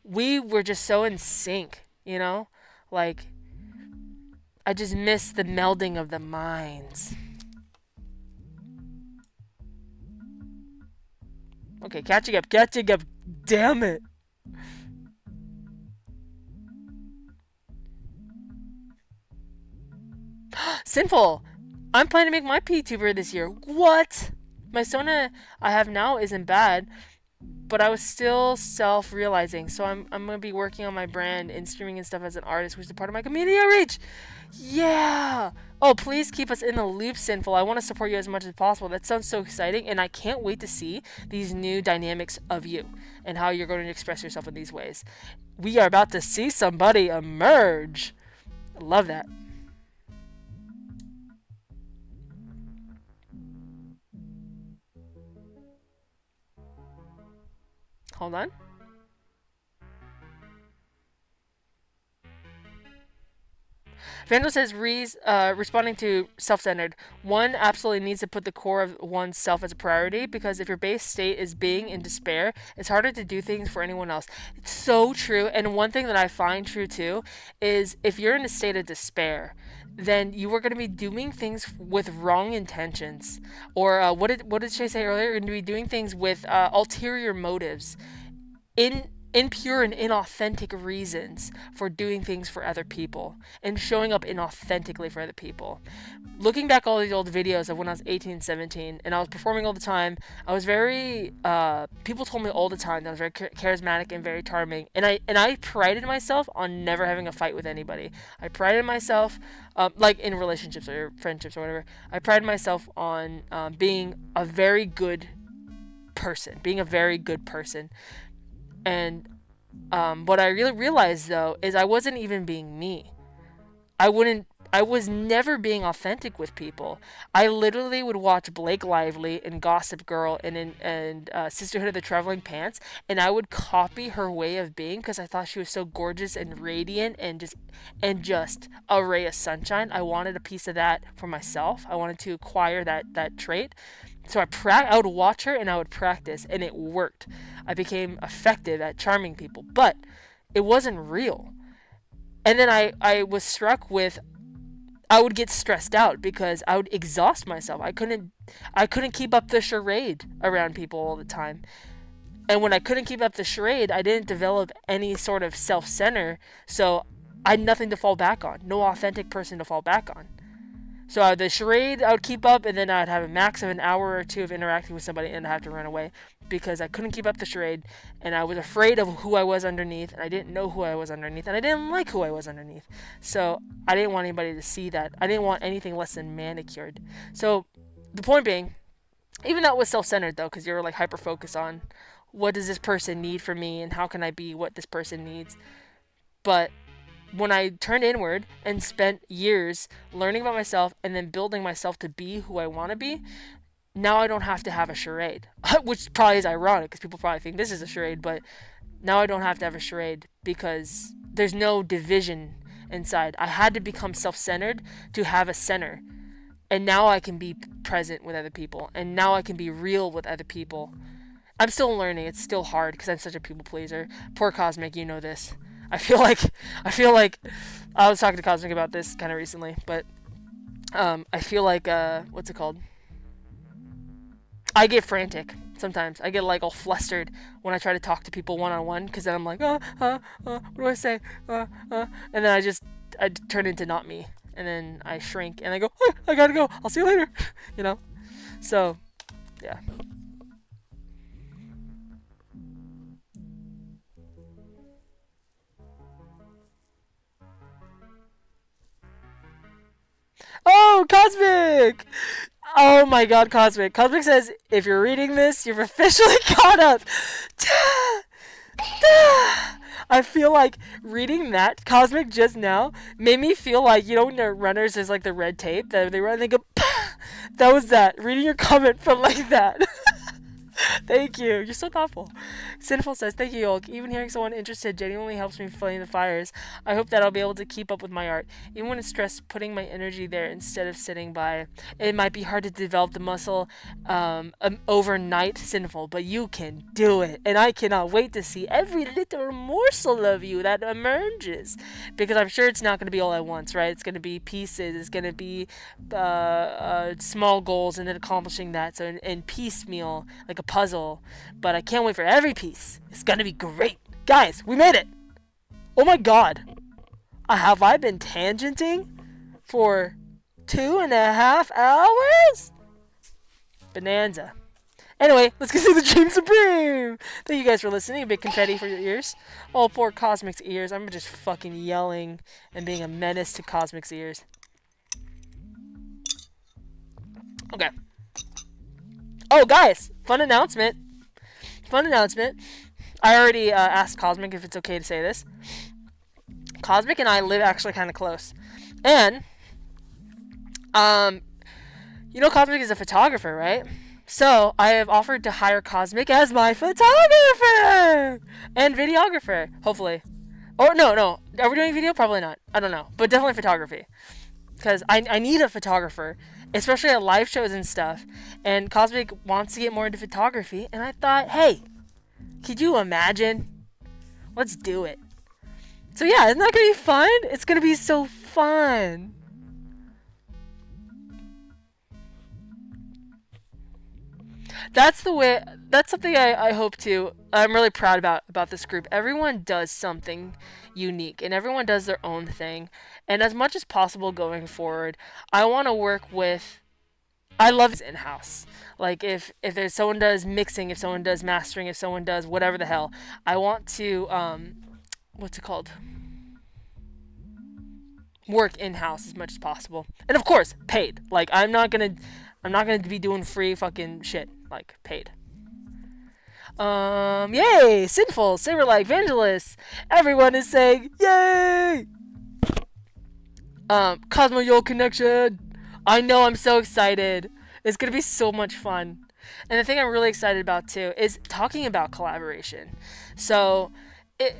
we were just so in sync, you know? Like, I just miss the melding of the minds. Okay, catching up. Damn it. Sinful. I'm planning to make my PTuber this year. What? My Sona I have now isn't bad, but I was still self-realizing. So I'm going to be working on my brand and streaming and stuff as an artist, which is a part of my community outreach. Yeah. Oh, please keep us in the loop, Sinful. I want to support you as much as possible. That sounds so exciting, and I can't wait to see these new dynamics of you and how you're going to express yourself in these ways. We are about to see somebody emerge. I love that. Hold on. Vandal says, responding to self-centered, one absolutely needs to put the core of one's self as a priority, because if your base state is being in despair, it's harder to do things for anyone else. It's so true. And one thing that I find true too is if you're in a state of despair, then you are going to be doing things with wrong intentions. Or what did Shay say earlier? You're going to be doing things with ulterior motives. In impure and inauthentic reasons for doing things for other people and showing up inauthentically for other people. Looking back all these old videos of when I was 18, 17, and I was performing all the time, I was very, people told me all the time that I was very charismatic and very charming, and I prided myself on never having a fight with anybody. I prided myself, like in relationships or friendships or whatever, I prided myself on being a very good person, and what I really realized though is I wasn't even being me. I was never being authentic with people. I literally would watch Blake Lively and Gossip Girl and Sisterhood of the Traveling Pants, and I would copy her way of being because I thought she was so gorgeous and radiant and just a ray of sunshine. I wanted a piece of that for myself. I wanted to acquire that trait. So I would watch her and I would practice, and it worked. I became effective at charming people, but it wasn't real. And then I was struck with I would get stressed out because I would exhaust myself. I couldn't keep up the charade around people all the time. And when I couldn't keep up the charade, I didn't develop any sort of self-center, so I had nothing to fall back on. No authentic person to fall back on. So the charade I would keep up, and then I'd have a max of an hour or two of interacting with somebody, and I'd have to run away because I couldn't keep up the charade, and I was afraid of who I was underneath, and I didn't know who I was underneath, and I didn't like who I was underneath. So I didn't want anybody to see that. I didn't want anything less than manicured. So the point being, even that was self-centered though, because you're like hyper-focused on what does this person need from me, and how can I be what this person needs. But when I turned inward and spent years learning about myself and then building myself to be who I want to be, now I don't have to have a charade. Which probably is ironic because people probably think this is a charade, but now I don't have to have a charade because there's no division inside. I had to become self-centered to have a center. And now I can be present with other people. And now I can be real with other people. I'm still learning. It's still hard because I'm such a people pleaser. Poor Cosmic, you know this. I feel like I was talking to Cosmic about this kind of recently, but I feel like what's it called? I get frantic sometimes. I get like all flustered when I try to talk to people one-on-one because then I'm like, what do I say? And then I turn into not me, and then I shrink and I go, I gotta go. I'll see you later. You know? So, yeah. Oh, Cosmic! Oh my god, Cosmic. Cosmic says, if you're reading this, you've officially caught up. I feel like reading that, Cosmic, just now, made me feel like, you know when the runners, there's like the red tape that they run and they go, that was that. Reading your comment felt like that. Thank you. You're so thoughtful. Sinful says, thank you, Yolk. Even hearing someone interested genuinely helps me flame the fires. I hope that I'll be able to keep up with my art. Even when it's stressed, putting my energy there instead of sitting by. It might be hard to develop the muscle overnight, Sinful, but you can do it. And I cannot wait to see every little morsel of you that emerges. Because I'm sure it's not going to be all at once, right? It's going to be pieces. It's going to be small goals and then accomplishing that. So in piecemeal, like a puzzle, but I can't wait for every piece. It's gonna be great. Guys, we made it! Oh my god. Have I been tangenting for 2.5 hours? Bonanza. Anyway, let's get to the Dream Supreme! Thank you guys for listening. A big confetti for your ears. Oh, poor Cosmic's ears. I'm just fucking yelling and being a menace to Cosmic's ears. Okay. Oh, guys, fun announcement. I already asked Cosmic if it's okay to say this. Cosmic and I live actually kind of close. And, you know Cosmic is a photographer, right? So, I have offered to hire Cosmic as my photographer! And videographer, hopefully. Or, no. Are we doing video? Probably not. I don't know. But definitely photography. Because I need a photographer, especially at live shows and stuff. And Cosmic wants to get more into photography. And I thought, hey, could you imagine? Let's do it. So yeah, isn't that going to be fun? It's going to be so fun. That's something I hope to. I'm really proud about this group. Everyone does something unique and everyone does their own thing. And as much as possible going forward, I want to work with, I love in-house. Like if there's someone does mixing, if someone does mastering, if someone does whatever the hell, I want to, what's it called? Work in-house as much as possible. And of course, paid. Like I'm not gonna be doing free fucking shit. Like paid. Yay! Sinful, Saber like Vangelis. Everyone is saying yay! Cosmo Yol connection. I know, I'm so excited. It's gonna be so much fun. And the thing I'm really excited about too is talking about collaboration. So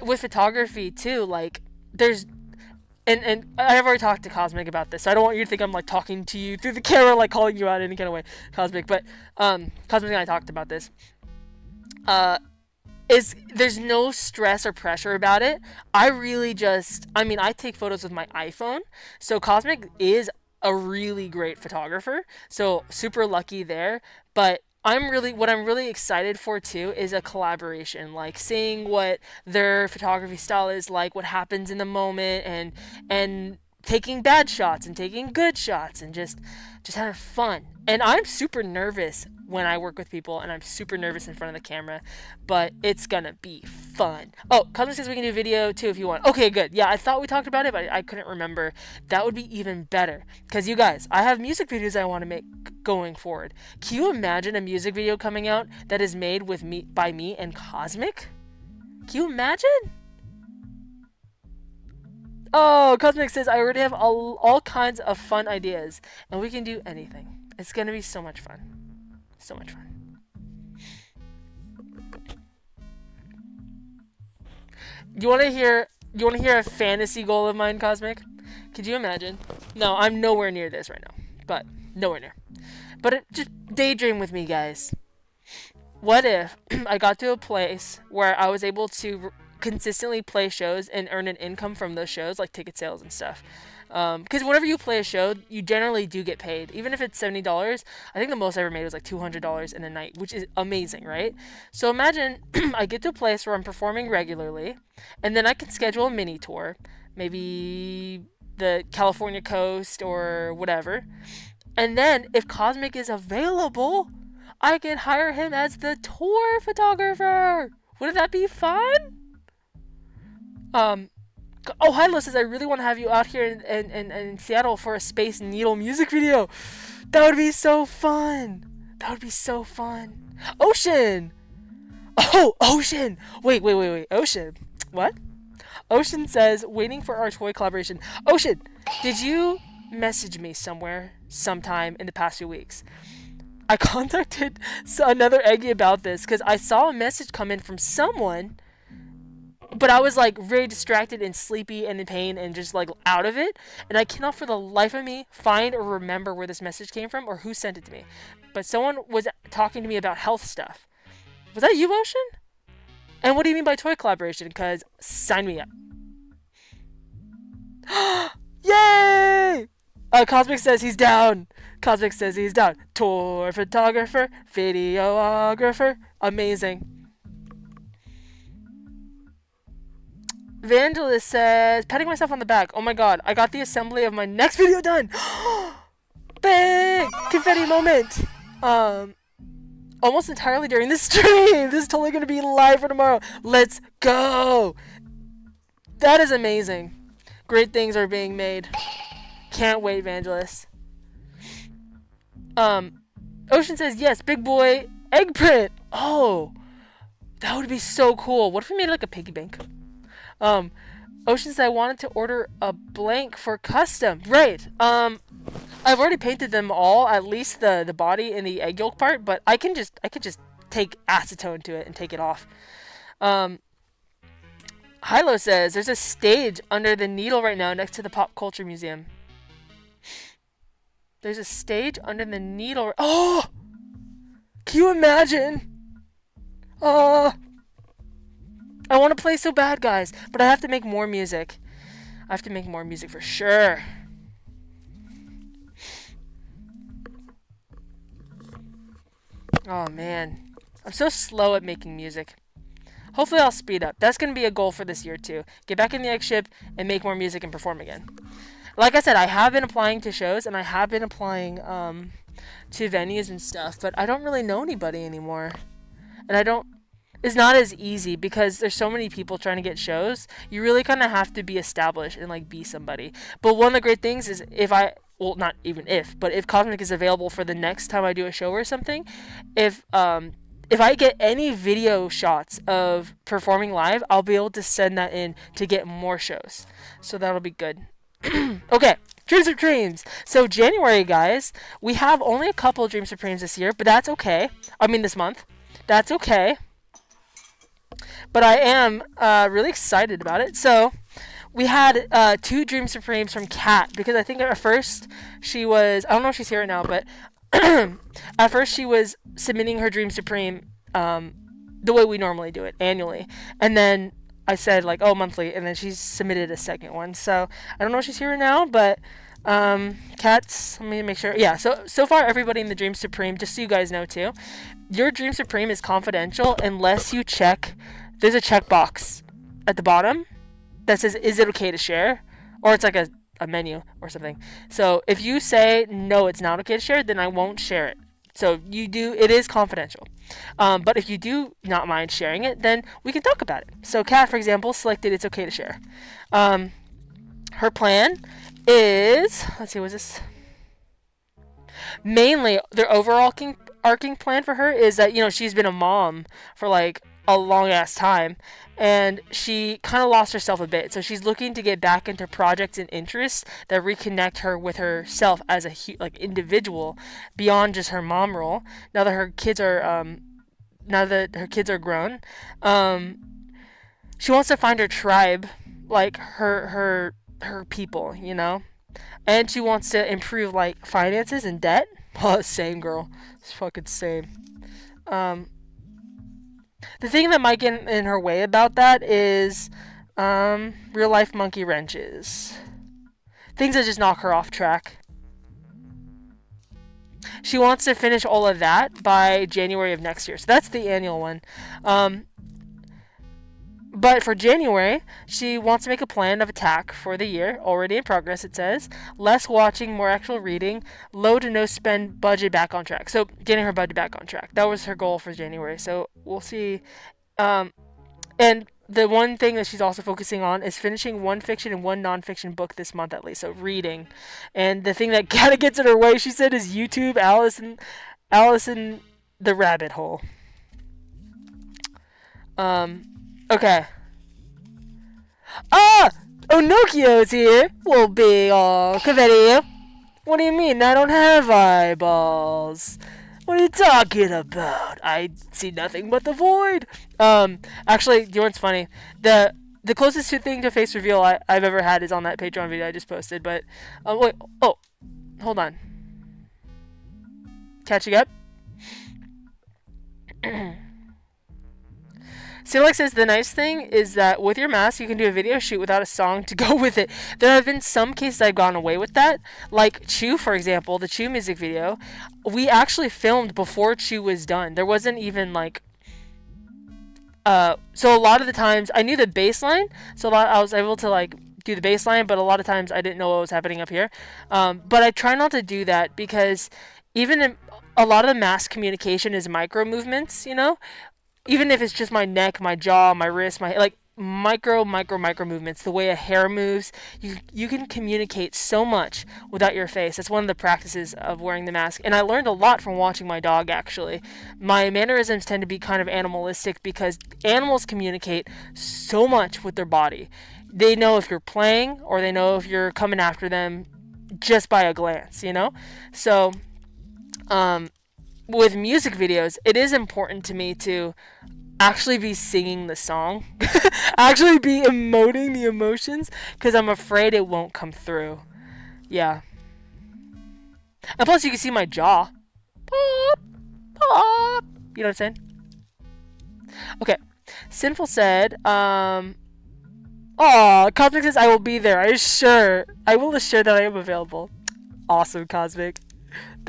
with photography too, like there's and I've already talked to Cosmic about this, so I don't want you to think I'm like talking to you through the camera, like calling you out in any kind of way, Cosmic. But Cosmic and I talked about this. There's no stress or pressure about it. I take photos with my iPhone, so Cosmic is a really great photographer. So super lucky there. But what I'm really excited for too is a collaboration, like seeing what their photography style is like, what happens in the moment, and taking bad shots and taking good shots and just having fun. And I'm super nervous when I work with people, and I'm super nervous in front of the camera, but it's gonna be fun. Oh, Cosmic says we can do video too if you want. Okay, good. Yeah, I thought we talked about it, but I couldn't remember. That would be even better. Because you guys, I have music videos I want to make going forward. Can you imagine a music video coming out that is made with me by me and Cosmic? Can you imagine? Oh, Cosmic says I already have all kinds of fun ideas, and we can do anything. It's gonna be so much fun. So much fun. You wanna hear a fantasy goal of mine, Cosmic? Could you imagine? No, I'm nowhere near this right now. But nowhere near. But just daydream with me, guys. What if I got to a place where I was able to consistently play shows and earn an income from those shows, like ticket sales and stuff? Because whenever you play a show, you generally do get paid. Even if it's $70, I think the most I ever made was like $200 in a night, which is amazing, right? So imagine I get to a place where I'm performing regularly, and then I can schedule a mini tour, maybe the California coast or whatever. And then if Cosmic is available, I can hire him as the tour photographer. Wouldn't that be fun? Oh, Hilo says, I really want to have you out here in Seattle for a Space Needle music video. That would be so fun. That would be so fun. Ocean! Oh, Ocean! Wait. Ocean. What? Ocean says, waiting for our toy collaboration. Ocean, did you message me sometime in the past few weeks? I contacted another Eggi about this because I saw a message come in from someone, but I was like very distracted and sleepy and in pain and just like out of it. And I cannot for the life of me find or remember where this message came from or who sent it to me. But someone was talking to me about health stuff. Was that you, Ocean? And what do you mean by toy collaboration? Because sign me up. Yay! Cosmic says he's down. Cosmic says he's down. Tour photographer, videographer. Amazing. Evangelist says, patting myself on the back. Oh my god, I got the assembly of my next video done. Big confetti moment. Almost entirely during this stream. This is totally going to be live for tomorrow. Let's go. That is amazing. Great things are being made. Can't wait, Evangelist. Ocean says, yes, big boy egg print. Oh, that would be so cool. What if we made like a piggy bank? Ocean says, I wanted to order a blank for custom. Right. I've already painted them all, at least the body and the egg yolk part, but I could just take acetone to it and take it off. Hilo says, there's a stage under the needle right now next to the Pop Culture Museum. There's a stage under the needle. Oh! Can you imagine? I want to play so bad, guys, but I have to make more music. I have to make more music for sure. Oh, man. I'm so slow at making music. Hopefully I'll speed up. That's going to be a goal for this year, too. Get back in the egg ship and make more music and perform again. Like I said, I have been applying to shows, and I have been applying to venues and stuff, but I don't really know anybody anymore. And it's not as easy because there's so many people trying to get shows. You really kind of have to be established and like be somebody. But one of the great things is if Cosmic is available for the next time I do a show or something, if I get any video shots of performing live, I'll be able to send that in to get more shows. So that'll be good. Okay, Dreams of Dreams. So January, guys, we have only a couple of Dreams Supremes this year, but that's okay. I mean this month. That's okay. But I am really excited about it. So we had 2 Dream Supremes from Kat, because I think at first she was, I don't know if she's here right now, but at first she was submitting her Dream Supreme the way we normally do it, annually. And then I said, like, oh, monthly, and then she submitted a second one. So I don't know if she's here now, but Cats, let me make sure. Yeah, so far everybody in the Dream Supreme, just so you guys know too, your Dream Supreme is confidential unless you check. There's a checkbox at the bottom that says, "Is it okay to share?" Or it's like a menu or something. So if you say no, it's not okay to share, then I won't share it. So you do. It is confidential. But if you do not mind sharing it, then we can talk about it. So Kat, for example, selected it's okay to share. Her plan is, let's see, was this mainly their overarching plan for her is that she's been a mom for like a long ass time, and she kind of lost herself a bit. So she's looking to get back into projects and interests that reconnect her with herself as a like individual beyond just her mom role. Now that her kids are grown, she wants to find her tribe, like her people, and she wants to improve like finances and debt. Oh, same girl. It's fucking same. Um, the thing that might get in her way about that is real life monkey wrenches. Things that just knock her off track. She wants to finish all of that by January of next year. So that's the annual one. But for January, she wants to make a plan of attack for the year, already in progress, it says. Less watching, more actual reading, low to no spend, budget back on track. So getting her budget back on track. That was her goal for January. So we'll see. And the one thing that she's also focusing on is finishing one fiction and one nonfiction book this month at least. So reading. And the thing that kind of gets in her way, she said, is YouTube, Alice in the rabbit hole. Okay. Onokio's here. Well, big confetti. What do you mean? I don't have eyeballs. What are you talking about? I see nothing but the void. Actually, you know what's funny? The closest thing to face reveal I've ever had is on that Patreon video I just posted. But wait. Oh, hold on. Catching up. Silek says the nice thing is that with your mask, you can do a video shoot without a song to go with it. There have been some cases I've gone away with that. Like Chew, for example, the Chew music video. We actually filmed before Chew was done. There wasn't even like... so a lot of the times, I knew the bass line. So I was able to like do the bass line, but a lot of times I didn't know what was happening up here. But I try not to do that because even a lot of the mask communication is micro movements, even if it's just my neck, my jaw, my wrist, my like micro movements, the way a hair moves, you can communicate so much without your face. That's one of the practices of wearing the mask, and I learned a lot from watching my dog. Actually, my mannerisms tend to be kind of animalistic because animals communicate so much with their body. They know if you're playing or they know if you're coming after them just by a glance, So with music videos, it is important to me to actually be singing the song, actually be emoting the emotions, because I'm afraid it won't come through. Yeah. And plus, you can see my jaw. Pop, pop. You know what I'm saying? Okay. Sinful said, Cosmic says, I will be there. I will assure that I am available. Awesome, Cosmic.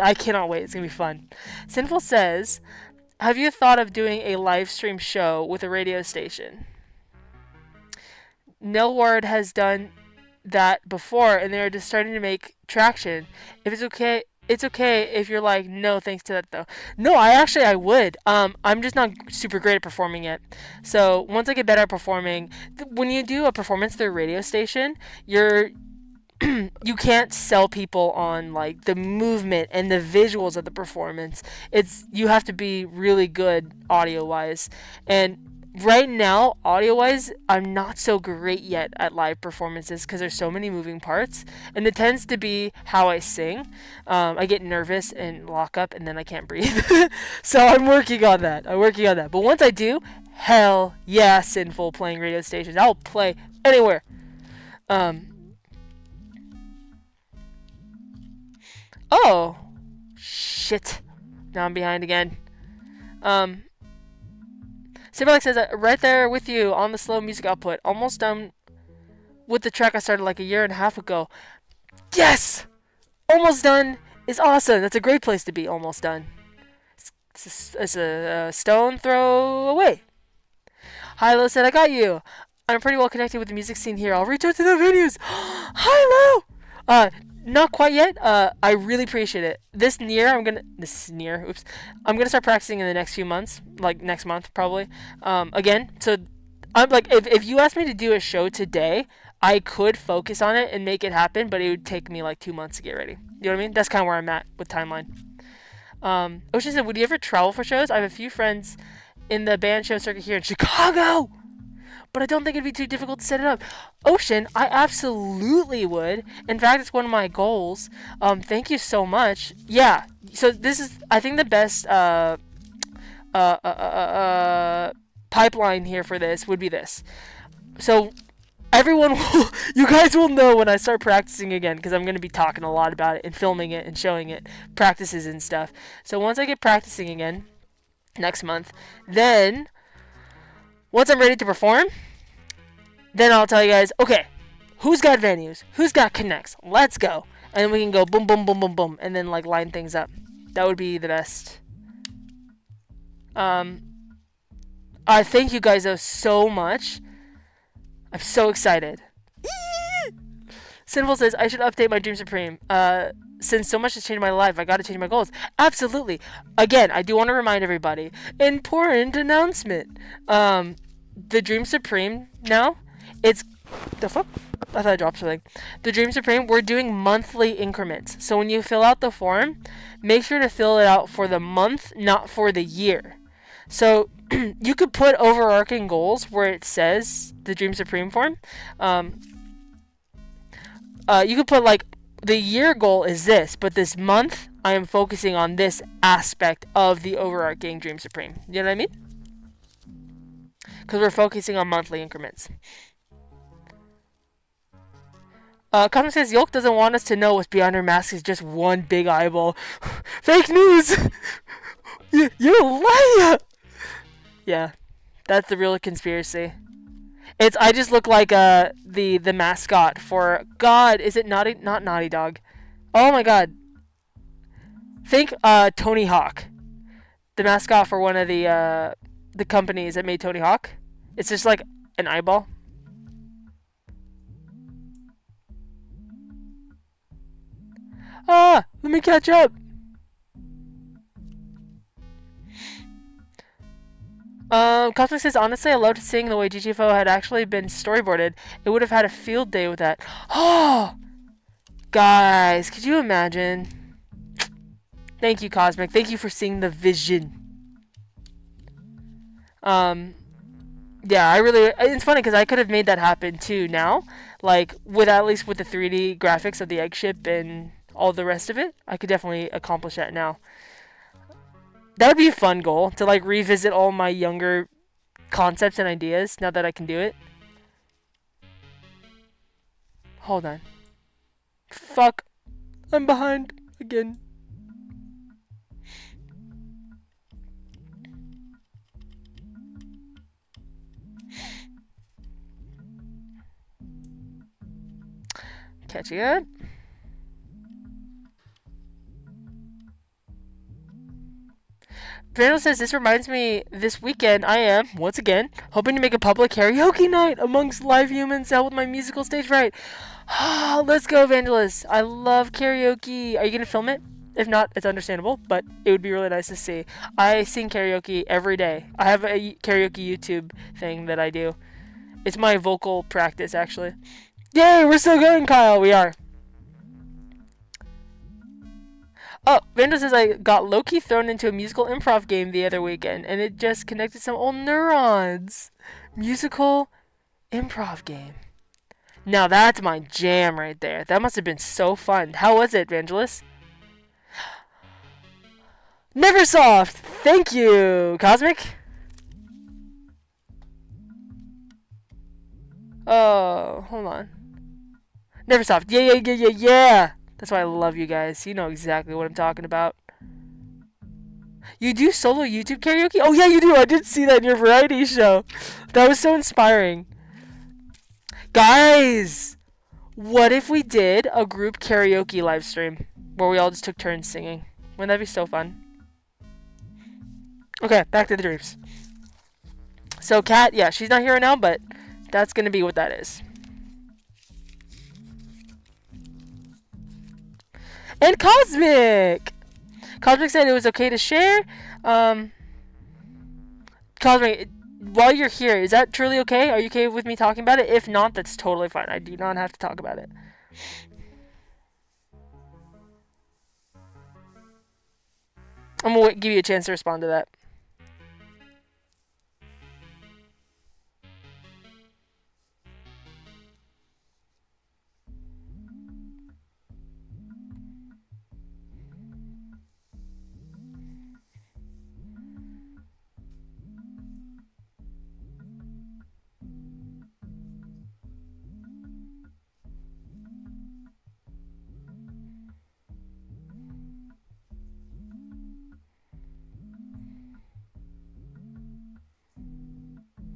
I cannot wait. It's going to be fun. Sinful says, have you thought of doing a live stream show with a radio station? Nilward has done that before, and they're just starting to make traction. If it's okay, it's okay if you're like, no, thanks to that, though. No, I would. I'm just not super great at performing yet. So once I get better at performing, when you do a performance through a radio station, you can't sell people on like the movement and the visuals of the performance. You have to be really good audio wise, and right now audio wise I'm not so great yet at live performances because there's so many moving parts, and it tends to be how I sing. I get nervous and lock up and then I can't breathe. So I'm working on that. But once I do, hell yeah, Sinful playing radio stations. I'll play anywhere. Oh, shit. Now I'm behind again. Cyberlex says, right there with you on the slow music output. Almost done with the track I started like a year and a half ago. Yes! Almost done is awesome. That's a great place to be. Almost done. It's a stone throw away. Hilo said, I got you. I'm pretty well connected with the music scene here. I'll reach out to the venues. Hilo! Not quite yet. I really appreciate it. This year, oops. I'm gonna start practicing in the next few months, like next month probably. Again, so I'm like, if you asked me to do a show today, I could focus on it and make it happen, but it would take me like 2 months to get ready. You know what I mean? That's kind of where I'm at with timeline. Ocean said, would you ever travel for shows? I have a few friends in the band show circuit here in Chicago, but I don't think it'd be too difficult to set it up. Ocean, I absolutely would. In fact, it's one of my goals. Thank you so much. Yeah, so this is, I think, the best pipeline here for this would be this. So everyone will, you guys will know when I start practicing again, because I'm going to be talking a lot about it and filming it and showing it, practices and stuff. So once I get practicing again next month, then once I'm ready to perform, then I'll tell you guys, okay, who's got venues, who's got connects, let's go. And then we can go boom, boom, boom, boom, boom, and then like line things up. That would be the best. I thank you guys though so much. I'm so excited. Sinful says, I should update my Dream Supreme. Since so much has changed my life, I gotta change my goals. Absolutely. Again, I do want to remind everybody, important announcement. The Dream Supreme now, it's, the fuck? I thought I dropped something. The Dream Supreme, we're doing monthly increments. So when you fill out the form, make sure to fill it out for the month, not for the year. So you could put overarching goals where it says the Dream Supreme form. You could put like, the year goal is this, but this month I am focusing on this aspect of the overarching Dream Supreme. You know what I mean? Because we're focusing on monthly increments. Cosmic says Yolk doesn't want us to know what's behind her mask is just one big eyeball. Fake news! You're a liar! Yeah, that's the real conspiracy. I just look like the mascot for, God, is it not Naughty Dog? Oh my God. Think Tony Hawk. The mascot for one of the companies that made Tony Hawk. It's just like an eyeball. Let me catch up. Cosmic says, honestly, I loved seeing the way GTFO had actually been storyboarded. It would have had a field day with that. Oh! Guys, could you imagine? Thank you, Cosmic. Thank you for seeing the vision. Yeah, it's funny because I could have made that happen too now. Like, at least with the 3D graphics of the egg ship and all the rest of it, I could definitely accomplish that now. That would be a fun goal, to like revisit all my younger concepts and ideas now that I can do it. Hold on. Fuck. I'm behind again. Catching up. Vandal says, this reminds me, this weekend I am, once again, hoping to make a public karaoke night amongst live humans to help with my musical stage fright. Let's go, Evangelist. I love karaoke. Are you going to film it? If not, it's understandable, but it would be really nice to see. I sing karaoke every day. I have a karaoke YouTube thing that I do. It's my vocal practice, actually. Yay, we're still going, Kyle. We are. Oh, Vandal says, I got Loki thrown into a musical improv game the other weekend, and it just connected some old neurons. Musical improv game. Now that's my jam right there. That must have been so fun. How was it, Vangelis? Neversoft! Thank you, Cosmic. Oh, hold on. Neversoft. Yeah. That's why I love you guys. You know exactly what I'm talking about. You do solo YouTube karaoke? Oh, yeah, you do. I did see that in your variety show. That was so inspiring. Guys, what if we did a group karaoke live stream? where we all just took turns singing. Wouldn't that be so fun? Okay, back to the dreams. So Kat, yeah, she's not here right now, but that's gonna be what that is. And Cosmic! Cosmic said it was okay to share. Cosmic, while you're here, is that truly okay? Are you okay with me talking about it? If not, that's totally fine. I do not have to talk about it. I'm gonna give you a chance to respond to that.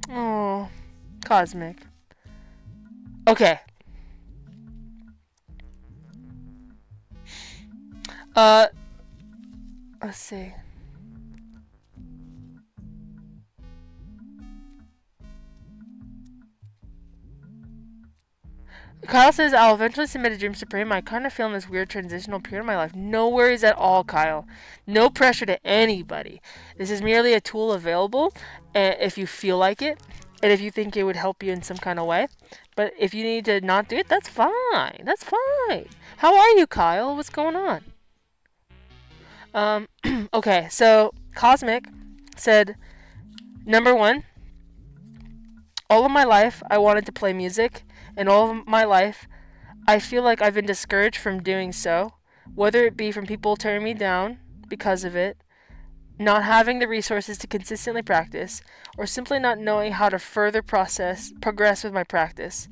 Oh, Cosmic. Okay. Uh, let's see. Kyle says, I'll eventually submit a Dream Supreme. I kind of feel in this weird transitional period of my life. No worries at all, Kyle. No pressure to anybody. This is merely a tool available if you feel like it and if you think it would help you in some kind of way. But if you need to not do it, that's fine. That's fine. How are you, Kyle? What's going on? Okay, so Cosmic said, number one, all of my life I wanted to play music, and all of my life I feel like I've been discouraged from doing so, whether it be from people tearing me down because of it, not having the resources to consistently practice, or simply not knowing how to further progress with my practice.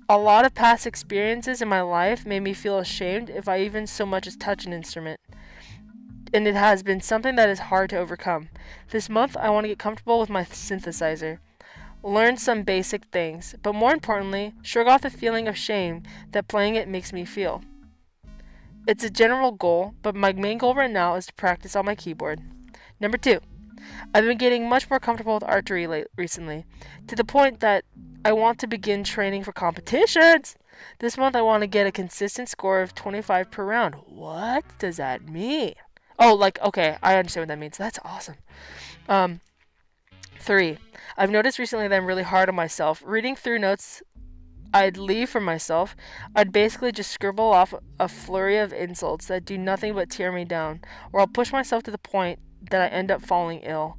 A lot of past experiences in my life made me feel ashamed if I even so much as touch an instrument. And it has been something that is hard to overcome. This month I want to get comfortable with my synthesizer. Learn some basic things, but more importantly, shrug off the feeling of shame that playing it makes me feel. It's a general goal, but my main goal right now is to practice on my keyboard. Number 2, I've been getting much more comfortable with archery recently, to the point that I want to begin training for competitions. This month I want to get a consistent score of 25 per round. What does that mean? Oh, okay, I understand what that means. That's awesome. 3, I've noticed recently that I'm really hard on myself. Reading through notes I'd leave for myself, I'd basically just scribble off a flurry of insults that do nothing but tear me down, or I'll push myself to the point that I end up falling ill.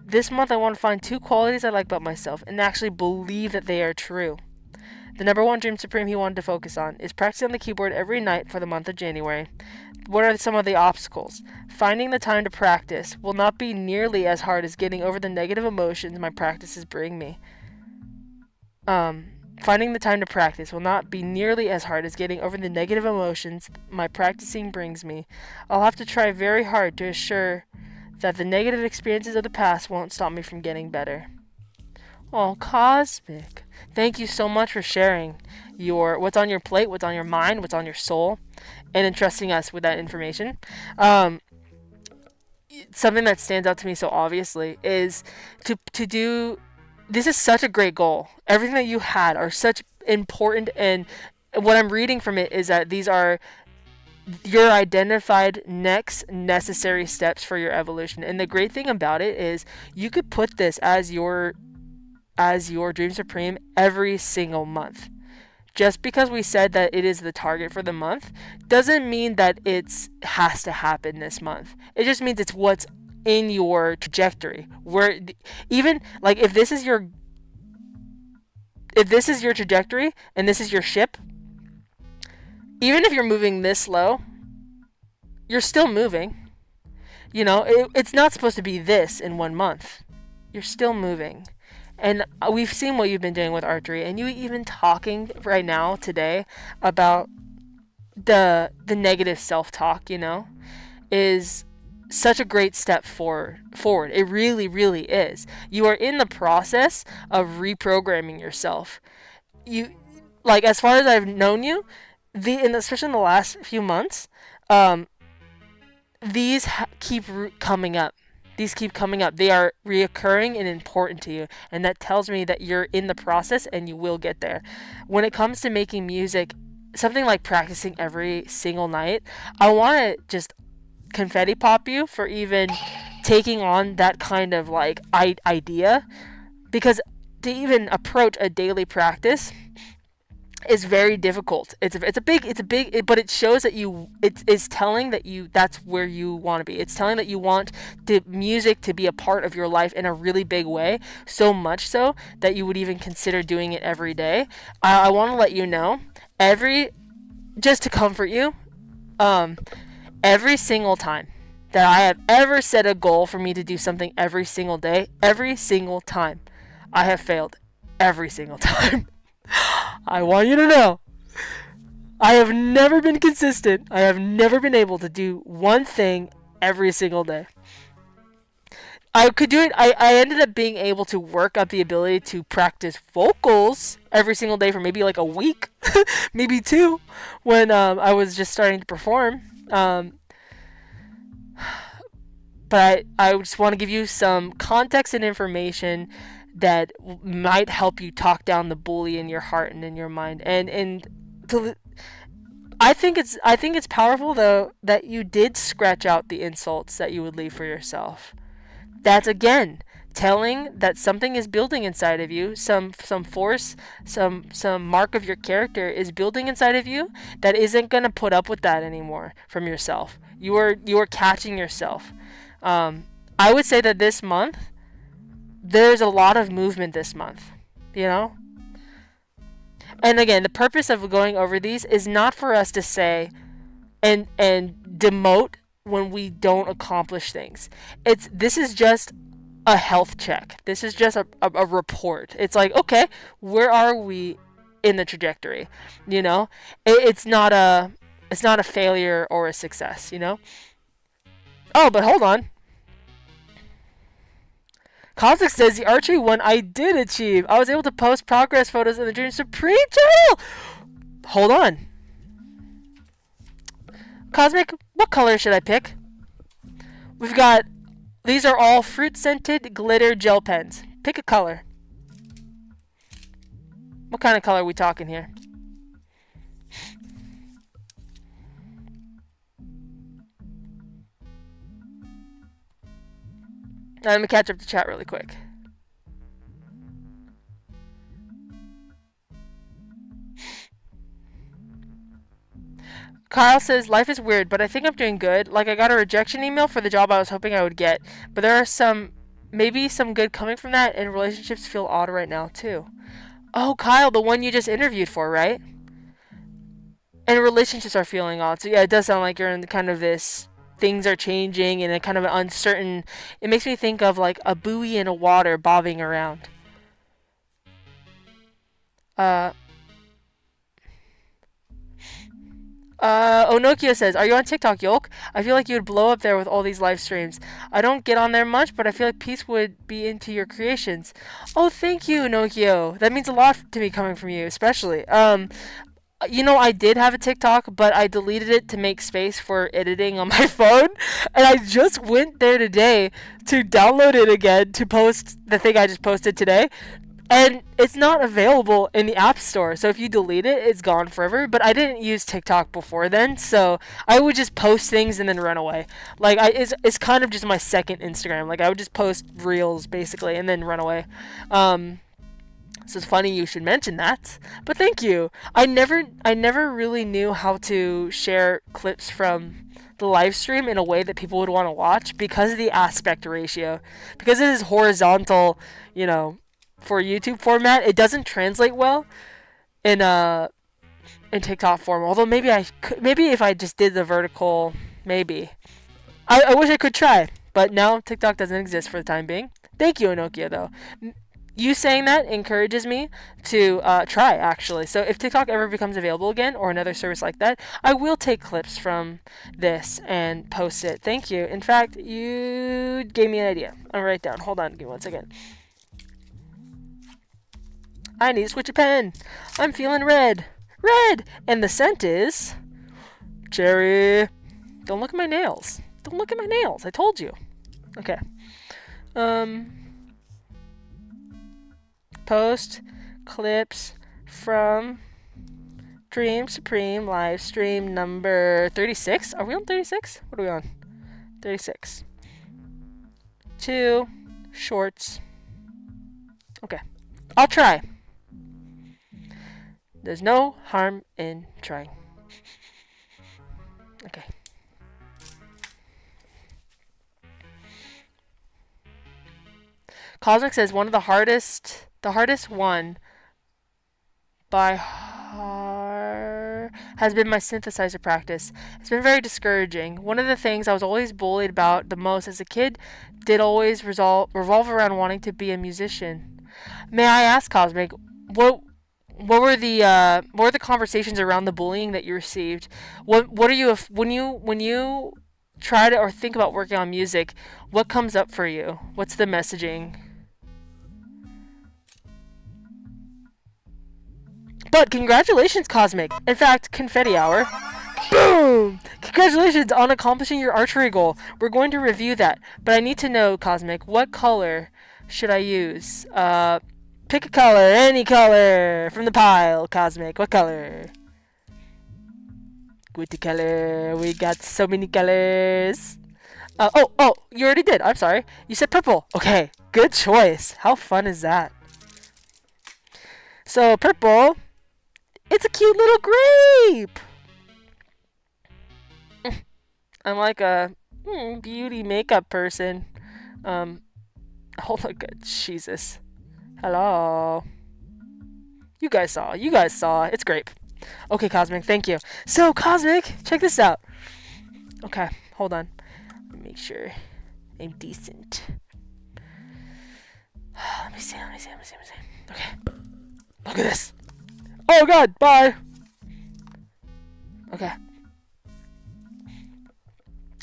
This month I want to find 2 qualities I like about myself and actually believe that they are true. The number 1 Dream Supreme he wanted to focus on is practicing on the keyboard every night for the month of January. What are some of the obstacles? Finding the time to practice will not be nearly as hard as getting over the negative emotions my practices bring me. Finding the time to practice will not be nearly as hard as getting over the negative emotions my practicing brings me. I'll have to try very hard to assure that the negative experiences of the past won't stop me from getting better. Oh, Cosmic. Thank you so much for sharing what's on your plate, what's on your mind, what's on your soul, and entrusting us with that information. Something that stands out to me so obviously is to do. This is such a great goal. Everything that you had are such important, and what I'm reading from it is that these are your identified next necessary steps for your evolution. And the great thing about it is you could put this as your Dream Supreme every single month. Just because we said that it is the target for the month doesn't mean that it has to happen this month. It just means it's what's in your trajectory. Where even like if this is your trajectory and this is your ship, even if you're moving this slow, you're still moving. You know, it's not supposed to be this in 1 month. You're still moving. And we've seen what you've been doing with archery, and you even talking right now today about the negative self-talk, you know, is such a great step forward. It really, really is. You are in the process of reprogramming yourself. You, like, as far as I've known you, and especially in the last few months, um, these keep coming up. These keep coming up. They are reoccurring and important to you, and that tells me that you're in the process and you will get there. When it comes to making music, something like practicing every single night, I want to just confetti pop you for even taking on that kind of like idea, because to even approach a daily practice is very difficult. It's a big, but it shows that it's telling that that's where you want to be. It's telling that you want the music to be a part of your life in a really big way, so much so that you would even consider doing it every day. I want to let you know, just to comfort you, every single time that I have ever set a goal for me to do something every single day, every single time, I have failed every single time. I want you to know, I have never been consistent. I have never been able to do one thing every single day. I could do it. I ended up being able to work up the ability to practice vocals every single day for maybe like a week, maybe two, when I was just starting to perform. But I just want to give you some context and information that might help you talk down the bully in your heart and in your mind. I think it's powerful though that you did scratch out the insults that you would leave for yourself. That's again telling that something is building inside of you, some force, some mark of your character is building inside of you that isn't going to put up with that anymore from yourself. You are catching yourself. I would say that this month there's a lot of movement this month, you know? And again, the purpose of going over these is not for us to say and demote when we don't accomplish things. This is just a health check. This is just a report. It's like, okay, where are we in the trajectory? You know? It's not a failure or a success, you know? Oh, but hold on. Cosmic says the archery one I did achieve. I was able to post progress photos in the Dream Supreme channel. Hold on. Cosmic, what color should I pick? We've got, these are all fruit scented glitter gel pens. Pick a color. What kind of color are we talking here? Now, let me catch up to chat really quick. Kyle says, life is weird, but I think I'm doing good. Like, I got a rejection email for the job I was hoping I would get. But there are maybe some good coming from that, and relationships feel odd right now, too. Oh, Kyle, the one you just interviewed for, right? And relationships are feeling odd. So, yeah, it does sound like you're in kind of this... Things are changing and a kind of an uncertain... It makes me think of like a buoy in a water bobbing around. Onokio says, are you on TikTok, Yolk? I feel like you would blow up there with all these live streams. I don't get on there much, but I feel like peace would be into your creations. Oh, thank you, Onokio. That means a lot to me coming from you, especially. You know, I did have a TikTok, but I deleted it to make space for editing on my phone. And I just went there today to download it again to post the thing I just posted today. And it's not available in the App Store. So if you delete it, it's gone forever. But I didn't use TikTok before then. So I would just post things and then run away. Like, it's kind of just my second Instagram. Like, I would just post reels, basically, and then run away. So it's funny you should mention that, but thank you. I never really knew how to share clips from the live stream in a way that people would want to watch because of the aspect ratio. Because it is horizontal, you know, for YouTube format, it doesn't translate well in TikTok form. Although maybe if I just did the vertical, maybe. I wish I could try, but now TikTok doesn't exist for the time being. Thank you, Inokia, though. You saying that encourages me to try, actually. So if TikTok ever becomes available again, or another service like that, I will take clips from this and post it. Thank you. In fact, you gave me an idea. I'll write it down. Hold on. Give me 1 second. I need to switch a pen. I'm feeling red. Red! And the scent is... cherry. Don't look at my nails. Don't look at my nails. I told you. Okay. Post clips from Dream Supreme live stream number 36. Are we on 36? What are we on? 36. 2 shorts. Okay. I'll try. There's no harm in trying. Okay. Cosmic says one of the hardest one by has been my synthesizer practice. It's been very discouraging. One of the things I was always bullied about the most as a kid did always revolve around wanting to be a musician. May I ask, Cosmic, what were the conversations around the bullying that you received? What are you when you try to or think about working on music? What comes up for you? What's the messaging? But congratulations, Cosmic. In fact, confetti hour. Boom! Congratulations on accomplishing your archery goal. We're going to review that. But I need to know, Cosmic, what color should I use? Pick a color, any color from the pile, Cosmic. What color? Good color. We got so many colors. Oh, you already did. I'm sorry. You said purple. Okay, good choice. How fun is that? So, purple. It's a cute little grape! I'm like a beauty makeup person. Oh, look at Jesus. Hello. You guys saw. It's grape. Okay, Cosmic, thank you. So, Cosmic, check this out. Okay, hold on. Let me make sure I'm decent. Let me see. Okay. Look at this. Oh god, bye! Okay.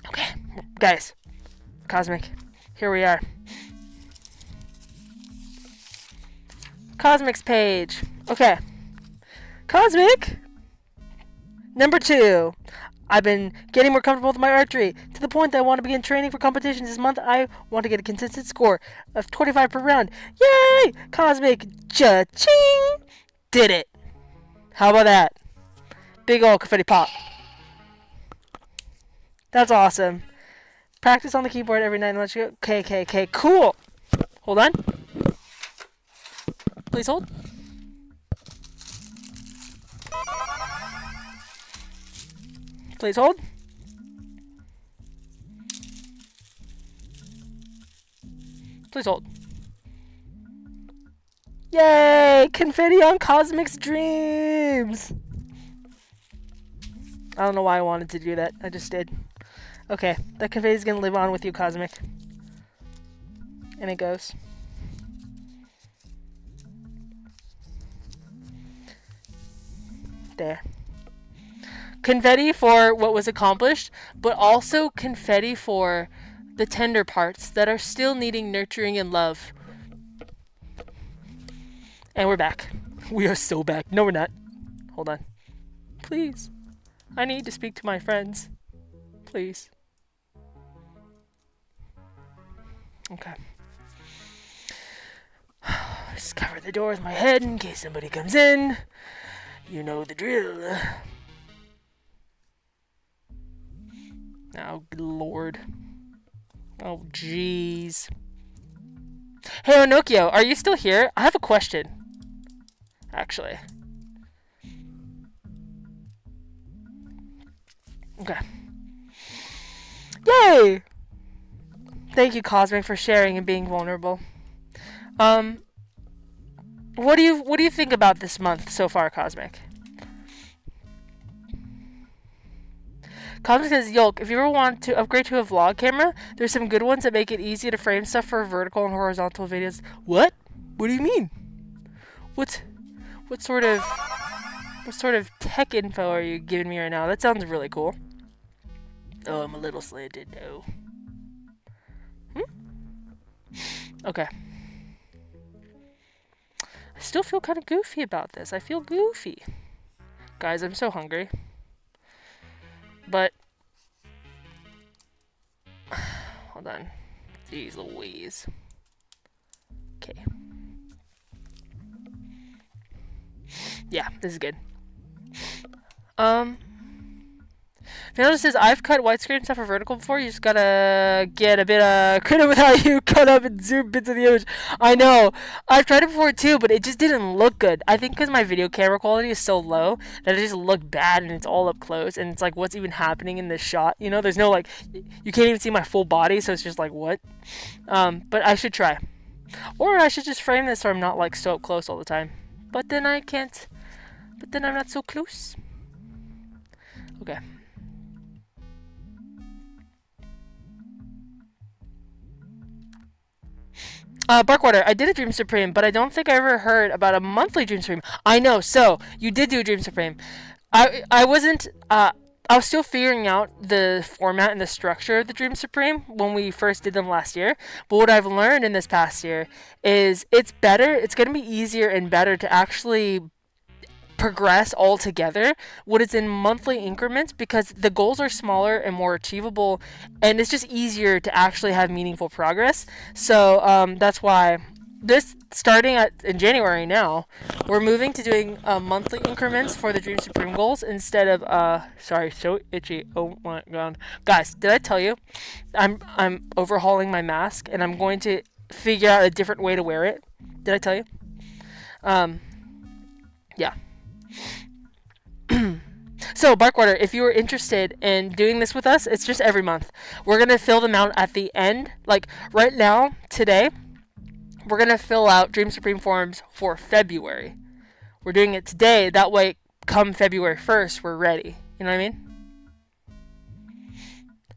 Okay, guys. Cosmic, here we are. Cosmic's page. Okay. Cosmic! Number 2. I've been getting more comfortable with my archery, to the point that I want to begin training for competitions this month. I want to get a consistent score of 25 per round. Yay! Cosmic, cha-ching! Did it! How about that? Big ol' confetti pop. That's awesome. Practice on the keyboard every night and let you go. Okay, cool. Hold on. Please hold. Please hold. Please hold. Yay! Confetti on Cosmic's dreams! I don't know why I wanted to do that. I just did. Okay, that confetti is gonna live on with you, Cosmic. And it goes. There. Confetti for what was accomplished, but also confetti for the tender parts that are still needing nurturing and love. And we're back. We are so back. No, we're not. Hold on. Please. I need to speak to my friends. Please. Okay. Just cover the door with my head in case somebody comes in. You know the drill. Oh, good lord. Oh, jeez. Hey, Onokio, are you still here? I have a question. Actually. Okay. Yay! Thank you, Cosmic, for sharing and being vulnerable. What do you think about this month so far, Cosmic? Cosmic says, Yolk, if you ever want to upgrade to a vlog camera, there's some good ones that make it easy to frame stuff for vertical and horizontal videos. What? What do you mean? What sort of tech info are you giving me right now? That sounds really cool. Oh, I'm a little slanted. No. Okay. I still feel kind of goofy about this. I feel goofy. Guys, I'm so hungry. But hold on. Jeez Louise. Okay. Yeah, this is good. Fiona says, I've cut widescreen stuff for vertical before. You just gotta get a bit of credit with how you cut up and zoom bits of the image. I know. I've tried it before too, but it just didn't look good. I think because my video camera quality is so low that it just looked bad and it's all up close. And it's like, what's even happening in this shot? You know, there's no like, you can't even see my full body. So it's just like, what? But I should try. Or I should just frame this so I'm not like so up close all the time. But then I can't. But then I'm not so close. Okay. Barkwater, I did a Dream Supreme, but I don't think I ever heard about a monthly Dream Supreme. I know, so, you did do a Dream Supreme. I wasn't, I was still figuring out the format and the structure of the Dream Supreme when we first did them last year. But what I've learned in this past year is it's going to be easier and better to actually progress all together when it's in monthly increments because the goals are smaller and more achievable, and it's just easier to actually have meaningful progress. So that's why this starting in January now, we're moving to doing monthly increments for the Dream Supreme goals instead of sorry, so itchy. Oh my god, guys, did I tell you I'm overhauling my mask and I'm going to figure out a different way to wear it? Did I tell you? Yeah. So, Barkwater, if you were interested in doing this with us, it's just every month. We're going to fill them out at the end. Like, right now, today, we're going to fill out Dream Supreme forms for February. We're doing it today. That way, come February 1st, we're ready. You know what I mean?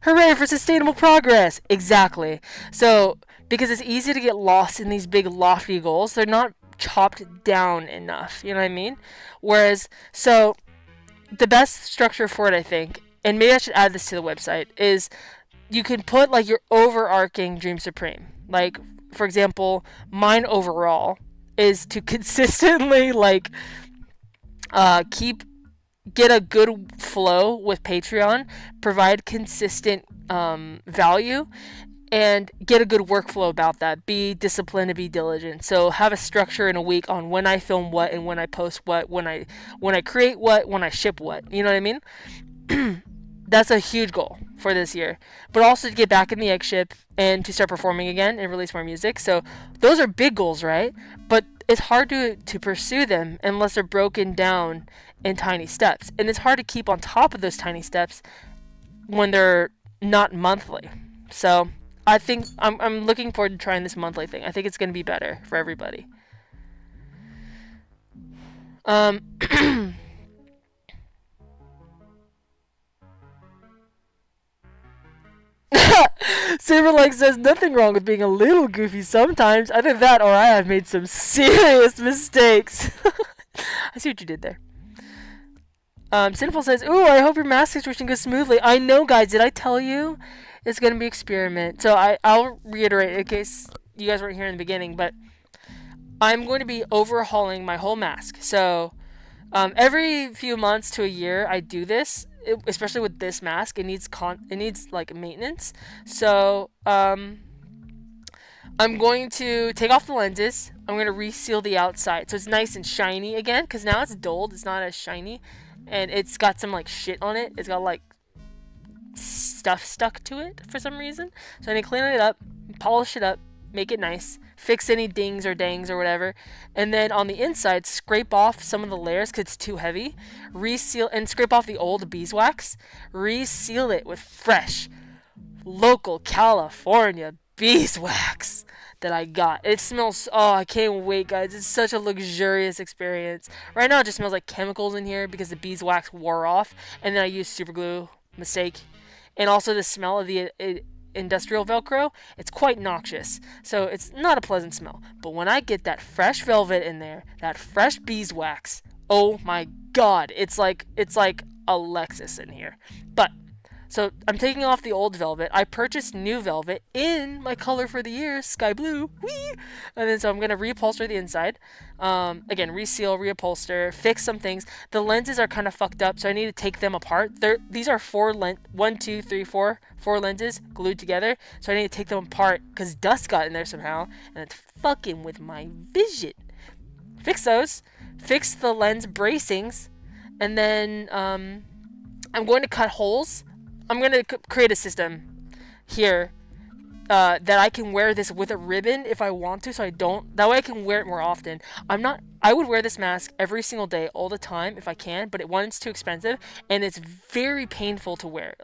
Hooray for sustainable progress! Exactly. So, because it's easy to get lost in these big, lofty goals, they're not chopped down enough. You know what I mean? Whereas, so the best structure for it, I think, and maybe I should add this to the website, is you can put like your overarching Dream Supreme. Like, for example, mine overall is to consistently like get a good flow with Patreon, provide consistent value, and get a good workflow about that. Be disciplined and be diligent. So have a structure in a week on when I film what and when I post what, when I create what, when I ship what. You know what I mean? That's a huge goal for this year. But also to get back in the egg ship and to start performing again and release more music. So those are big goals, right? But it's hard to pursue them unless they're broken down in tiny steps. And it's hard to keep on top of those tiny steps when they're not monthly. So I think I'm looking forward to trying this monthly thing. I think it's going to be better for everybody. Saberlike says nothing wrong with being a little goofy sometimes. Either that or I have made some serious mistakes. I see what you did there. Sinful says, ooh, I hope your mask situation goes smoothly. I know, guys. Did I tell you? It's going to be experiment. So I'll reiterate in case you guys weren't here in the beginning, but I'm going to be overhauling my whole mask. So every few months to a year, I do this, especially with this mask. It needs like maintenance. So I'm going to take off the lenses. I'm going to reseal the outside so it's nice and shiny again, because now it's dulled. It's not as shiny, and it's got some like shit on it. It's got like stuff stuck to it for some reason. So I need to clean it up, polish it up, make it nice, fix any dings or dangs or whatever, and then on the inside scrape off some of the layers because it's too heavy, reseal, and scrape off the old beeswax, reseal it with fresh local California beeswax that I got. It smells, oh, I can't wait, guys. It's such a luxurious experience. Right now it just smells like chemicals in here because the beeswax wore off, and then I used super glue, mistake. And also the smell of the industrial Velcro, it's quite noxious. So it's not a pleasant smell. But when I get that fresh velvet in there, that fresh beeswax, oh my god, it's like a Lexus in here. But So I'm taking off the old velvet. I purchased new velvet in my color for the year, sky blue. Whee! And then so I'm gonna reupholster the inside. Again, reseal, reupholster, fix some things. The lenses are kind of fucked up, so I need to take them apart. These are four lenses glued together. So I need to take them apart because dust got in there somehow, and it's fucking with my vision. Fix those. Fix the lens bracings, and then I'm going to cut holes. I'm going to create a system here that I can wear this with a ribbon if I want to, so I don't. That way I can wear it more often. I would wear this mask every single day, all the time, if I can, but it's too expensive, and it's very painful to wear,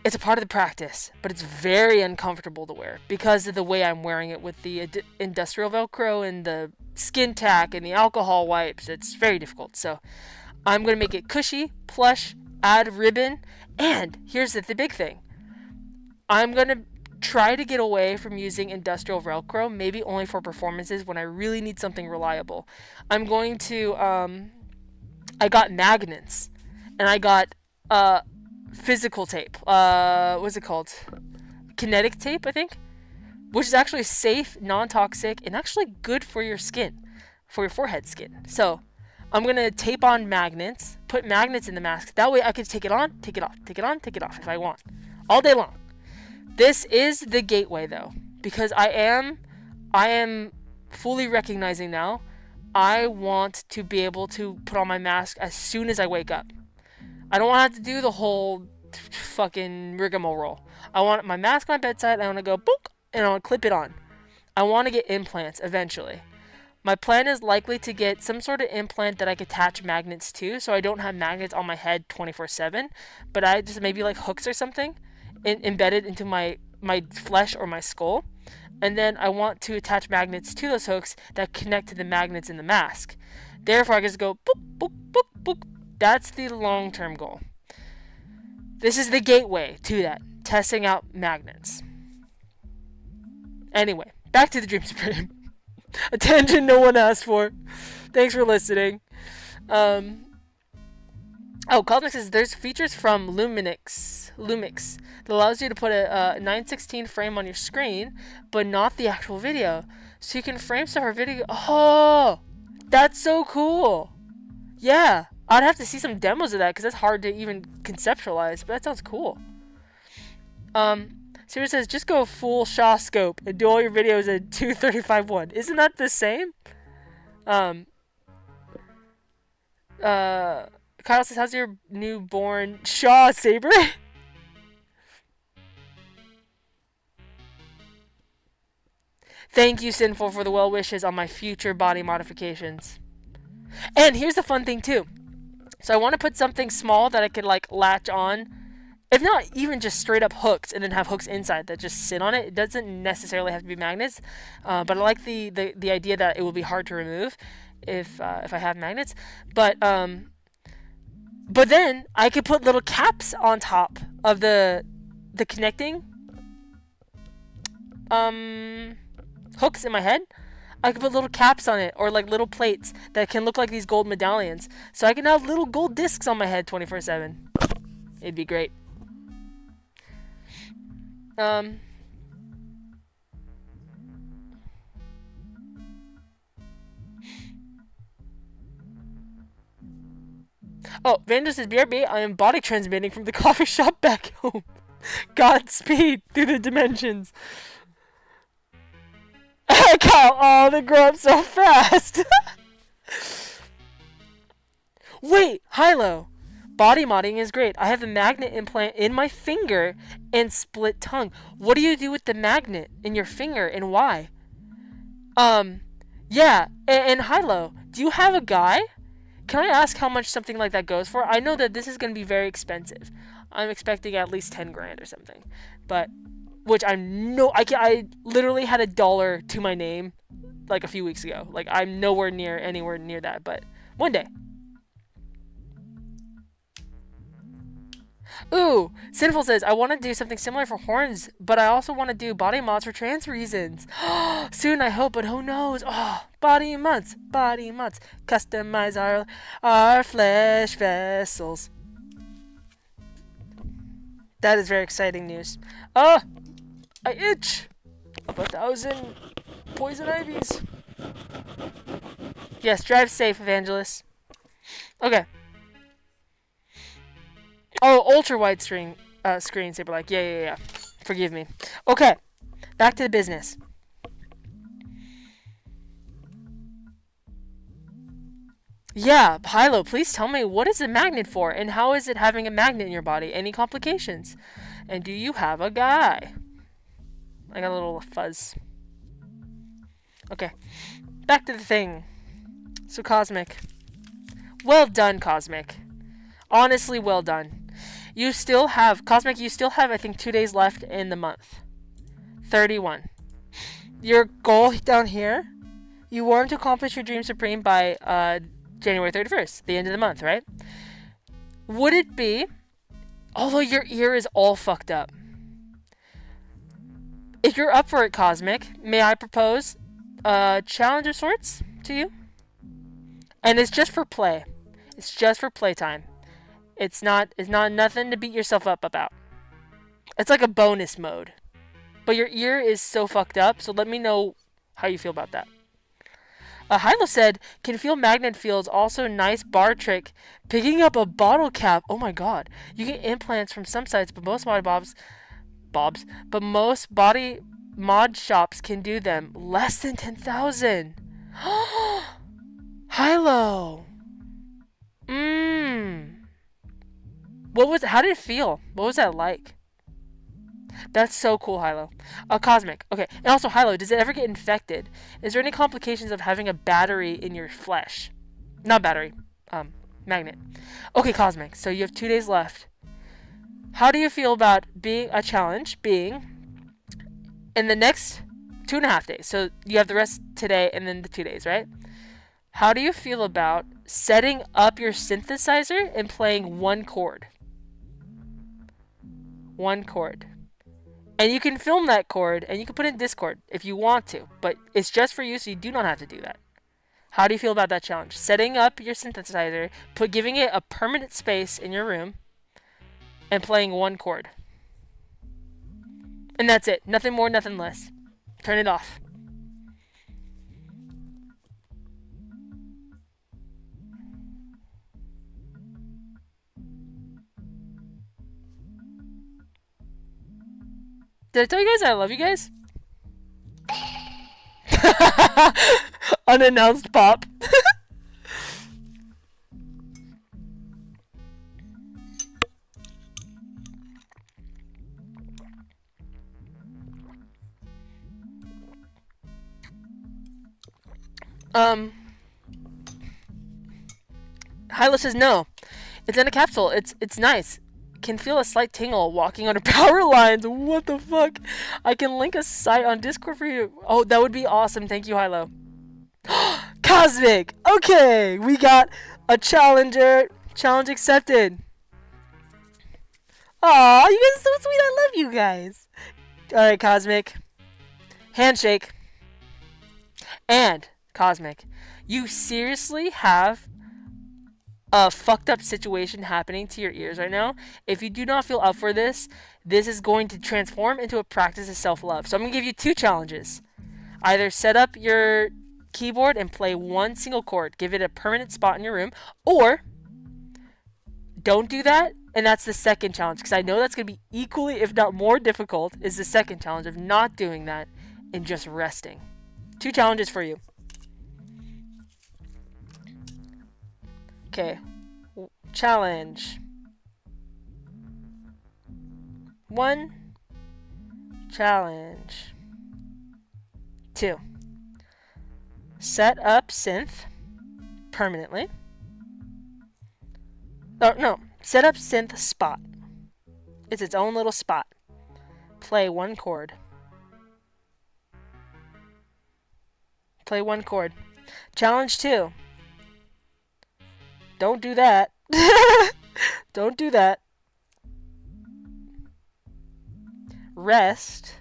it's a part of the practice, but it's very uncomfortable to wear because of the way I'm wearing it with the industrial Velcro and the skin tack and the alcohol wipes. It's very difficult, so I'm going to make it cushy, plush, add ribbon, and here's the big thing. I'm going to try to get away from using industrial Velcro, maybe only for performances when I really need something reliable. I'm going to, I got magnets, and I got, physical tape. What's it called? Kinetic tape, I think, which is actually safe, non-toxic, and actually good for your skin, for your forehead skin. So I'm going to tape on magnets, put magnets in the mask. That way I can take it on, take it off, take it on, take it off if I want. All day long. This is the gateway though, because I am fully recognizing now I want to be able to put on my mask as soon as I wake up. I don't want to have to do the whole fucking rigmarole. I want my mask on my bedside, I want to go boop, and I want to clip it on. I want to get implants eventually. My plan is likely to get some sort of implant that I can attach magnets to, so I don't have magnets on my head 24/7, but I just maybe like hooks or something embedded into my flesh or my skull. And then I want to attach magnets to those hooks that connect to the magnets in the mask. Therefore, I can just go boop, boop, boop, boop. That's the long-term goal. This is the gateway to that, testing out magnets. Anyway, back to the Dream Supreme. A tangent no one asked for. Thanks for listening. Cosmic says there's features from Lumix that allows you to put a 916 frame on your screen, but not the actual video. So you can frame stuff for video. Oh, that's so cool. Yeah, I'd have to see some demos of that because that's hard to even conceptualize, but that sounds cool. Siri says, just go full Shaw scope and do all your videos in 235.1. Isn't that the same? Kyle says, how's your newborn Shaw saber? Thank you, Sinful, for the well wishes on my future body modifications. And here's the fun thing, too. So I want to put something small that I could, like, latch on. If not even just straight up hooks and then have hooks inside that just sit on it. It doesn't necessarily have to be magnets. But I like the idea that it will be hard to remove if I have magnets. But then I could put little caps on top of the connecting hooks in my head. I could put little caps on it, or like little plates that can look like these gold medallions. So I can have little gold discs on my head 24/7. It'd be great. Oh, Vander says, BRB, I am body transmitting from the coffee shop back home. Godspeed through the dimensions. Kyle, oh, they grow up so fast. Wait, Hilo. Body modding is great. I have a magnet implant in my finger and split tongue. What do you do with the magnet in your finger and why? Yeah, and Hilo, do you have a guy? Can I ask how much something like that goes for? I know that this is going to be very expensive. I'm expecting at least 10 grand or something. But, which I literally had $1 to my name like a few weeks ago. Like, I'm anywhere near that, but one day. Ooh, Sinful says, I want to do something similar for horns, but I also want to do body mods for trans reasons. Soon, I hope, but who knows? Oh, body mods. Customize our flesh vessels. That is very exciting news. Oh, I itch of 1,000 poison ivies. Yes, drive safe, Evangelist. Okay. Oh, ultra wide screen saber like. Yeah. Forgive me. Okay, back to the business. Yeah, Hilo, please tell me, what is a magnet for, and how is it having a magnet in your body? Any complications? And do you have a guy? I got a little fuzz. Okay, back to the thing. So, Cosmic. Well done, Cosmic. Honestly, well done. You still have, Cosmic, you still have, I think, 2 days left in the month. 31. Your goal down here, you want to accomplish your Dream Supreme by January 31st, the end of the month, right? Would it be, although your ear is all fucked up, if you're up for it, Cosmic, may I propose a challenge of sorts to you? And it's just for play. It's just for playtime. It's not nothing to beat yourself up about. It's like a bonus mode. But your ear is so fucked up, so let me know how you feel about that. Hilo said, can feel magnet fields, also nice bar trick. Picking up a bottle cap. Oh my god. You get implants from some sites, but most body mod shops can do them. Less than 10,000. Hilo. How did it feel? What was that like? That's so cool, Hilo. Cosmic. Okay. And also, Hilo, does it ever get infected? Is there any complications of having a battery in your flesh? Not battery. Magnet. Okay, Cosmic. So you have 2 days left. How do you feel about being a challenge being in the next 2.5 days? So you have the rest today and then the 2 days, right? How do you feel about setting up your synthesizer and playing one chord? One chord. And you can film that chord, and you can put it in Discord if you want to. But it's just for you, so you do not have to do that. How do you feel about that challenge? Setting up your synthesizer, giving it a permanent space in your room, and playing one chord. And that's it. Nothing more, nothing less. Turn it off. Did I tell you guys I love you guys? Unannounced pop. Hyla says no. It's in a capsule. It's nice. Can feel a slight tingle walking under power lines. What the fuck? I can link a site on Discord for you. Oh, that would be awesome. Thank you, Hilo. Cosmic! Okay, we got a challenger. Challenge accepted. Aw, you guys are so sweet. I love you guys. Alright, Cosmic. Handshake. And, Cosmic, you seriously have a fucked up situation happening to your ears right now. If you do not feel up for this, this is going to transform into a practice of self-love. So I'm going to give you 2 challenges. Either set up your keyboard and play one single chord, give it a permanent spot in your room, or don't do that, and that's the second challenge, because I know that's going to be equally, if not more difficult, is the second challenge of not doing that and just resting. 2 challenges for you. Okay. Challenge 1. Challenge 2. Set up synth permanently. Oh, no. Set up synth spot. It's its own little spot. Play one chord. Play one chord. Challenge 2. Don't do that. Don't do that. Rest.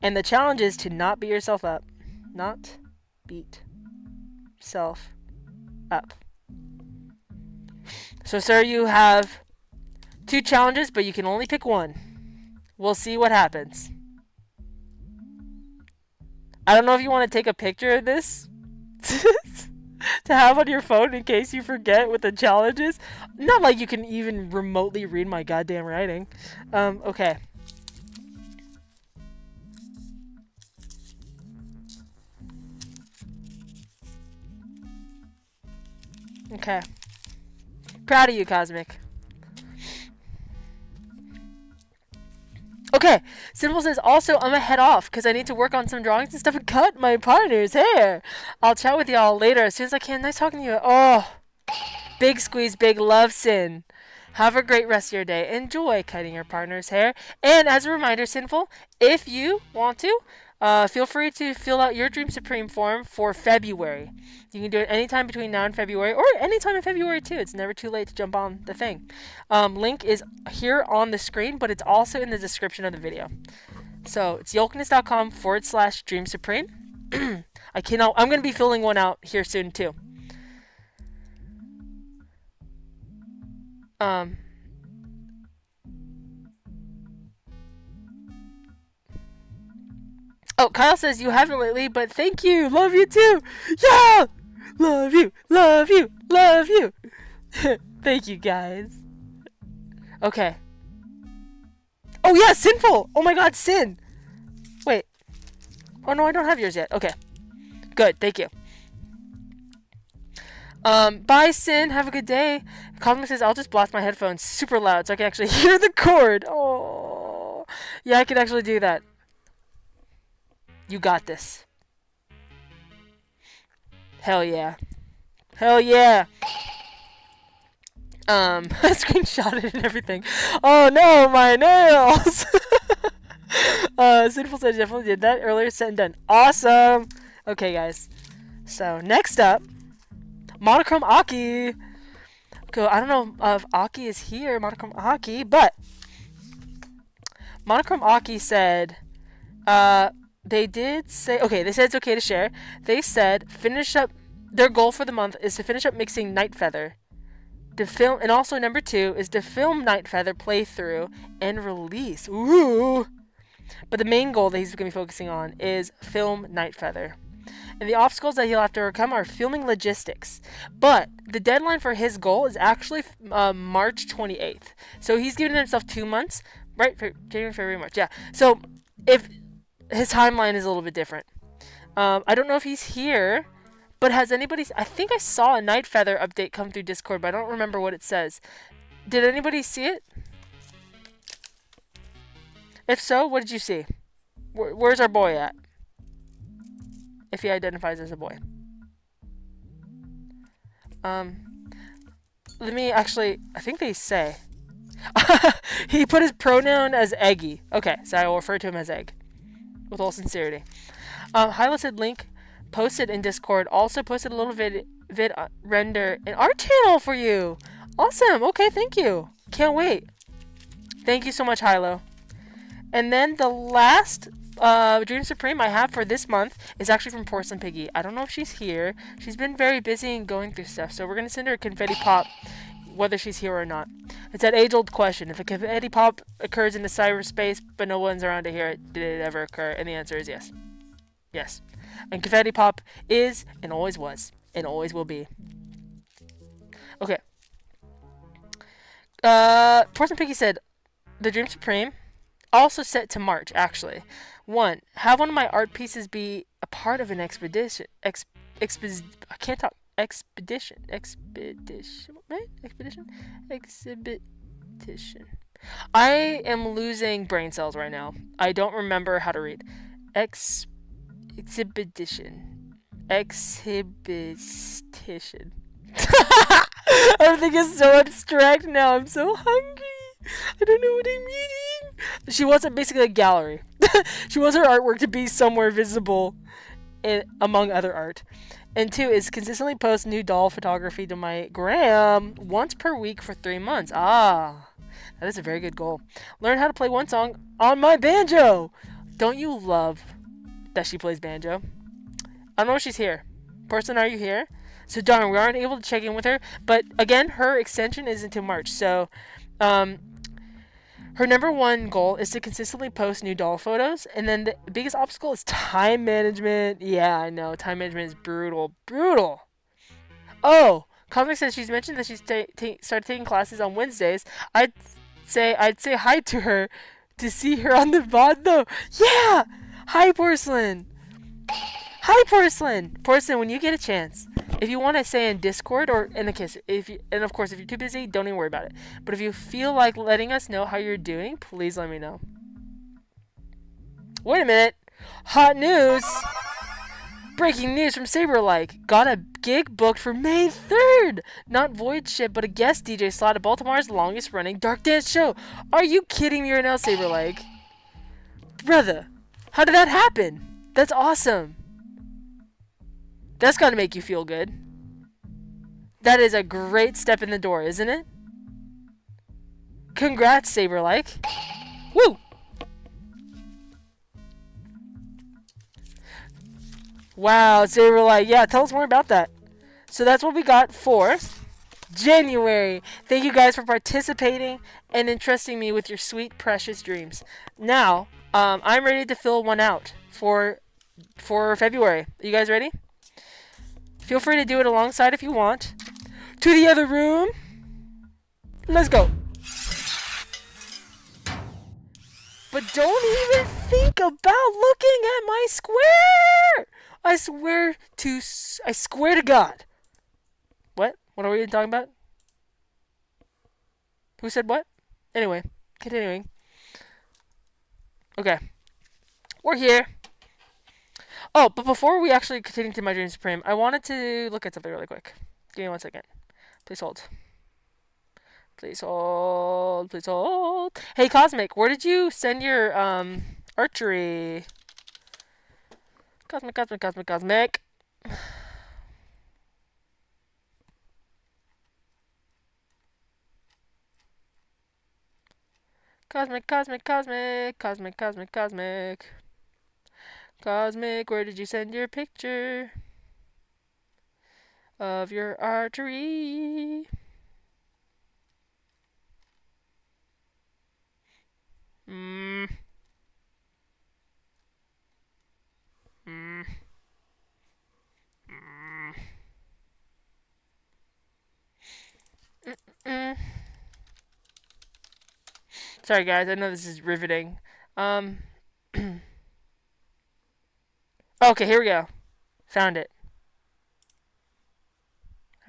And the challenge is to not beat yourself up. Not beat self up. So, sir, you have 2 challenges, but you can only pick one. We'll see what happens. I don't know if you want to take a picture of this to have on your phone in case you forget what the challenge is. Not like you can even remotely read my goddamn writing. Okay. Okay. Proud of you, Cosmic. Okay, Simple says, also, I'm gonna head off because I need to work on some drawings and stuff and cut my partner's hair. I'll chat with y'all later as soon as I can. Nice talking to you. Oh, big squeeze, big love, Sin. Have a great rest of your day. Enjoy cutting your partner's hair. And as a reminder, Sinful, if you want to, feel free to fill out your Dream Supreme form for February. You can do it anytime between now and February, or anytime in February too. It's never too late to jump on the thing. Link is here on the screen, but it's also in the description of the video. So it's YOLKNESS.com/Dream Supreme. I'm going to be filling one out here soon too. Oh, Kyle says you haven't lately, but thank you. Love you too. Yeah! Love you, love you, love you. Thank you, guys. Okay. Oh, yeah, Sinful. Oh, my God, Sin. Wait. Oh, no, I don't have yours yet. Okay. Good, thank you. Bye, Sin. Have a good day. Cosmic says, I'll just blast my headphones super loud so I can actually hear the chord. Oh. Yeah, I can actually do that. You got this. Hell yeah. Hell yeah. I screenshotted it and everything. Oh no, my nails! Sinful said definitely did that earlier, said and done. Awesome! Okay, guys. So, next up, Monochrome Aki. Cool. I don't know if Aki is here, Monochrome Aki, but Monochrome Aki said, they did say, okay, they said it's okay to share. They said their goal for the month is to finish up mixing Night Feather. To film, and also number 2 is to film Night Feather playthrough and release. Ooh! But the main goal that he's going to be focusing on is film Night Feather. And the obstacles that he'll have to overcome are filming logistics. But the deadline for his goal is actually March 28th. So he's giving himself 2 months, right? January, February, March. Yeah. So if his timeline is a little bit different. I don't know if he's here, but has anybody... I think I saw a Night Feather update come through Discord, but I don't remember what it says. Did anybody see it? If so, what did you see? Where's our boy at? If he identifies as a boy. Let me actually... I think they say... He put his pronoun as Eggi. Okay, so I will refer to him as Egg. With all sincerity. Hyla said link posted in Discord. Also posted a little vid render in our channel for you. Awesome. Okay, thank you. Can't wait. Thank you so much, Hylo. And then the last Dream Supreme I have for this month is actually from Porcelain Piggy. I don't know if she's here. She's been very busy and going through stuff, so we're going to send her a confetti pop whether she's here or not. It's that age-old question. If a confetti pop occurs in the cyberspace but no one's around to hear it, did it ever occur? And the answer is yes. Yes. And confetti pop is, and always was, and always will be. Okay. Porcelain Piggy said, the Dream Supreme, also set to March, actually. 1. Have one of my art pieces be a part of an expedition. I can't talk. Expedition. Right? Expedition? Exhibition. I am losing brain cells right now. I don't remember how to read. Exhibition. Everything is so abstract now. I'm so hungry. I don't know what I'm eating. She wants basically a gallery. She wants her artwork to be somewhere visible among other art. And 2 is consistently post new doll photography to my gram once per week for 3 months. Ah, that is a very good goal. Learn how to play one song on my banjo. Don't you love that she plays banjo? I don't know if she's here. Person, are you here? So darn, we aren't able to check in with her. But again, her extension is until March. So Her number one goal is to consistently post new doll photos, and then the biggest obstacle is time management. Yeah, I know. Time management is brutal. Brutal. Oh, Cosmic says she's mentioned that she's started taking classes on Wednesdays. I'd say hi to her to see her on the VOD though. Yeah! Hi, Porcelain. Hi, Porcelain. Porcelain, when you get a chance, if you want to say in Discord or in the kiss, and of course if you're too busy, don't even worry about it. But if you feel like letting us know how you're doing, please let me know. Wait a minute. Hot news. Breaking news from Saberlike. Got a gig booked for May 3rd. Not Void Ship, but a guest DJ slot at Baltimore's longest running dark dance show. Are you kidding me right now, Saberlike? Brother, how did that happen? That's awesome. That's gotta make you feel good. That is a great step in the door, isn't it? Congrats, Saberlike. Woo! Wow, Saberlike. Yeah, tell us more about that. So that's what we got for January. Thank you guys for participating and entrusting me with your sweet, precious dreams. Now, I'm ready to fill one out for February. Are you guys ready? Feel free to do it alongside if you want. To the other room. Let's go. But don't even think about looking at my square. I swear to God. What? What are we talking about? Who said what? Anyway, continuing. Okay. We're here. Oh, but before we actually continue to my dream supreme, I wanted to look at something really quick. Give me 1 second. Please hold. Please hold. Please hold. Hey, Cosmic, where did you send your archery? Cosmic. Cosmic. Cosmic, where did you send your picture of your archery? Mm. Sorry guys, I know this is riveting. Okay, here we go. Found it.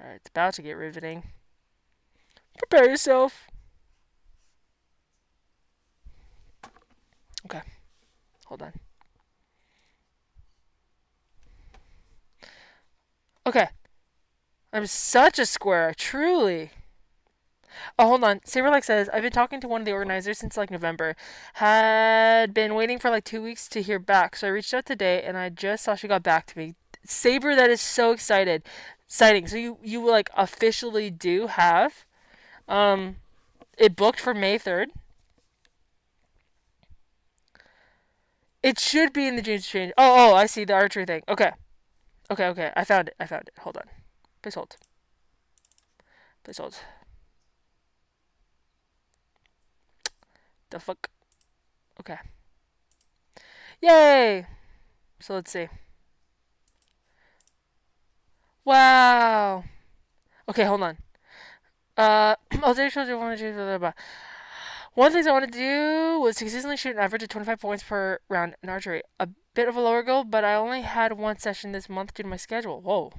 Alright, it's about to get riveting. Prepare yourself. Okay. Hold on. Okay. I'm such a square, truly. Oh, hold on. Saberlike says, I've been talking to one of the organizers since like November. Had been waiting for like 2 weeks to hear back. So I reached out today and I just saw she got back to me. Saber, that is so exciting. So you like officially do have it booked for May 3rd. It should be in the Dreams Exchange. Oh, I see the archery thing. Okay. I found it. Hold on. Please hold. The fuck? Okay. Yay! So let's see. Wow. Okay, hold on. One of the things I wanted to do was to consistently shoot an average of 25 points per round in archery. A bit of a lower goal, but I only had one session this month due to my schedule. Whoa.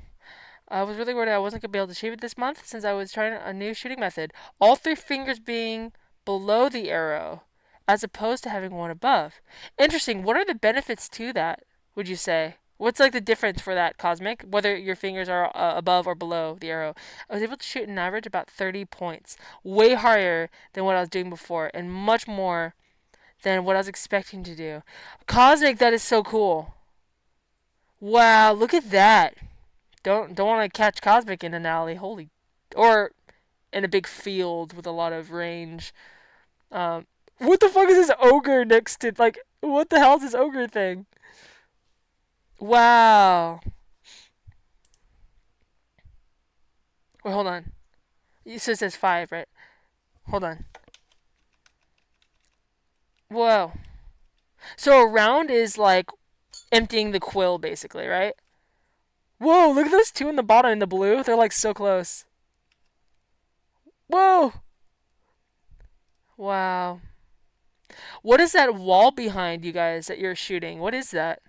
I was really worried I wasn't going to be able to achieve it this month since I was trying a new shooting method. All 3 fingers being below the arrow as opposed to having one above. Interesting. What are the benefits to that, would you say? What's like the difference for that, Cosmic? Whether your fingers are above or below the arrow. I was able to shoot an average about 30 points. Way higher than what I was doing before and much more than what I was expecting to do. Cosmic, that is so cool. Wow, look at that. Don't want to catch Cosmic in an alley. Or in a big field with a lot of range. What the fuck is this ogre next to, like, what the hell is this ogre thing? Wow. Wait, hold on. So it says 5, right? Hold on. Whoa. So a round is like emptying the quill, basically, right? Whoa, look at those two in the bottom in the blue. They're like so close. Whoa. Wow. What is that wall behind you guys that you're shooting? What is that?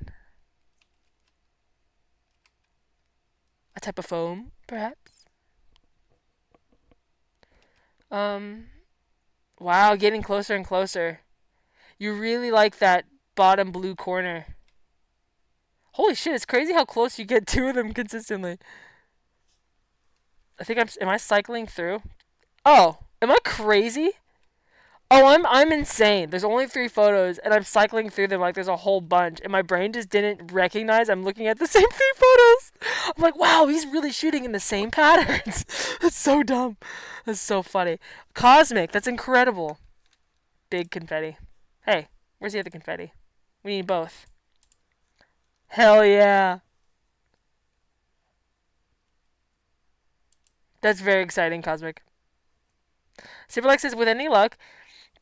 A type of foam, perhaps? Um, wow, getting closer and closer. You really like that bottom blue corner. Holy shit, it's crazy how close you get two of them consistently. Am I cycling through? Oh, am I crazy? Oh, I'm insane. There's only 3 photos, and I'm cycling through them like there's a whole bunch, and my brain just didn't recognize I'm looking at the same 3 photos. I'm like, wow, he's really shooting in the same patterns. That's so dumb. That's so funny. Cosmic, that's incredible. Big confetti. Hey, where's the other confetti? We need both. Hell yeah. That's very exciting, Cosmic. Silverlight says, with any luck,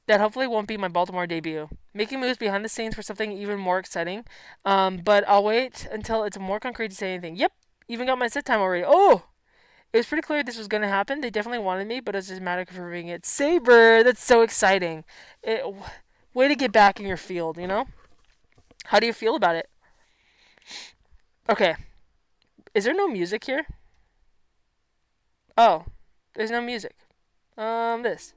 that hopefully won't be my Baltimore debut. Making moves behind the scenes for something even more exciting. But I'll wait until it's more concrete to say anything. Yep, even got my set time already. Oh! It was pretty clear this was going to happen. They definitely wanted me, but it was just a matter of confirming it. Saber! That's so exciting. Way to get back in your field, you know? How do you feel about it? Okay. Is there no music here? Oh, there's no music. This.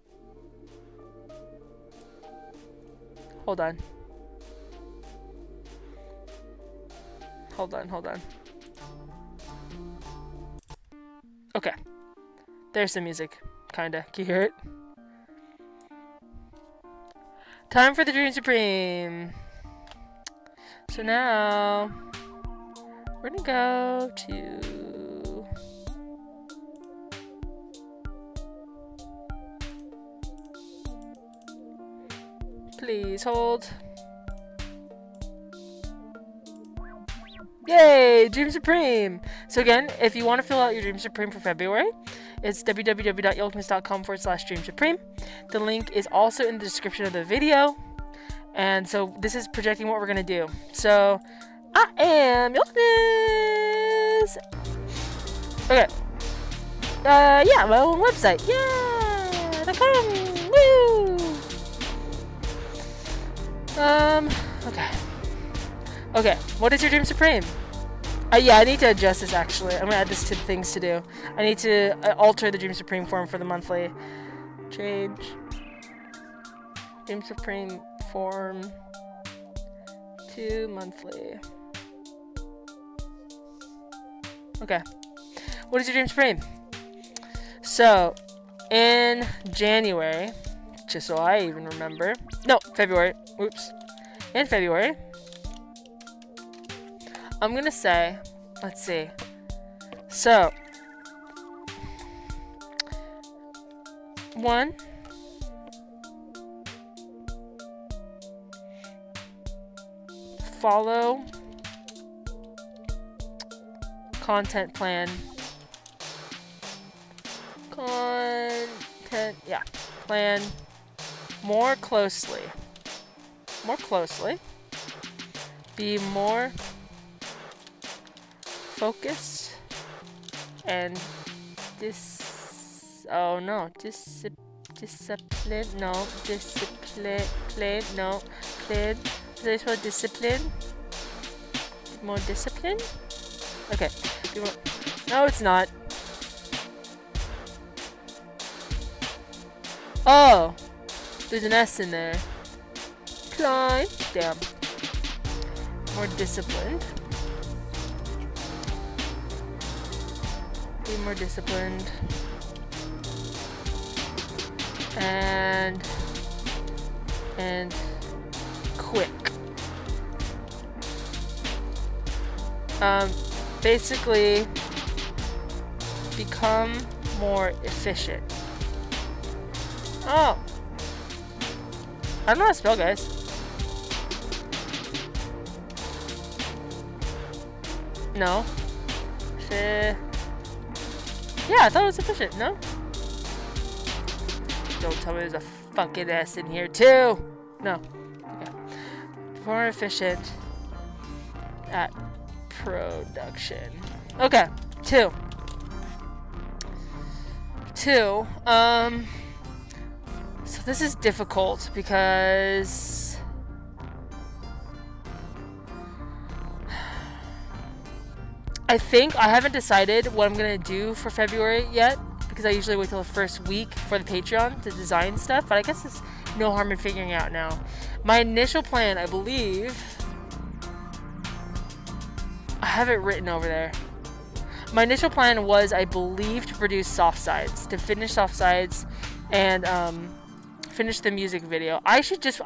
Hold on. Hold on. Okay. There's the music. Kinda. Can you hear it? Time for the Dream Supreme. So now we're gonna go to please hold. Yay! Dream Supreme! So again, if you want to fill out your Dream Supreme for February, it's www.yolkness.com/Dream Supreme. The link is also in the description of the video. And so this is projecting what we're going to do. So, I am YOLKNESS! Okay. Yeah, my own website. Yeah! .com! Woo! Okay. Okay, what is your Dream Supreme? Yeah, I need to adjust this actually. I'm gonna add this to things to do. I need to alter the Dream Supreme form for the monthly. Change. Dream Supreme form to monthly. Okay. What is your Dream Supreme? So, in January, just so I even remember. No, February. Oops. In February, I'm gonna say, let's see. So, 1, follow content plan. Plan more closely. Be more focused and discipline. More discipline. Okay. No, it's not. Oh, there's an S in there. Climb. Damn. More disciplined. Be more disciplined. And quick. Basically, become more efficient. Oh. I don't know how to spell, guys. No. Yeah, I thought it was efficient, no? Don't tell me there's a fucking S in here, too! No. more efficient at production. Okay, 2. So this is difficult because I think I haven't decided what I'm gonna do for February yet, because I usually wait till the first week for the Patreon to design stuff, but I guess there's no harm in figuring it out now. My initial plan, I believe, I have it written over there. My initial plan was, I believe, to produce soft sides, to finish soft sides and finish the music video. I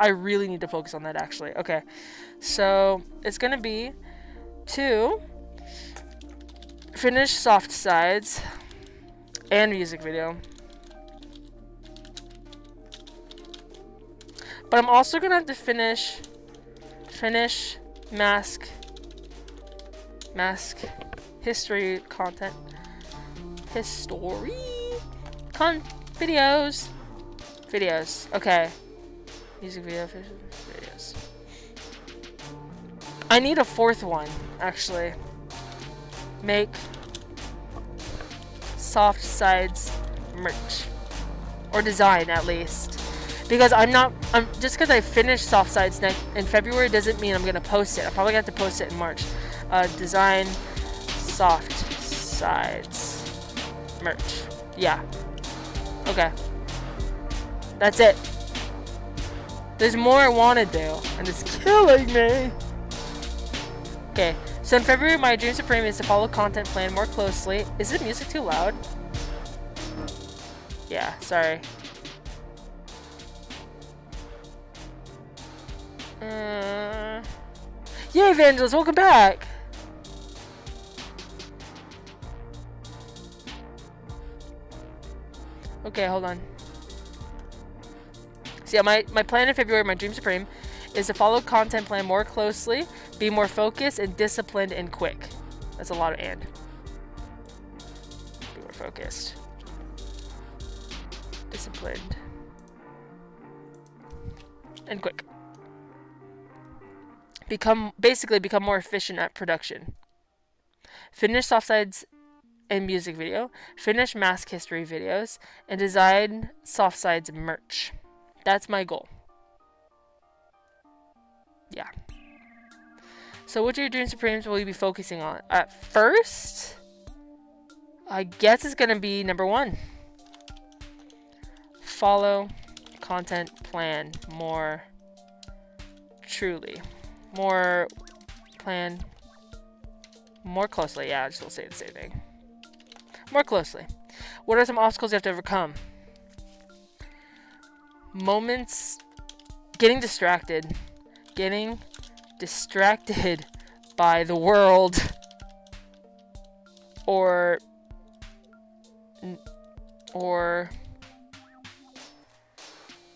really need to focus on that, actually. Okay, so it's gonna be to finish soft sides and music video. But I'm also gonna have to finish mask history content. Videos. Okay. Music video videos. I need a 4th one, actually. Make soft sides merch. Or design, at least. Because just because I finished soft sides in February doesn't mean I'm gonna post it. I'm probably gonna have to post it in March. Design soft sides merch. Yeah. Okay. That's it. There's more I want to do, and it's killing me. Okay. So in February, my dream supreme is to follow content plan more closely. Is the music too loud? Yeah. Sorry. Yay, Evangelist! Welcome back. Okay, hold on. So yeah, my plan in February, my dream supreme, is to follow content plan more closely, be more focused and disciplined and quick. That's a lot of and. Be more focused. Disciplined. And quick. Basically become more efficient at production. Finish softsides and music video, finish mask history videos, and design softsides merch. That's my goal. Yeah. So which of your dream supremes will you be focusing on? At first, I guess it's gonna be number 1. Follow content plan more truly. More plan more closely. Yeah, I just will say the same thing. More closely. What are some obstacles you have to overcome? Moments. Getting distracted. Getting distracted by the world. Or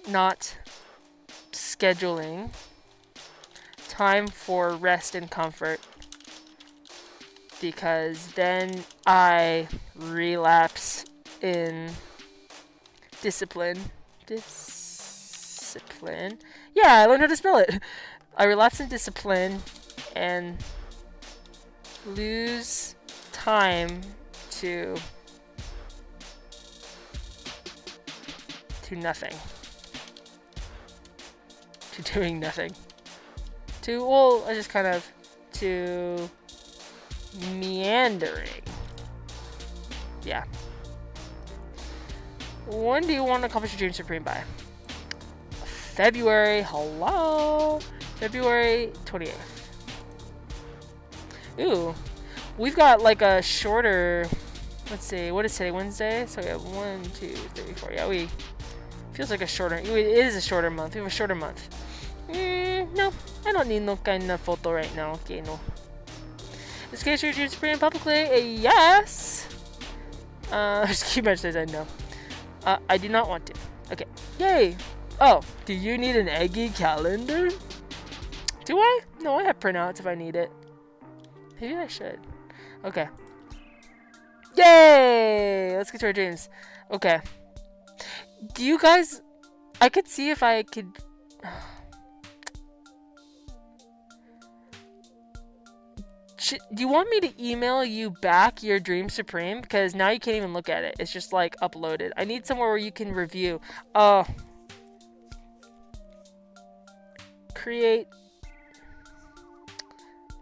not scheduling time for rest and comfort, because then I relapse in discipline. Yeah, I learned how to spell it. I relapse in discipline and lose time to nothing. To doing nothing. I just kind of to meandering. Yeah. When do you want to accomplish your dream supreme by? February. Hello. February 28th. Ooh. We've got like a shorter. Let's see. What is today? Wednesday? So we have 1, 2, 3, 4. Yeah, feels like a shorter. It is a shorter month. We have a shorter month. No. I don't need no kind of photo right now. Okay, no. Is case your dream supreme publicly? Yes. Just keep my says I know. I do not want to. Okay. Yay. Oh, do you need an Eggi calendar? Do I? No, I have printouts if I need it. Maybe I should. Okay. Yay! Let's get to our dreams. Okay. Do you guys... I could see if I could... Do you want me to email you back your Dream Supreme? Because now you can't even look at it. It's just like uploaded. I need somewhere where you can review. Create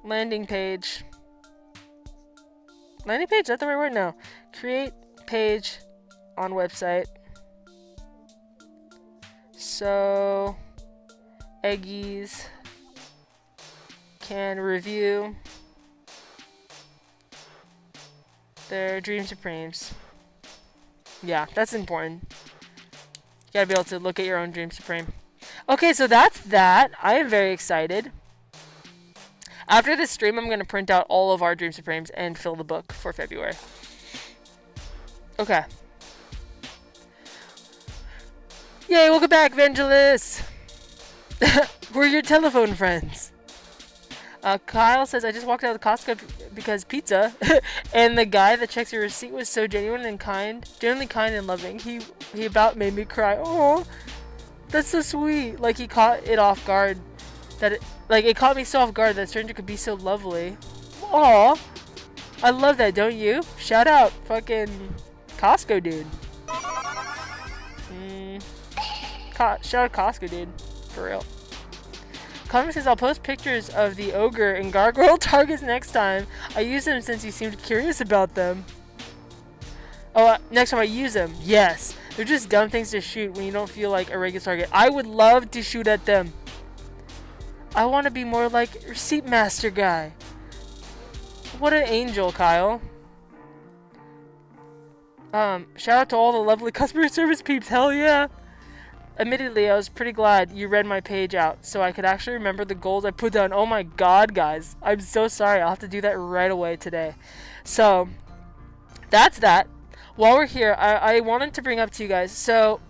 landing page. Landing page? Is that the right word? No. Create page on website. So Eggies can review their Dream Supremes. Yeah, that's important. You gotta be able to look at your own Dream Supreme. Okay, so that's that. I am very excited. After this stream, I'm going to print out all of our Dream Supremes and fill the book for February. Okay. Yay, welcome back, Vangelis! We're your telephone friends. Kyle says, I just walked out of Costco because pizza, and the guy that checks your receipt was so genuinely kind and loving. He about made me cry. Oh, that's so sweet. Like, he caught it off guard. It caught me so off guard that a stranger could be so lovely. Aw, I love that, don't you? Shout out, fucking Costco dude. Shout out Costco dude, for real. Comic says, I'll post pictures of the ogre and gargoyle targets next time. I use them since you seemed curious about them. Oh, next time I use them. Yes. They're just dumb things to shoot when you don't feel like a regular target. I would love to shoot at them. I want to be more like Receipt Master guy. What an angel, Kyle. Shout out to all the lovely customer service peeps. Hell yeah. Admittedly, I was pretty glad you read my page out, so I could actually remember the goals I put down. Oh my god, guys. I'm so sorry. I'll have to do that right away today. So, that's that. While we're here, I wanted to bring up to you guys, so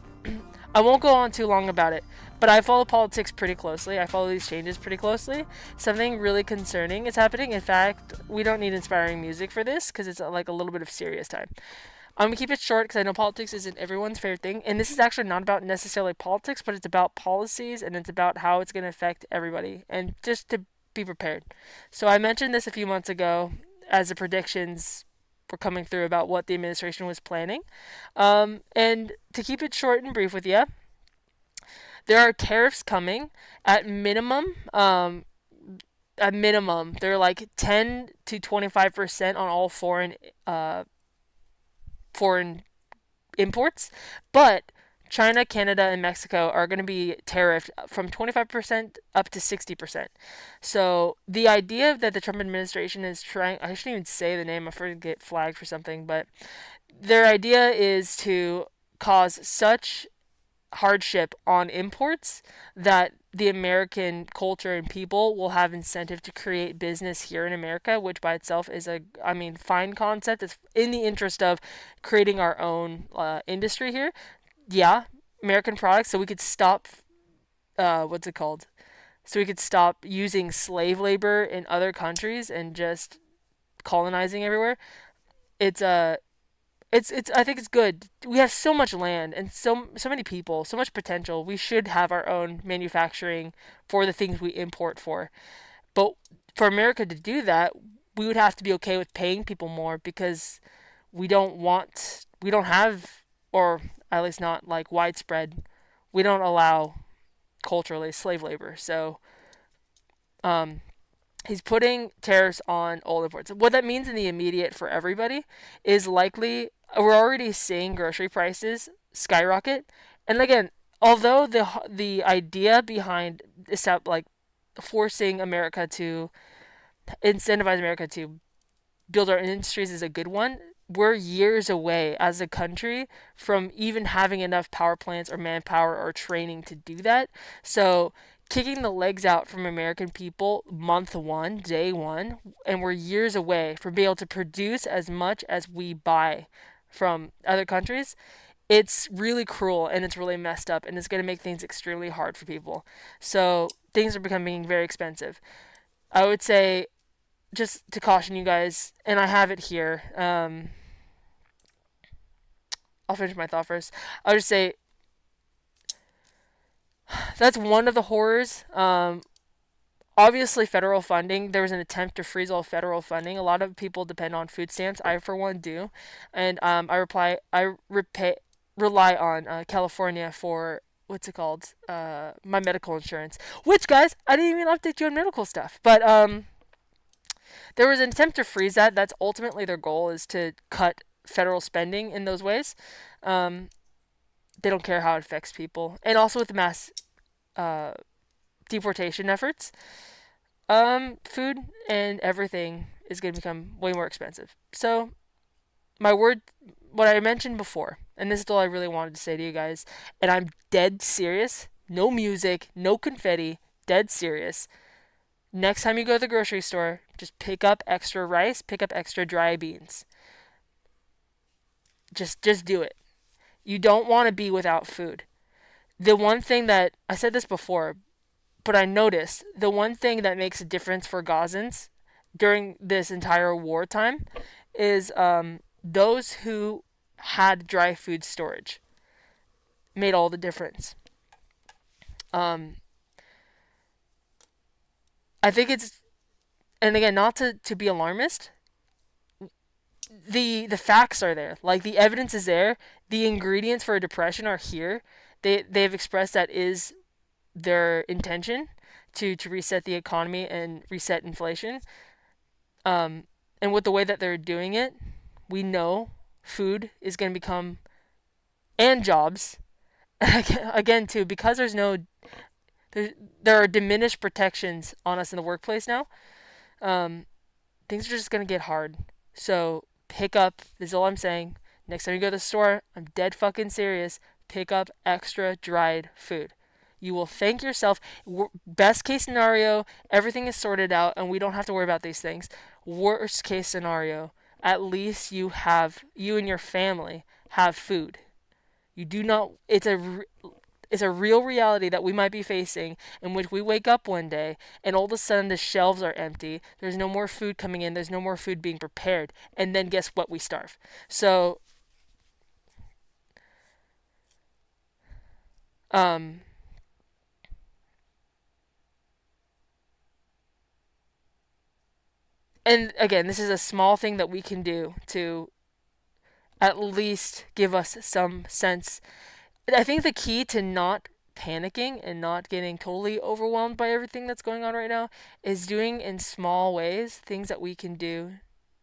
I won't go on too long about it, but I follow politics pretty closely. I follow these changes pretty closely. Something really concerning is happening. In fact, we don't need inspiring music for this, because it's like a little bit of serious time. I'm going to keep it short because I know politics isn't everyone's favorite thing. And this is actually not about necessarily politics, but it's about policies and it's about how it's going to affect everybody. And just to be prepared. So I mentioned this a few months ago as the predictions were coming through about what the administration was planning. And to keep it short and brief with you, there are tariffs coming at minimum. They're like 10 to 25% on all foreign imports, but China, Canada, and Mexico are going to be tariffed from 25% up to 60%. So the idea that the Trump administration is trying, I shouldn't even say the name, I'm afraid to get flagged for something, but their idea is to cause such hardship on imports that the American culture and people will have incentive to create business here in America, which by itself is fine concept. It's in the interest of creating our own industry here. Yeah, American products, so we could stop, So we could stop using slave labor in other countries and just colonizing everywhere. I think it's good. We have so much land and so many people, so much potential. We should have our own manufacturing for the things we import for. But for America to do that, we would have to be okay with paying people more because we don't have, or at least not like widespread, we don't allow culturally slave labor. So he's putting tariffs on all imports. What that means in the immediate for everybody is likely we're already seeing grocery prices skyrocket. And again, although the idea behind forcing America to incentivize America to build our industries is a good one, we're years away as a country from even having enough power plants or manpower or training to do that. So kicking the legs out from American people month one, day one, and we're years away from being able to produce as much as we buy from other countries. It's really cruel and it's really messed up and it's going to make things extremely hard for people. So things are becoming very expensive. I would say, just to caution you guys, and I have it here, I'll finish my thought first. I'll just say, that's one of the horrors. obviously federal funding. There was an attempt to freeze all federal funding. A lot of people depend on food stamps. I, for one, do, and rely on California for what's it called? My medical insurance. Which, guys, I didn't even update you on medical stuff. But there was an attempt to freeze that. That's ultimately their goal, is to cut federal spending in those ways. Um, they don't care how it affects people, and also with the mass uh, deportation efforts, food and everything is going to become way more expensive. So, my word, what I mentioned before, and this is all I really wanted to say to you guys, and I'm dead serious. No music, no confetti, dead serious. Next time you go to the grocery store, just pick up extra rice, pick up extra dry beans. Just do it. You don't want to be without food. The one thing that I said this before, but I noticed the one thing that makes a difference for Gazans during this entire wartime is those who had dry food storage made all the difference. Um, I think it's, and again, not to be alarmist, the facts are there. Like, the evidence is there. The ingredients for a depression are here. They've expressed that is their intention to reset the economy and reset inflation. And with the way that they're doing it, we know food is going to become, and jobs, again too, because there are diminished protections on us in the workplace now. Things are just going to get hard. So pick up, this is all I'm saying. Next time you go to the store, I'm dead fucking serious. Pick up extra dried food. You will thank yourself. Best case scenario, everything is sorted out and we don't have to worry about these things. Worst case scenario, at least you and your family have food. You do not, it's a real reality that we might be facing, in which we wake up one day and all of a sudden the shelves are empty. There's no more food coming in. There's no more food being prepared. And then guess what? We starve. So, um, and again, this is a small thing that we can do to at least give us some sense. I think the key to not panicking and not getting totally overwhelmed by everything that's going on right now is doing in small ways things that we can do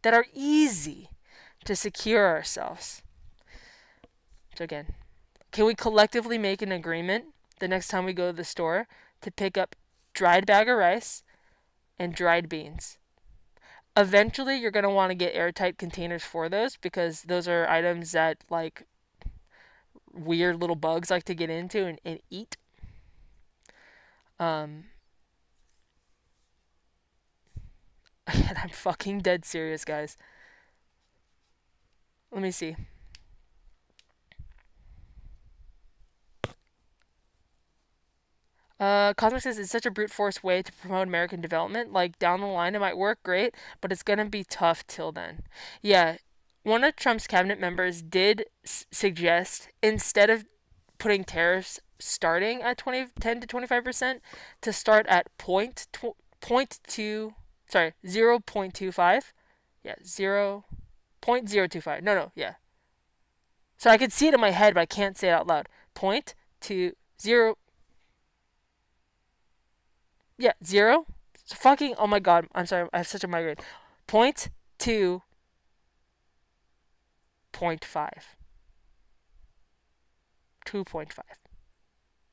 that are easy to secure ourselves. So again, can we collectively make an agreement the next time we go to the store to pick up dried bag of rice and dried beans? Eventually, you're going to want to get airtight containers for those, because those are items that, like, weird little bugs like to get into and eat. Um, and I'm fucking dead serious, guys. Let me see. Cosmic says it's such a brute force way to promote American development. Like, down the line, it might work great, but it's gonna be tough till then. Yeah, one of Trump's cabinet members did suggest, instead of putting tariffs starting at 10 to 25%, to start at point two, sorry, 0.25. Yeah, 0.025. No, yeah. So I could see it in my head, but I can't say it out loud. Point two zero. Yeah, zero. So fucking. Oh my god. I'm sorry. I have such a migraine. Point two. 0.5. 2.5.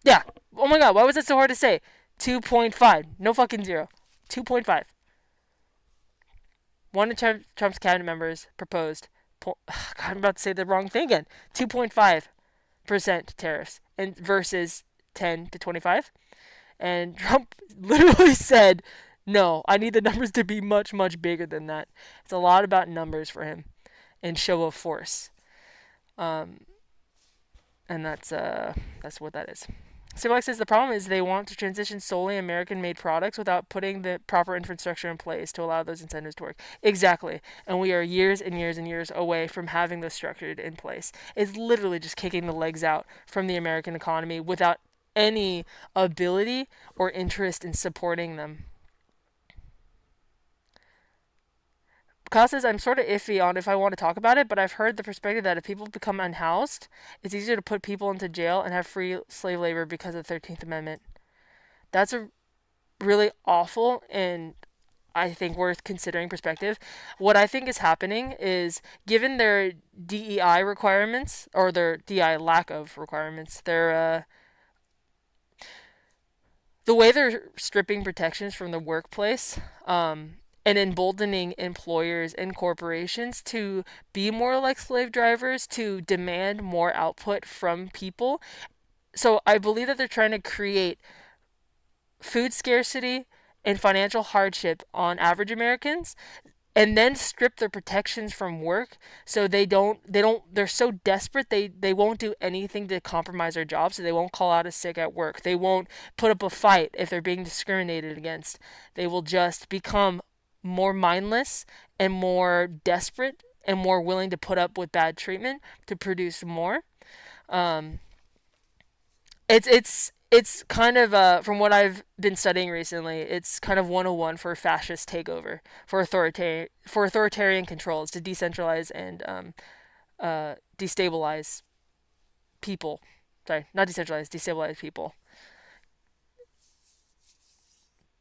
Yeah. Oh my god. Why was it so hard to say? 2.5. No fucking zero. 2.5. One of Trump's cabinet members proposed. God, I'm about to say the wrong thing again. 2.5% tariffs and versus 10 to 25. And Trump literally said, no, I need the numbers to be much, much bigger than that. It's a lot about numbers for him and show of force. And that's what that is. Civilex says the problem is they want to transition solely American-made products without putting the proper infrastructure in place to allow those incentives to work. Exactly. And we are years and years and years away from having those structured in place. It's literally just kicking the legs out from the American economy without any ability or interest in supporting them. Causes I'm sort of iffy on if I want to talk about it, but I've heard the perspective that if people become unhoused, it's easier to put people into jail and have free slave labor because of the 13th Amendment. That's a really awful and I think worth considering perspective. What I think is happening is given their DEI requirements or their DEI lack of requirements, the way they're stripping protections from the workplace, and emboldening employers and corporations to be more like slave drivers, to demand more output from people. So I believe that they're trying to create food scarcity and financial hardship on average Americans and then strip their protections from work so they're so desperate they won't do anything to compromise their job, so they won't call out a sick at work, they won't put up a fight if they're being discriminated against, they will just become more mindless and more desperate and more willing to put up with bad treatment to produce more. um, it's kind of from what I've been studying recently. It's kind of 101 for fascist takeover, for authoritarian controls to decentralize and destabilize people. Sorry, not decentralize, destabilize people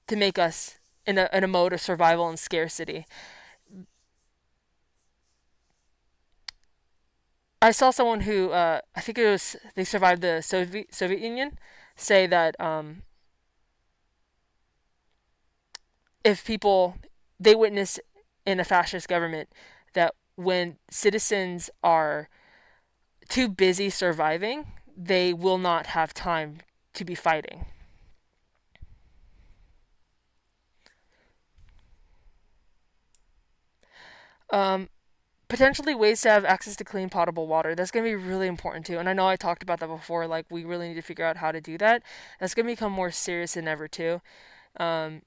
to make us in a mode of survival and scarcity. I saw someone who I think it was they survived the Soviet Union say that if people they witness in a fascist government that when citizens are too busy surviving, they will not have time to be fighting. Um, Potentially ways to have access to clean potable water. That's going to be really important too. And I know I talked about that before. Like we really need to figure out how to do that. That's going to become more serious than ever too. Um,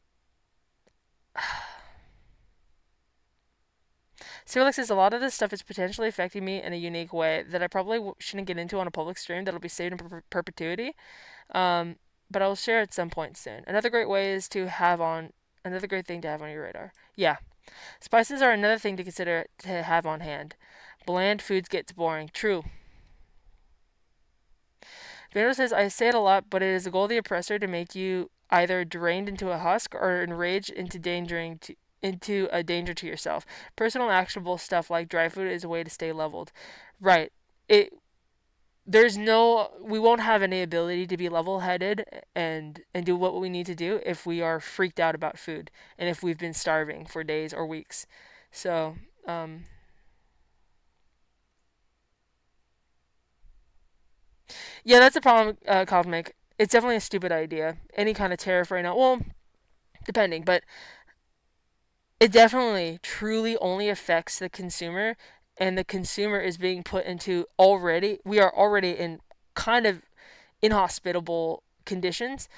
Sirlex says a lot of this stuff is potentially affecting me in a unique way that I probably shouldn't get into on a public stream that'll be saved in perpetuity. Um, but I will share at some point soon. Another great thing to have on your radar. Yeah, spices are another thing to consider to have on hand. Bland foods gets boring. True. Vando says, I say it a lot, but it is the goal of the oppressor to make you either drained into a husk or enraged into a danger to yourself. Personal actionable stuff like dry food is a way to stay leveled. Right. It there's no we won't have any ability to be level headed and do what we need to do if we are freaked out about food and if we've been starving for days or weeks. So, yeah, that's a problem, Cosmic. It's definitely a stupid idea. Any kind of tariff right now, well, depending, but it definitely truly only affects the consumer, and the consumer is being put into we are already in kind of inhospitable conditions.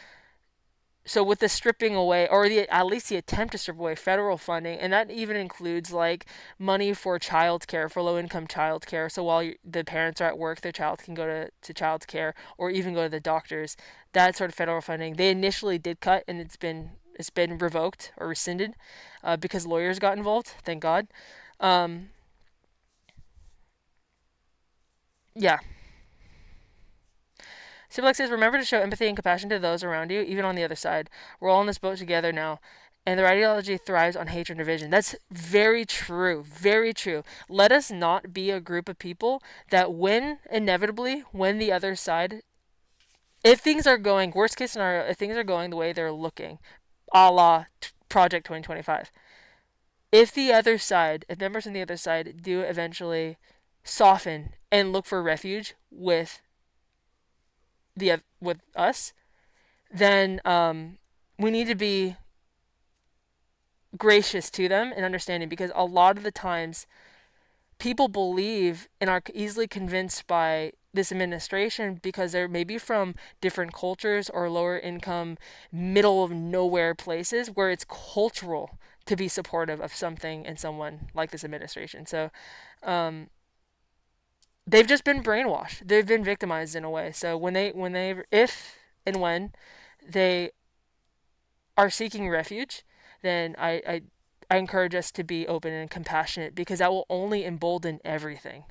So with the stripping away, or at least the attempt to strip away federal funding, and that even includes like money for childcare, for low income childcare. So while the parents are at work, their child can go to childcare or even go to the doctors. That sort of federal funding they initially did cut, and it's been revoked or rescinded because lawyers got involved. Thank God. Um, yeah. Siblex says, remember to show empathy and compassion to those around you, even on the other side. We're all in this boat together now. And their ideology thrives on hatred and division. That's very true. Very true. Let us not be a group of people that when the other side, if things are going, worst case scenario, if things are going the way they're looking, a la Project 2025, if members on the other side do eventually soften and look for refuge with us, then we need to be gracious to them and understanding, because a lot of the times people believe and are easily convinced by this administration because they're maybe from different cultures or lower income, middle of nowhere places where it's cultural to be supportive of something and someone like this administration. So um, they've just been brainwashed. They've been victimized in a way. So if and when they are seeking refuge, then I encourage us to be open and compassionate because that will only embolden everything.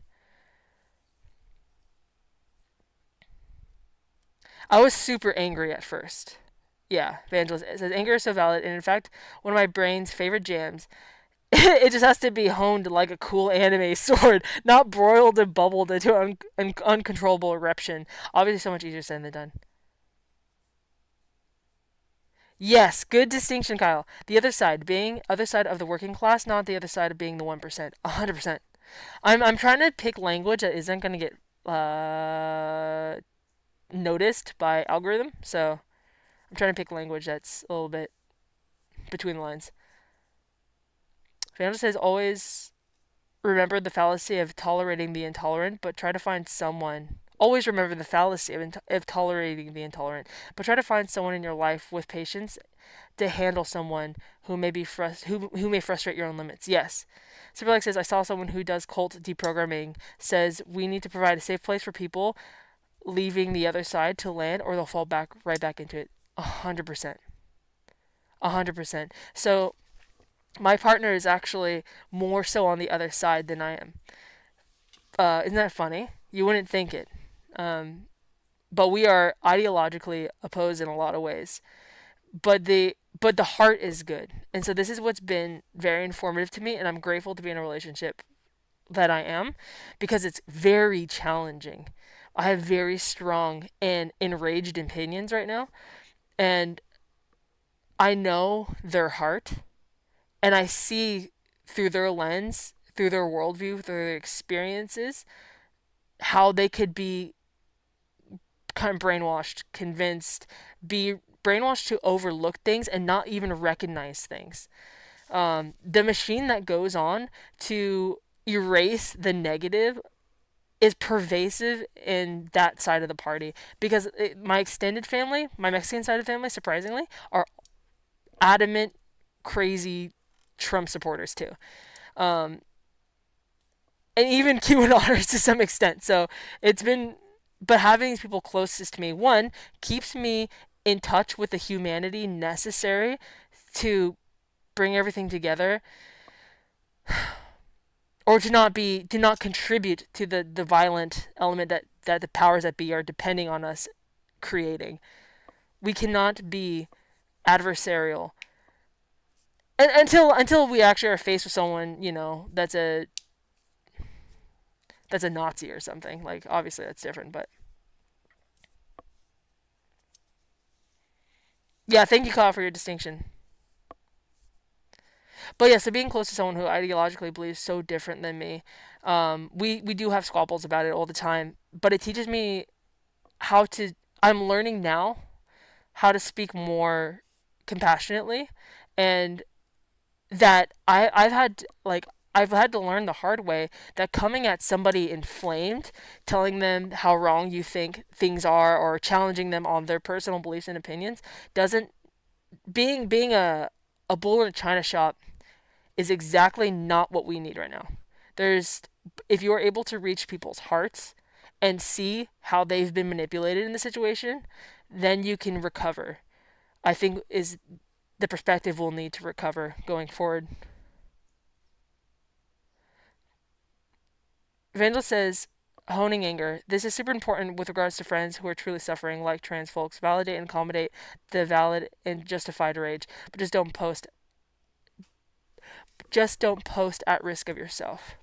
I was super angry at first. Yeah, Evangelist says anger is so valid, and in fact, one of my brain's favorite jams. It just has to be honed like a cool anime sword, not broiled and bubbled into uncontrollable eruption. Obviously, so much easier said than done. Yes, good distinction, Kyle. The other side, being other side of the working class, not the other side of being the 1%. 100%. I'm trying to pick language that isn't going to get noticed by algorithm, so I'm trying to pick language that's a little bit between the lines. Fernando says always remember the fallacy of tolerating the intolerant, but try to find someone. Always remember the fallacy of tolerating the intolerant, but try to find someone in your life with patience to handle someone who may who may frustrate your own limits. Yes. Superlex says I saw someone who does cult deprogramming says we need to provide a safe place for people leaving the other side to land, or they'll fall back right back into it. 100%. 100%. So my partner is actually more so on the other side than I am. Isn't that funny? You wouldn't think it. But we are ideologically opposed in a lot of ways. But the heart is good. And so this is what's been very informative to me, and I'm grateful to be in a relationship that I am because it's very challenging. I have very strong and enraged opinions right now, and I know their heart, and I see through their lens, through their worldview, through their experiences, how they could be kind of brainwashed, convinced, be brainwashed to overlook things and not even recognize things. The machine that goes on to erase the negative is pervasive in that side of the party because my extended family, my Mexican side of the family, surprisingly, are adamant, crazy Trump supporters too. Um, and even QAnoners to some extent. So it's been, but having these people closest to me, one, keeps me in touch with the humanity necessary to bring everything together, or to not contribute to the violent element that the powers that be are depending on us creating. We cannot be adversarial until we actually are faced with someone, that's a Nazi or something. Like obviously that's different, but yeah, thank you, Kyle, for your distinction. But yeah, so being close to someone who ideologically believes so different than me, we do have squabbles about it all the time. But it teaches me how to. I'm learning now how to speak more compassionately, and that I've had to learn the hard way that coming at somebody inflamed, telling them how wrong you think things are, or challenging them on their personal beliefs and opinions, doesn't being a bull in a china shop is exactly not what we need right now. There's If you are able to reach people's hearts and see how they've been manipulated in the situation, then you can recover. I think is the perspective we'll need to recover going forward. Evangelist says, honing anger. This is super important with regards to friends who are truly suffering, like trans folks. Validate and accommodate the valid and justified rage, but just don't post at risk of yourself.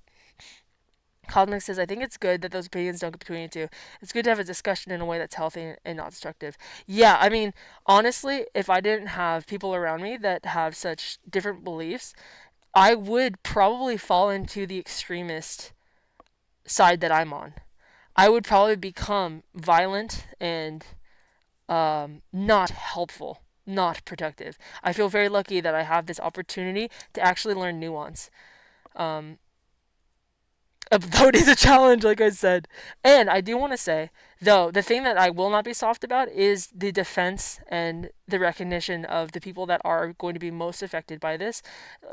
Cosmic says, I think it's good that those opinions don't get between you two. It's good to have a discussion in a way that's healthy and not destructive. Yeah, I mean, honestly, if I didn't have people around me that have such different beliefs, I would probably fall into the extremist side that I'm on. I would probably become violent and not helpful, not productive. I feel very lucky that I have this opportunity to actually learn nuance. Um, though it is a challenge, like I said. And I do want to say, though, the thing that I will not be soft about is the defense and the recognition of the people that are going to be most affected by this: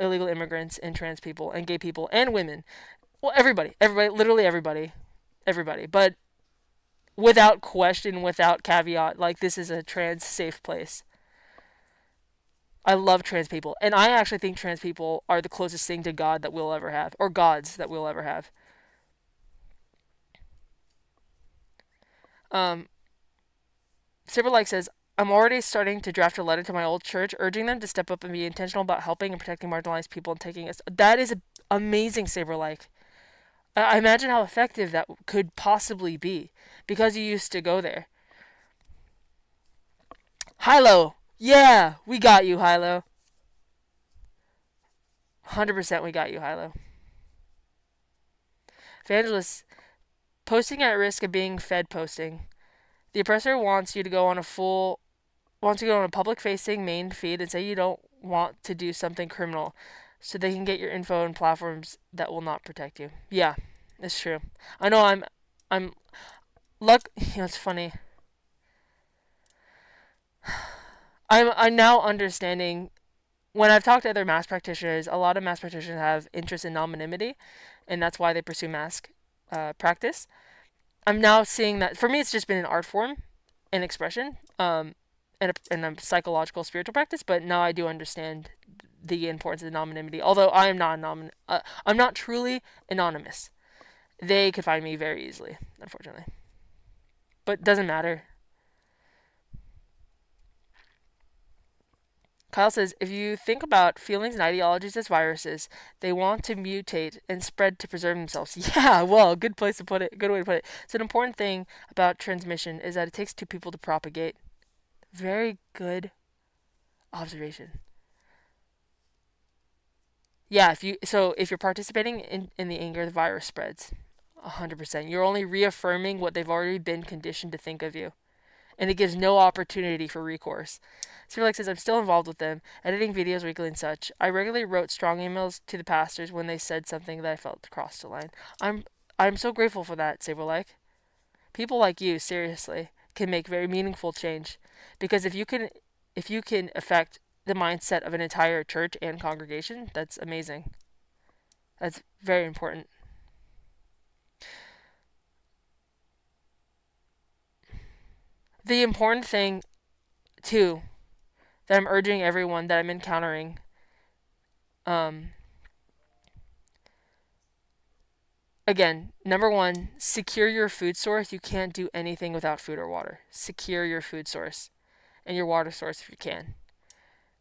illegal immigrants and trans people and gay people and women. Well, everybody, literally everybody. But without question, without caveat, like this is a trans safe place. I love trans people, and I actually think trans people are the closest thing to God that we'll ever have, or gods that we'll ever have. Um, Silverlike says, I'm already starting to draft a letter to my old church urging them to step up and be intentional about helping and protecting marginalized people and taking us. That is amazing, Saberlike. I imagine how effective that could possibly be because you used to go there. Hilo! Yeah! We got you, Hilo. 100% we got you, Hilo. Evangelist, posting at risk of being fed posting. The oppressor wants you to go on a public facing main feed and say you don't want to do something criminal so they can get your info on platforms that will not protect you. Yeah, it's true. I know I'm it's funny. I'm now understanding when I've talked to other mass practitioners, a lot of mass practitioners have interest in anonymity, and that's why they pursue mass practice. I'm now seeing that for me, it's just been an art form, an expression, and a psychological spiritual practice. But now I do understand the importance of anonymity. Although I am not I'm not truly anonymous. They could find me very easily, unfortunately. But doesn't matter. Kyle says, if you think about feelings and ideologies as viruses, they want to mutate and spread to preserve themselves. Yeah, well, good place to put it. Good way to put it. So an important thing about transmission is that it takes two people to propagate. Very good observation. Yeah, if you're participating in the anger, the virus spreads. 100%. You're only reaffirming what they've already been conditioned to think of you. And it gives no opportunity for recourse. Silverlake says, I'm still involved with them, editing videos weekly and such. I regularly wrote strong emails to the pastors when they said something that I felt crossed the line. I'm so grateful for that, Silverlake. People like you, seriously, can make very meaningful change. Because if you can affect the mindset of an entire church and congregation, that's amazing. That's very important. The important thing, too, that I'm urging everyone that I'm encountering, um, again, number one, secure your food source. You can't do anything without food or water. Secure your food source and your water source if you can.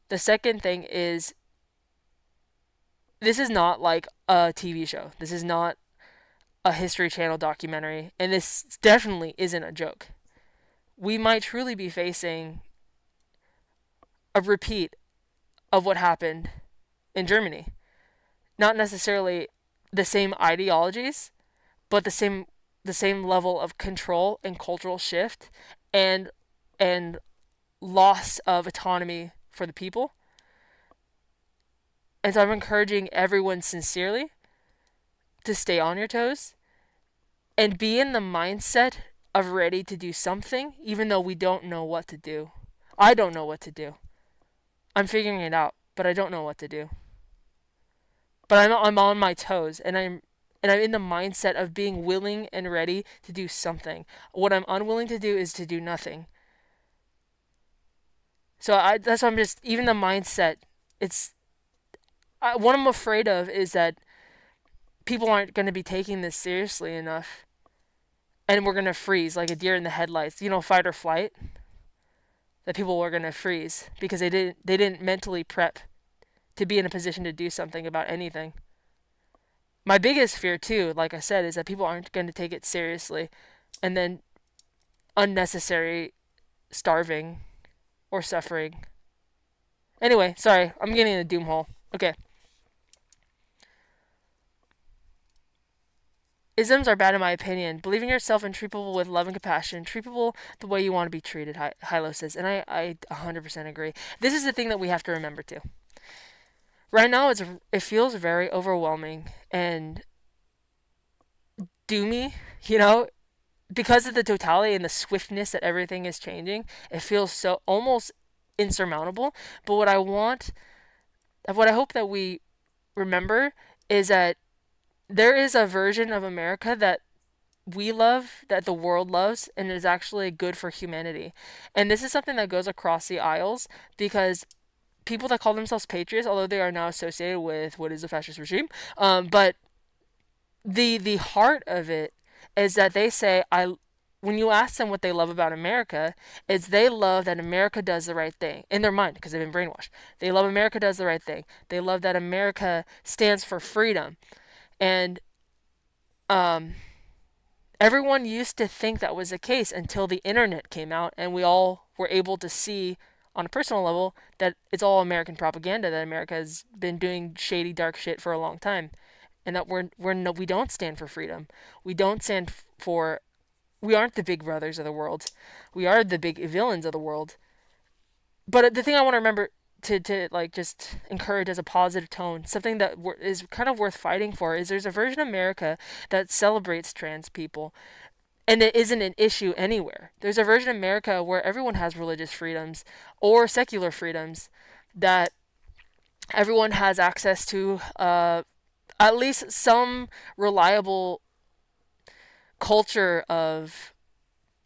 The second thing is, this is not like a TV show. This is not a History Channel documentary. And this definitely isn't a joke. We might truly be facing a repeat of what happened in Germany. Not necessarily the same ideologies, but the same level of control and cultural shift and and loss of autonomy for the people. And so I'm encouraging everyone sincerely to stay on your toes and be in the mindset of ready to do something, even though we don't know what to do. I don't know what to do. I'm figuring it out, but I don't know what to do. But I'm on my toes, and I'm in the mindset of being willing and ready to do something. What I'm unwilling to do is to do nothing. So that's why I'm just even the mindset. It's what I'm afraid of is that people aren't going to be taking this seriously enough, and we're going to freeze like a deer in the headlights. Fight or flight. That people are going to freeze because they didn't mentally prep to be in a position to do something about anything. My biggest fear too, like I said, is that people aren't going to take it seriously, and then unnecessary starving or suffering. Anyway, sorry, I'm getting in a doom hole. Okay. Isms are bad in my opinion. Believe in yourself and treat people with love and compassion. Treat people the way you want to be treated, Hilo says. And I 100% agree. This is the thing that we have to remember too. Right now, it feels very overwhelming and doomy, because of the totality and the swiftness that everything is changing. It feels so almost insurmountable. But what I hope that we remember is that there is a version of America that we love, that the world loves, and is actually good for humanity. And this is something that goes across the aisles because people that call themselves patriots, although they are now associated with what is a fascist regime. But the heart of it is that they say, I when you ask them what they love about America, is they love that America does the right thing in their mind because they've been brainwashed. They love America does the right thing. They love that America stands for freedom. And um, everyone used to think that was the case until the internet came out and we all were able to see on a personal level that it's all American propaganda, that America has been doing shady dark shit for a long time, and that we don't stand for freedom. We don't stand for we aren't the big brothers of the world. We are the big villains of the world. But the thing I want to remember to like just encourage as a positive tone, something that is kind of worth fighting for, is there's a version of America that celebrates trans people, and it isn't an issue anywhere. There's a version of America where everyone has religious freedoms or secular freedoms, that everyone has access to at least some reliable culture of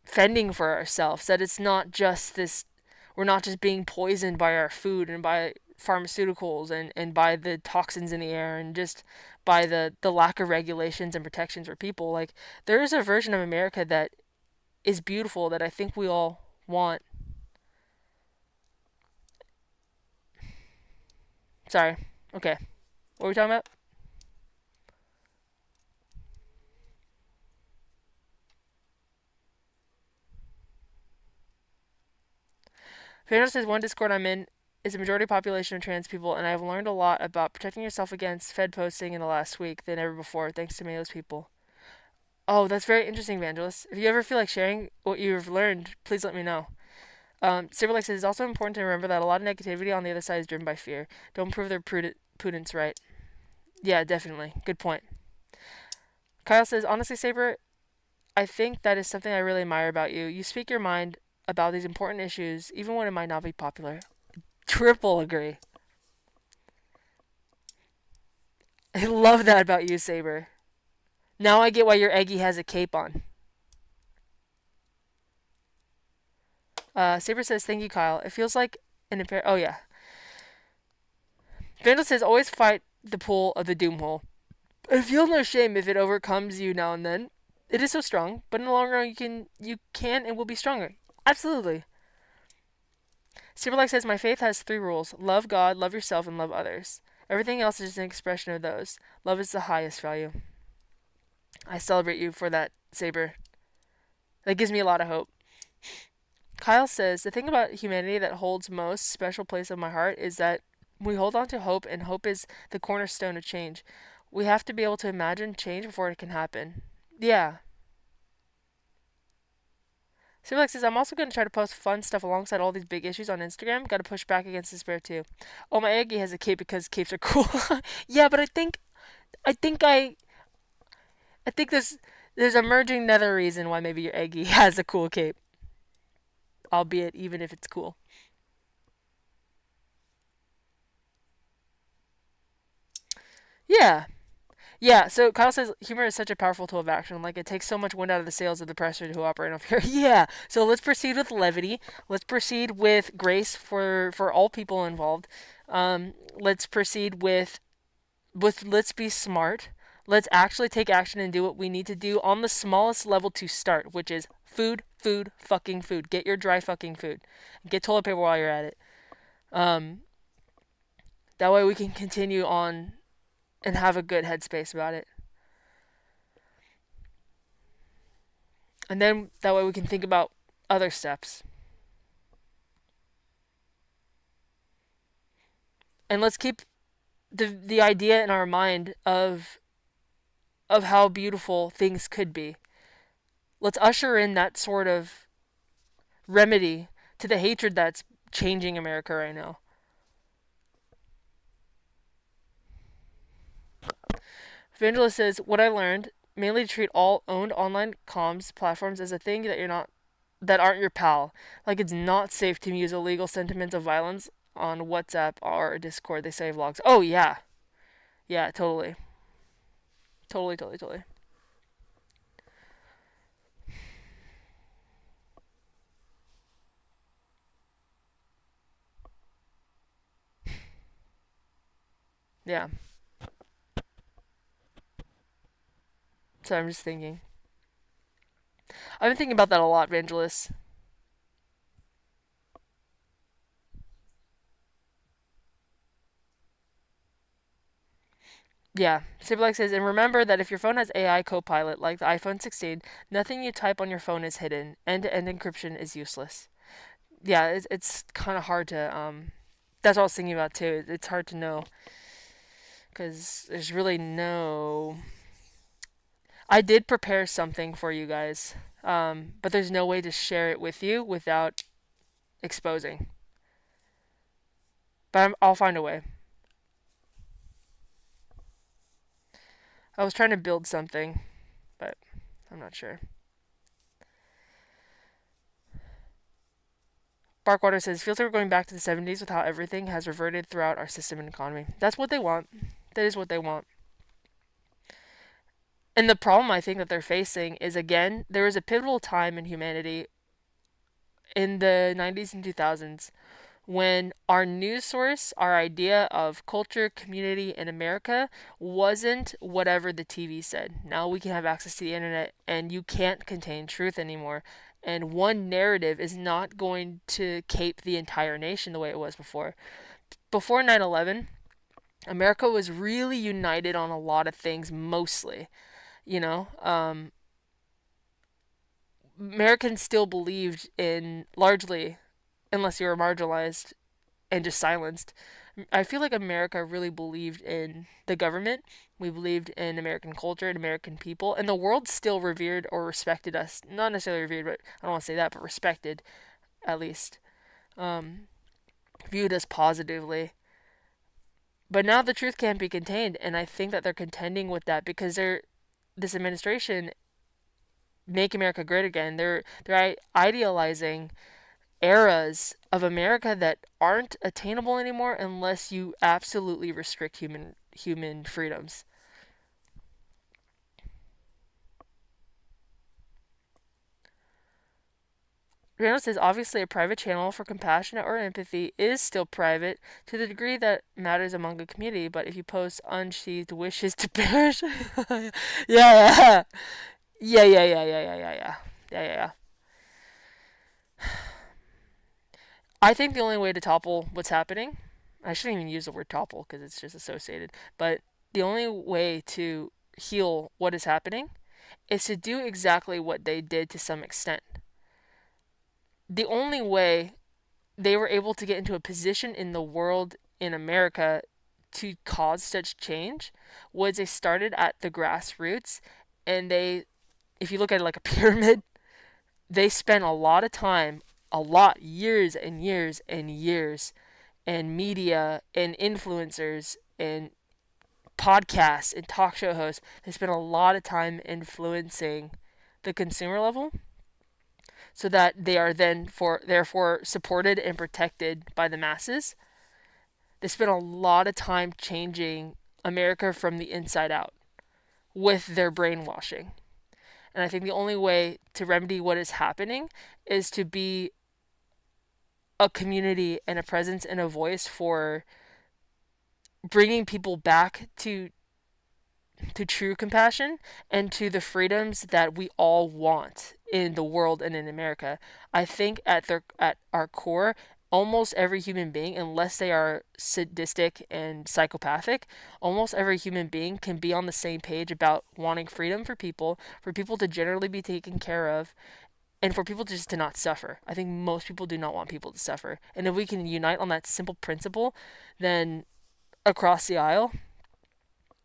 fending for ourselves, that it's not just this, we're not just being poisoned by our food and by pharmaceuticals and by the toxins in the air and just by the lack of regulations and protections for people. Like, there is a version of America that is beautiful that I think we all want. Sorry. Okay. What were we talking about? Fernando says one Discord I'm in is a majority population of trans people, and I've learned a lot about protecting yourself against Fed posting in the last week than ever before, thanks to those people. Oh, that's very interesting, Evangelist. If you ever feel like sharing what you've learned, please let me know. Silverlight says it's also important to remember that a lot of negativity on the other side is driven by fear. Don't prove their prudence right. Yeah, definitely. Good point. Kyle says, honestly, Saber, I think that is something I really admire about you. You speak your mind about these important issues, even when it might not be popular. Triple agree. I love that about you, Saber. Now I get why your Eggi has a cape on. Saber says, thank you, Kyle. It feels like an oh, yeah. Vandal says, always fight the pull of the doom hole. I feel no shame if it overcomes you now and then. It is so strong, but in the long run, you can and will be stronger. Absolutely. Superlike says, my faith has 3 rules: love God, love yourself, and love others. Everything else is just an expression of those. Love is the highest value. I celebrate you for that, Saber. That gives me a lot of hope. Kyle says, the thing about humanity that holds most special place in my heart is that we hold on to hope, and hope is the cornerstone of change. We have to be able to imagine change before it can happen. Yeah. Superlex says, I'm also going to try to post fun stuff alongside all these big issues on Instagram. Got to push back against despair too. Oh, my Eggi has a cape because capes are cool. Yeah, but I think I, I think there's emerging another reason why maybe your Eggi has a cool cape, albeit even if it's cool. Yeah. Yeah, so Kyle says humor is such a powerful tool of action. Like, it takes so much wind out of the sails of the pressure who operate off here. Yeah. So let's proceed with levity. Let's proceed with grace for all people involved. Let's proceed with let's be smart. Let's actually take action and do what we need to do on the smallest level to start, which is food, food, fucking food. Get your dry fucking food. Get toilet paper while you're at it. Um, that way we can continue on and have a good headspace about it. And then that way we can think about other steps. And let's keep the idea in our mind of how beautiful things could be. Let's usher in that sort of remedy to the hatred that's changing America right now. Evangelist says, what I learned, mainly to treat all owned online comms platforms as a thing that aren't your pal. Like, it's not safe to use illegal sentiments of violence on WhatsApp or Discord. They save logs. Oh yeah. Yeah, totally. Totally, totally, totally. Yeah. So I'm just thinking. I've been thinking about that a lot, Vangelis. Yeah. Sibylak says, and remember that if your phone has AI Copilot like the iPhone 16, nothing you type on your phone is hidden. End-to-end encryption is useless. Yeah, it's kind of hard to That's what I was thinking about too. It's hard to know because there's really no. I did prepare something for you guys, but there's no way to share it with you without exposing. But I'll find a way. I was trying to build something, but I'm not sure. Barkwater says, feels like we're going back to the 70s with how everything has reverted throughout our system and economy. That's what they want. That is what they want. And the problem I think that they're facing is, again, there was a pivotal time in humanity in the 90s and 2000s when our news source, our idea of culture, community in America wasn't whatever the TV said. Now we can have access to the internet and you can't contain truth anymore. And one narrative is not going to cape the entire nation the way it was before. Before 9/11, America was really united on a lot of things, mostly. You know, Americans still believed in, largely, unless you were marginalized and just silenced. I feel like America really believed in the government. We believed in American culture and American people, and the world still revered or respected us. Not necessarily revered, but I don't want to say that, but respected at least. Um, Viewed us positively. But now the truth can't be contained, and I think that they're contending with that because this administration, make America great again. They're idealizing eras of America that aren't attainable anymore unless you absolutely restrict human freedoms. Randall says obviously a private channel for compassion or empathy is still private to the degree that matters among a community, but if you post unsheathed wishes to perish, yeah, yeah, yeah, yeah, yeah, yeah, yeah, yeah, yeah, yeah, yeah. I think the only way to topple what's happening, I shouldn't even use the word topple because it's just associated, but the only way to heal what is happening is to do exactly what they did to some extent. The only way they were able to get into a position in the world, in America, to cause such change was they started at the grassroots, and they, if you look at it like a pyramid, they spent a lot of time, a lot, years and years and years, and media and influencers and podcasts and talk show hosts. They spent a lot of time influencing the consumer level so that they are then therefore supported and protected by the masses. They spent a lot of time changing America from the inside out with their brainwashing. And I think the only way to remedy what is happening is to be a community and a presence and a voice for bringing people back to true compassion and to the freedoms that we all want in the world and in America. I think at our core, almost every human being, unless they are sadistic and psychopathic, almost every human being can be on the same page about wanting freedom for people to generally be taken care of, and for people just to not suffer. I think most people do not want people to suffer. And if we can unite on that simple principle, then across the aisle,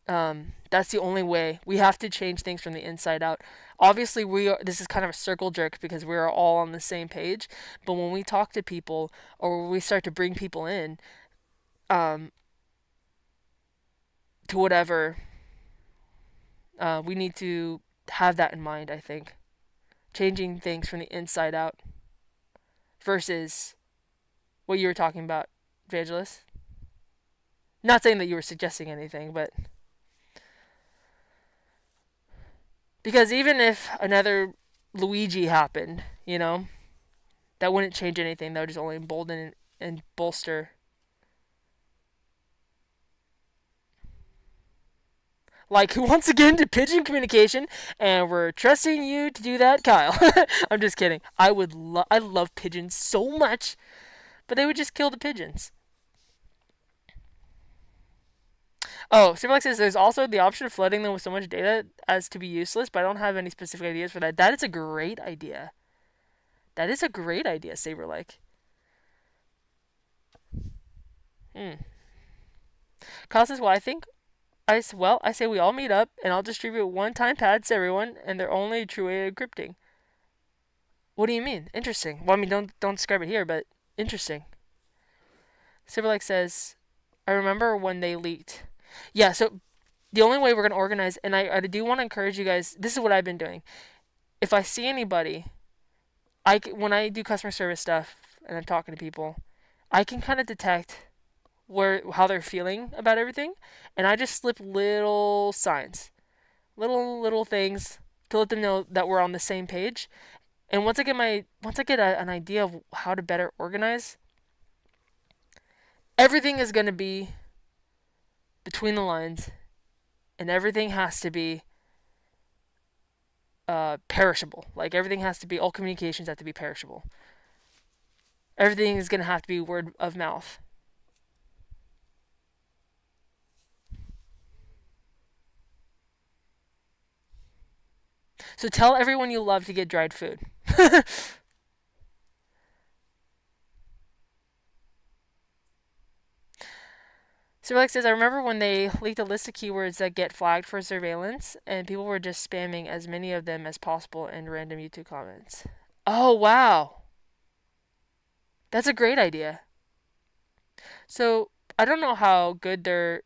that's the only way. We have to change things from the inside out. Obviously, we are. This is kind of a circle jerk because we are all on the same page. But when we talk to people or when we start to bring people in, um, to whatever, we need to have that in mind. I think changing things from the inside out versus what you were talking about, Evangelist. Not saying that you were suggesting anything, but because even if another Luigi happened, that wouldn't change anything. That would just only embolden and bolster Like, who wants to get into pigeon communication? And we're trusting you to do that, Kyle. I'm just kidding. I love pigeons so much, but they would just kill the pigeons. Oh, Superflex says there's also the option of flooding them with so much data as to be useless, but I don't have any specific ideas for that. That is a great idea. That is a great idea, Saberlike. Hmm. Kyle says, well, I say we all meet up, and I'll distribute one-time pads to everyone, and they're only a true way of encrypting. What do you mean? Interesting. Well, I mean, don't describe it here, but interesting. Silverlake says, I remember when they leaked. Yeah, so the only way we're going to organize, and I do want to encourage you guys, this is what I've been doing. If I see anybody, when I do customer service stuff and I'm talking to people, I can kind of detect how they're feeling about everything, and I just slip little signs, little things to let them know that we're on the same page. And once I get an idea of how to better organize, everything is going to be between the lines, and everything has to be perishable. Like everything has to be, all communications have to be perishable. Everything is going to have to be word of mouth. So tell everyone you love to get dried food. Superlex says, I remember when they leaked a list of keywords that get flagged for surveillance, and people were just spamming as many of them as possible in random YouTube comments. Oh, wow. That's a great idea. So, I don't know how good their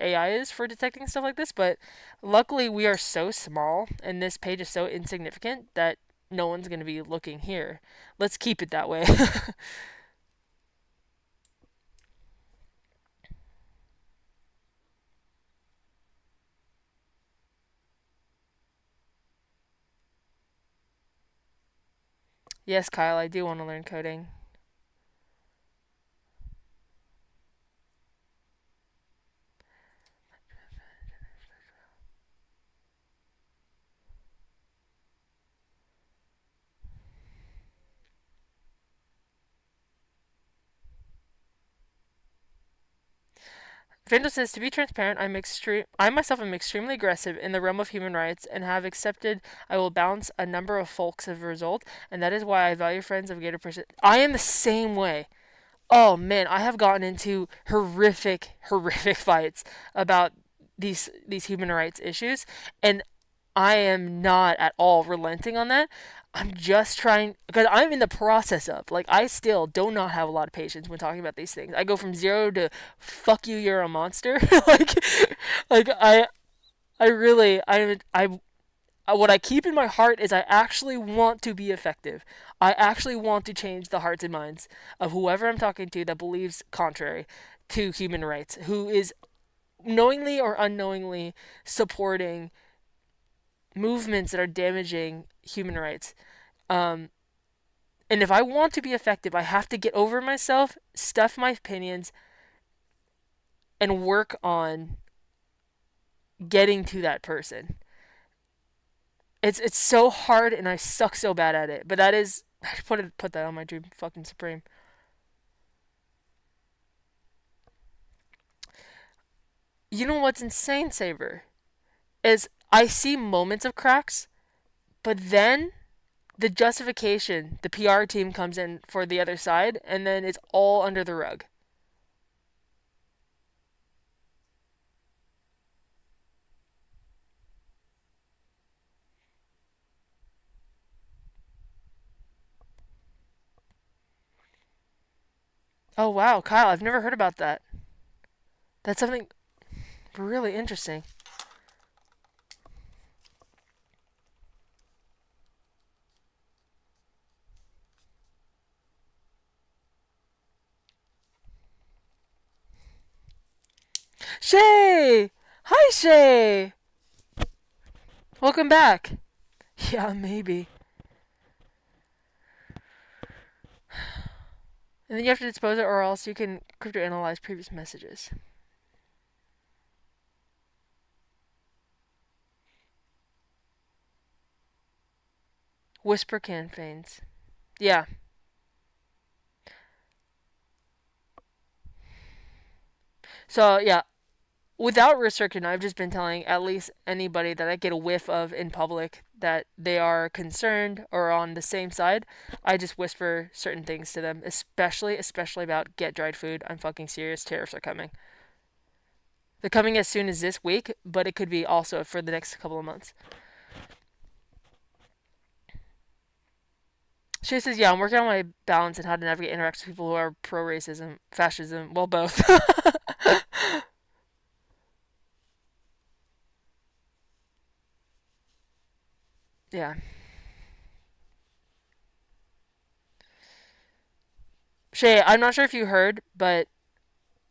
AI is for detecting stuff like this, but luckily we are so small and this page is so insignificant that no one's going to be looking here. Let's keep it that way. Yes, Kyle, I do want to learn coding. Vandal says, to be transparent, I myself am extremely aggressive in the realm of human rights and have accepted I will balance a number of folks as a result, and that is why I value friends of greater person. I am the same way. Oh man, I have gotten into horrific fights about these human rights issues, and I am not at all relenting on that. I'm just trying because I'm in the process of like I still do not have a lot of patience when talking about these things. I go from zero to fuck you, you're a monster. like like I really I what I keep in my heart is I actually want to be effective. I actually want to change the hearts and minds of whoever I'm talking to that believes contrary to human rights, who is knowingly or unknowingly supporting movements that are damaging human rights. Um, and if I want to be effective, I have to get over myself, stuff my opinions, and work on getting to that person. It's so hard, and I suck so bad at it. But that is, I should put that on my dream fucking supreme. You know what's insane, Saber, is I see moments of cracks, but then the justification, the PR team comes in for the other side, and then it's all under the rug. Oh wow, Kyle, I've never heard about that. That's something really interesting. Shay! Hi, Shay! Welcome back. Yeah, maybe. And then you have to dispose it, or else you can cryptoanalyze previous messages. Whisper campaigns. Yeah. So yeah, without restriction, I've just been telling at least anybody that I get a whiff of in public that they are concerned or on the same side. I just whisper certain things to them, especially about get dried food. I'm fucking serious. Tariffs are coming. They're coming as soon as this week, but it could be also for the next couple of months. She says, "Yeah, I'm working on my balance and how to navigate interactions with people who are pro racism, fascism, well, both." Yeah. Shay, I'm not sure if you heard, but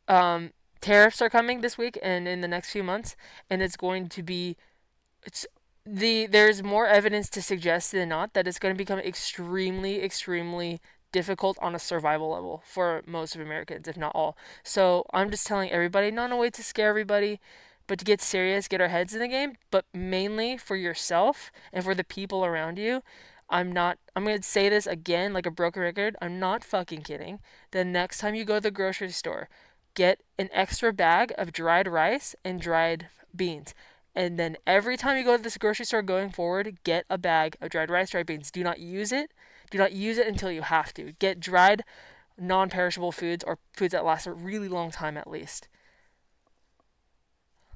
um, tariffs are coming this week and in the next few months, and it's going to be it's there's more evidence to suggest than not that it's going to become extremely difficult on a survival level for most of Americans, if not all. So I'm just telling everybody, not a way to scare everybody, but to get serious, get our heads in the game, but mainly for yourself and for the people around you. I'm going to say this again like a broken record. I'm not fucking kidding. The next time you go to the grocery store, get an extra bag of dried rice and dried beans. And then every time you go to this grocery store going forward, get a bag of dried rice, dried beans. Do not use it. Do not use it until you have to. Get dried, non perishable foods or foods that last a really long time at least.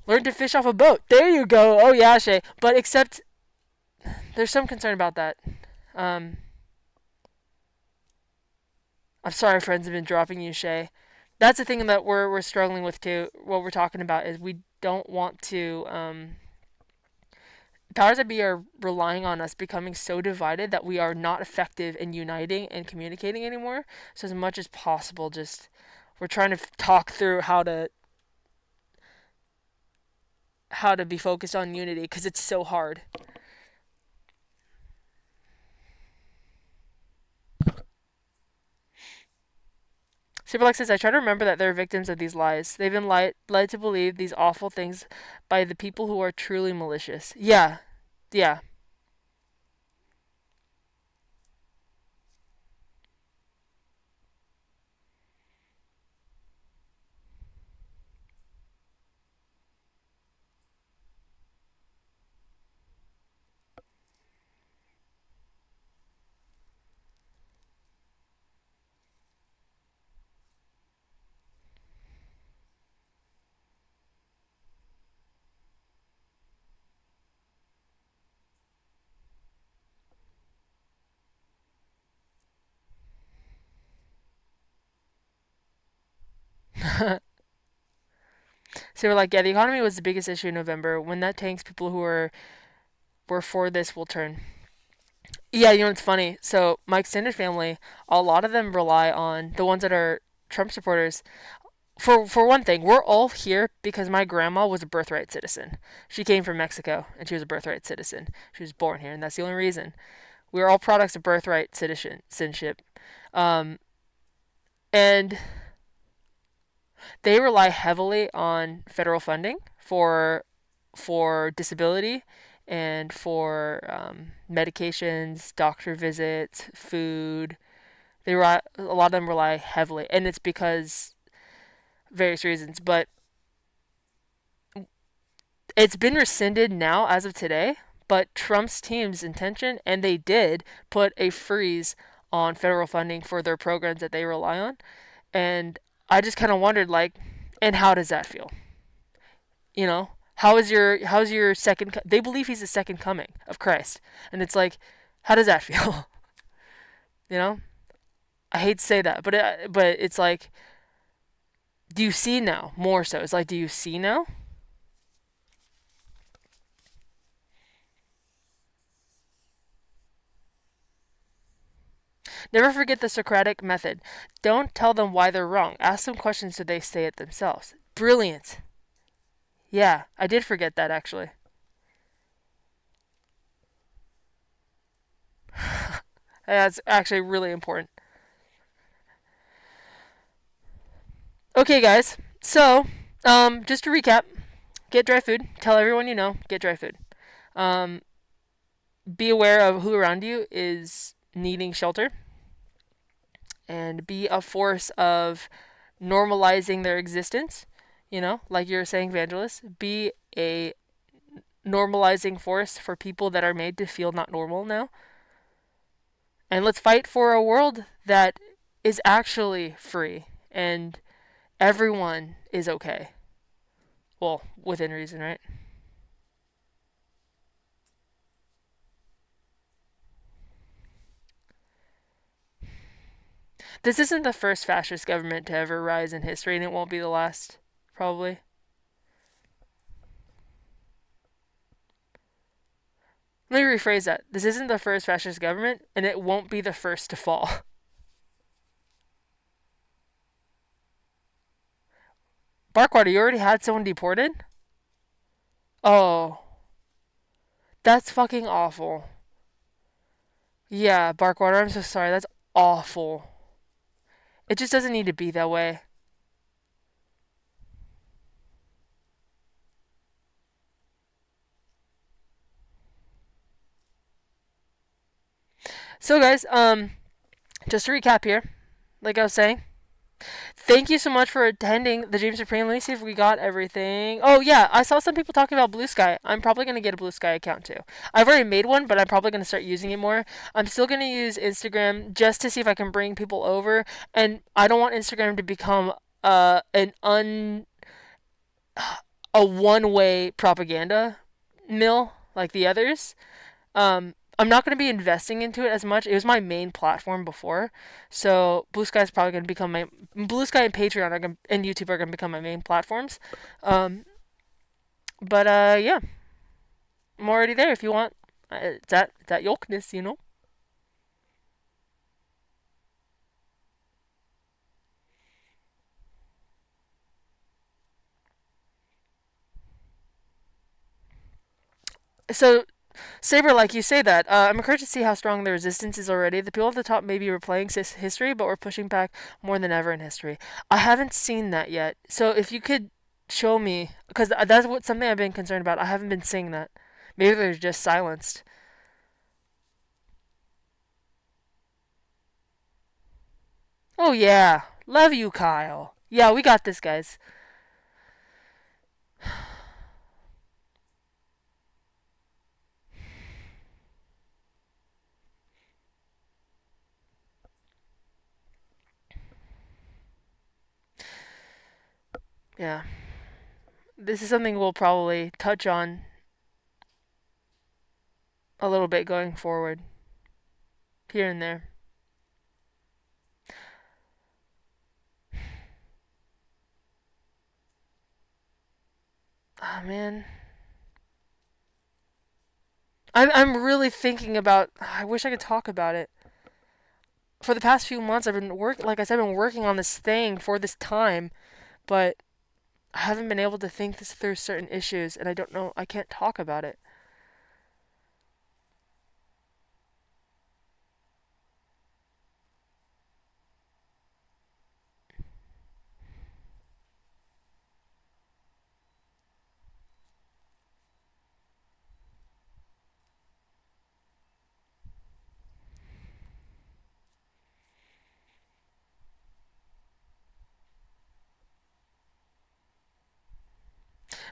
Learn to fish off a boat. There you go. Oh, yeah, Shay. But except there's some concern about that. Um, I'm sorry, friends have been dropping you, Shay. That's the thing that we're struggling with too. What we're talking about is we don't want to. Powers that be are relying on us becoming so divided that we are not effective in uniting and communicating anymore. So as much as possible, just we're trying to talk through how to be focused on unity because it's so hard. Superlex says, I try to remember that they're victims of these lies. They've been led to believe these awful things by the people who are truly malicious. Yeah, yeah. So we're like, yeah, the economy was the biggest issue in November. When that tanks, people who were for this will turn. Yeah, you know it's funny. So my extended family, a lot of them rely on the ones that are Trump supporters. For one thing, we're all here because my grandma was a birthright citizen. She came from Mexico and she was a birthright citizen. She was born here, and that's the only reason. We're all products of birthright citizenship. Um, and they rely heavily on federal funding for disability and for medications, doctor visits, food. A lot of them rely heavily, and it's because various reasons. But it's been rescinded now as of today. But Trump's team's intention, and they did put a freeze on federal funding for their programs that they rely on. And I just kind of wondered, like, and how does that feel? You know, how's your second? They believe he's the second coming of Christ, and it's like, how does that feel? You know, I hate to say that, but it's like, do you see now more so? It's like, do you see now? Never forget the Socratic method. Don't tell them why they're wrong. Ask them questions so they say it themselves. Brilliant. Yeah, I did forget that actually. That's actually really important. Okay, guys. So, just to recap, get dry food. Tell everyone you know. Get dry food. Um, be aware of who around you is needing shelter, and be a force of normalizing their existence. You know, like you were saying, Evangelist, be a normalizing force for people that are made to feel not normal now. And let's fight for a world that is actually free and everyone is okay. Well, within reason, right? This isn't the first fascist government to ever rise in history, and it won't be the last, probably. Let me rephrase that. This isn't the first fascist government, and it won't be the first to fall. Barkwater, you already had someone deported? Oh, that's fucking awful. Yeah, Barkwater, I'm so sorry. That's awful. It just doesn't need to be that way. So, guys, just to recap here, like I was saying, thank you so much for attending the Dream Supreme. Let me see if we got everything. Oh, yeah, I saw some people talking about Blue Sky. I'm probably going to get a Blue Sky account too. I've already made one, but I'm probably going to start using it more. I'm still going to use Instagram just to see if I can bring people over. And I don't want Instagram to become an a one-way propaganda mill like the others. I'm not going to be investing into it as much. It was my main platform before, so Blue Sky is probably going to become my Blue Sky and Patreon are gonna, and YouTube are going to become my main platforms. Um, but yeah, I'm already there if you want. It's at YOLKNESS, you know. So Saber, like you say that, I'm encouraged to see how strong the resistance is already. The people at the top may be replaying history, but we're pushing back more than ever in history. I haven't seen that yet. So if you could show me, because that's what something I've been concerned about. I haven't been seeing that. Maybe they're just silenced. Oh yeah, love you, Kyle. Yeah, we got this, guys. Yeah, this is something we'll probably touch on a little bit going forward, here and there. Oh man, I'm really thinking about. I wish I could talk about it. For the past few months, I've been like I said, I've been working on this thing for this time, but I haven't been able to think this through certain issues, and I don't know. I can't talk about it.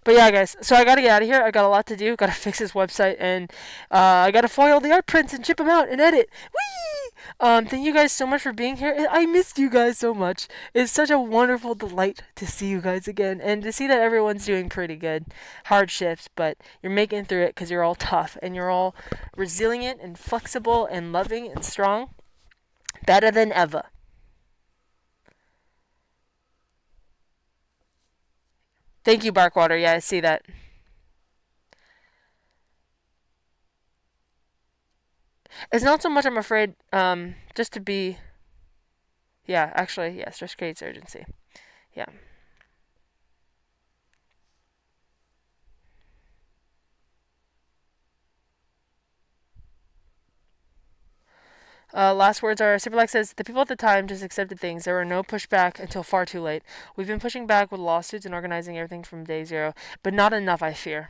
But yeah, guys. So I gotta get out of here. I got a lot to do. Gotta fix this website, and I gotta foil the art prints and ship them out and edit. Whee! Thank you guys so much for being here. I missed you guys so much. It's such a wonderful delight to see you guys again, and to see that everyone's doing pretty good. Hardships, but you're making it through it because you're all tough and you're all resilient and flexible and loving and strong. Better than ever. Thank you, Barkwater. Yeah, I see that. It's not so much I'm afraid, just to be. Yeah, actually, yes, just creates urgency. Yeah. Last words are Superlex says the people at the time just accepted things. There were no pushback until far too late. We've been pushing back with lawsuits and organizing everything from day zero, but not enough, I fear.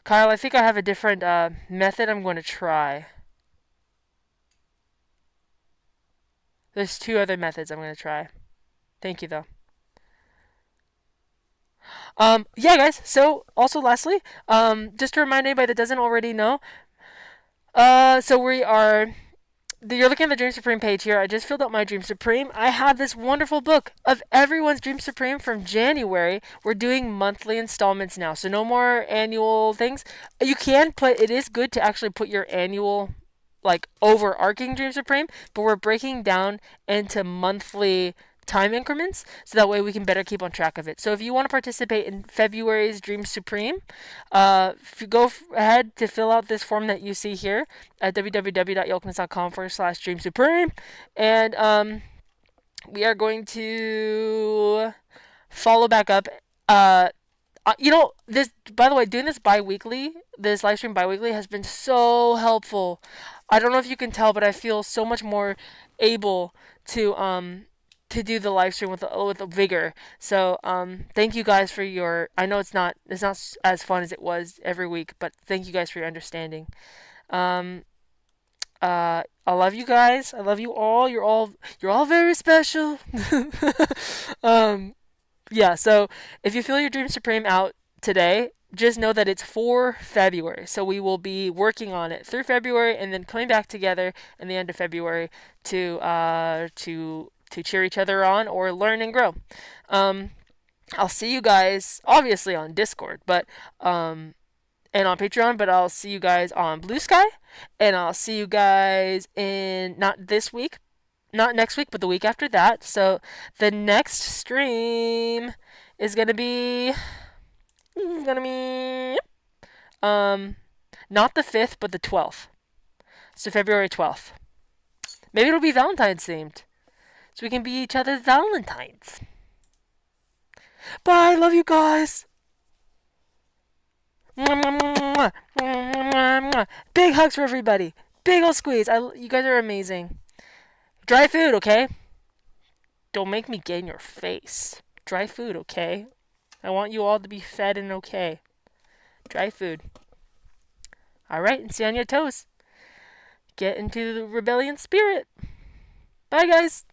Kyle, I think I have a different method I'm going to try. There's two other methods I'm going to try. Thank you, though. Yeah, guys. So, also, lastly, just to remind anybody that doesn't already know, so we are. You're looking at the Dream Supreme page here. I just filled out my Dream Supreme. I have this wonderful book of everyone's Dream Supreme from January. We're doing monthly installments now, so no more annual things. You can put. It is good to actually put your annual, like, overarching Dream Supreme, but we're breaking down into monthly time increments so that way we can better keep on track of it. So if you want to participate in February's Dream Supreme, if you go ahead to fill out this form that you see here at www.yolkness.com/Dream Supreme, and we are going to follow back up. This, by the way, doing this bi-weekly, this live stream bi-weekly has been so helpful. I don't know if you can tell, but I feel so much more able to do the live stream with a vigor. So thank you guys for your. I know it's not as fun as it was every week, but thank you guys for your understanding. Um, I love you guys. I love you all. You're all very special. um, yeah. So if you feel your Dream Supreme out today, just know that it's for February. So we will be working on it through February, and then coming back together in the end of February to cheer each other on or learn and grow. Um, I'll see you guys obviously on Discord, but and on Patreon, but I'll see you guys on Blue Sky, and I'll see you guys in not this week, not next week, but the week after that. So the next stream is gonna be not the 5th, but the 12th. So February 12th. Maybe it'll be Valentine's themed, so we can be each other's Valentines. Bye, love you guys. Big hugs for everybody. Big ol' squeeze. You guys are amazing. Dry food, okay? Don't make me get in your face. Dry food, okay? I want you all to be fed and okay. Dry food. Alright, and stay on your toes. Get into the rebellion spirit. Bye, guys.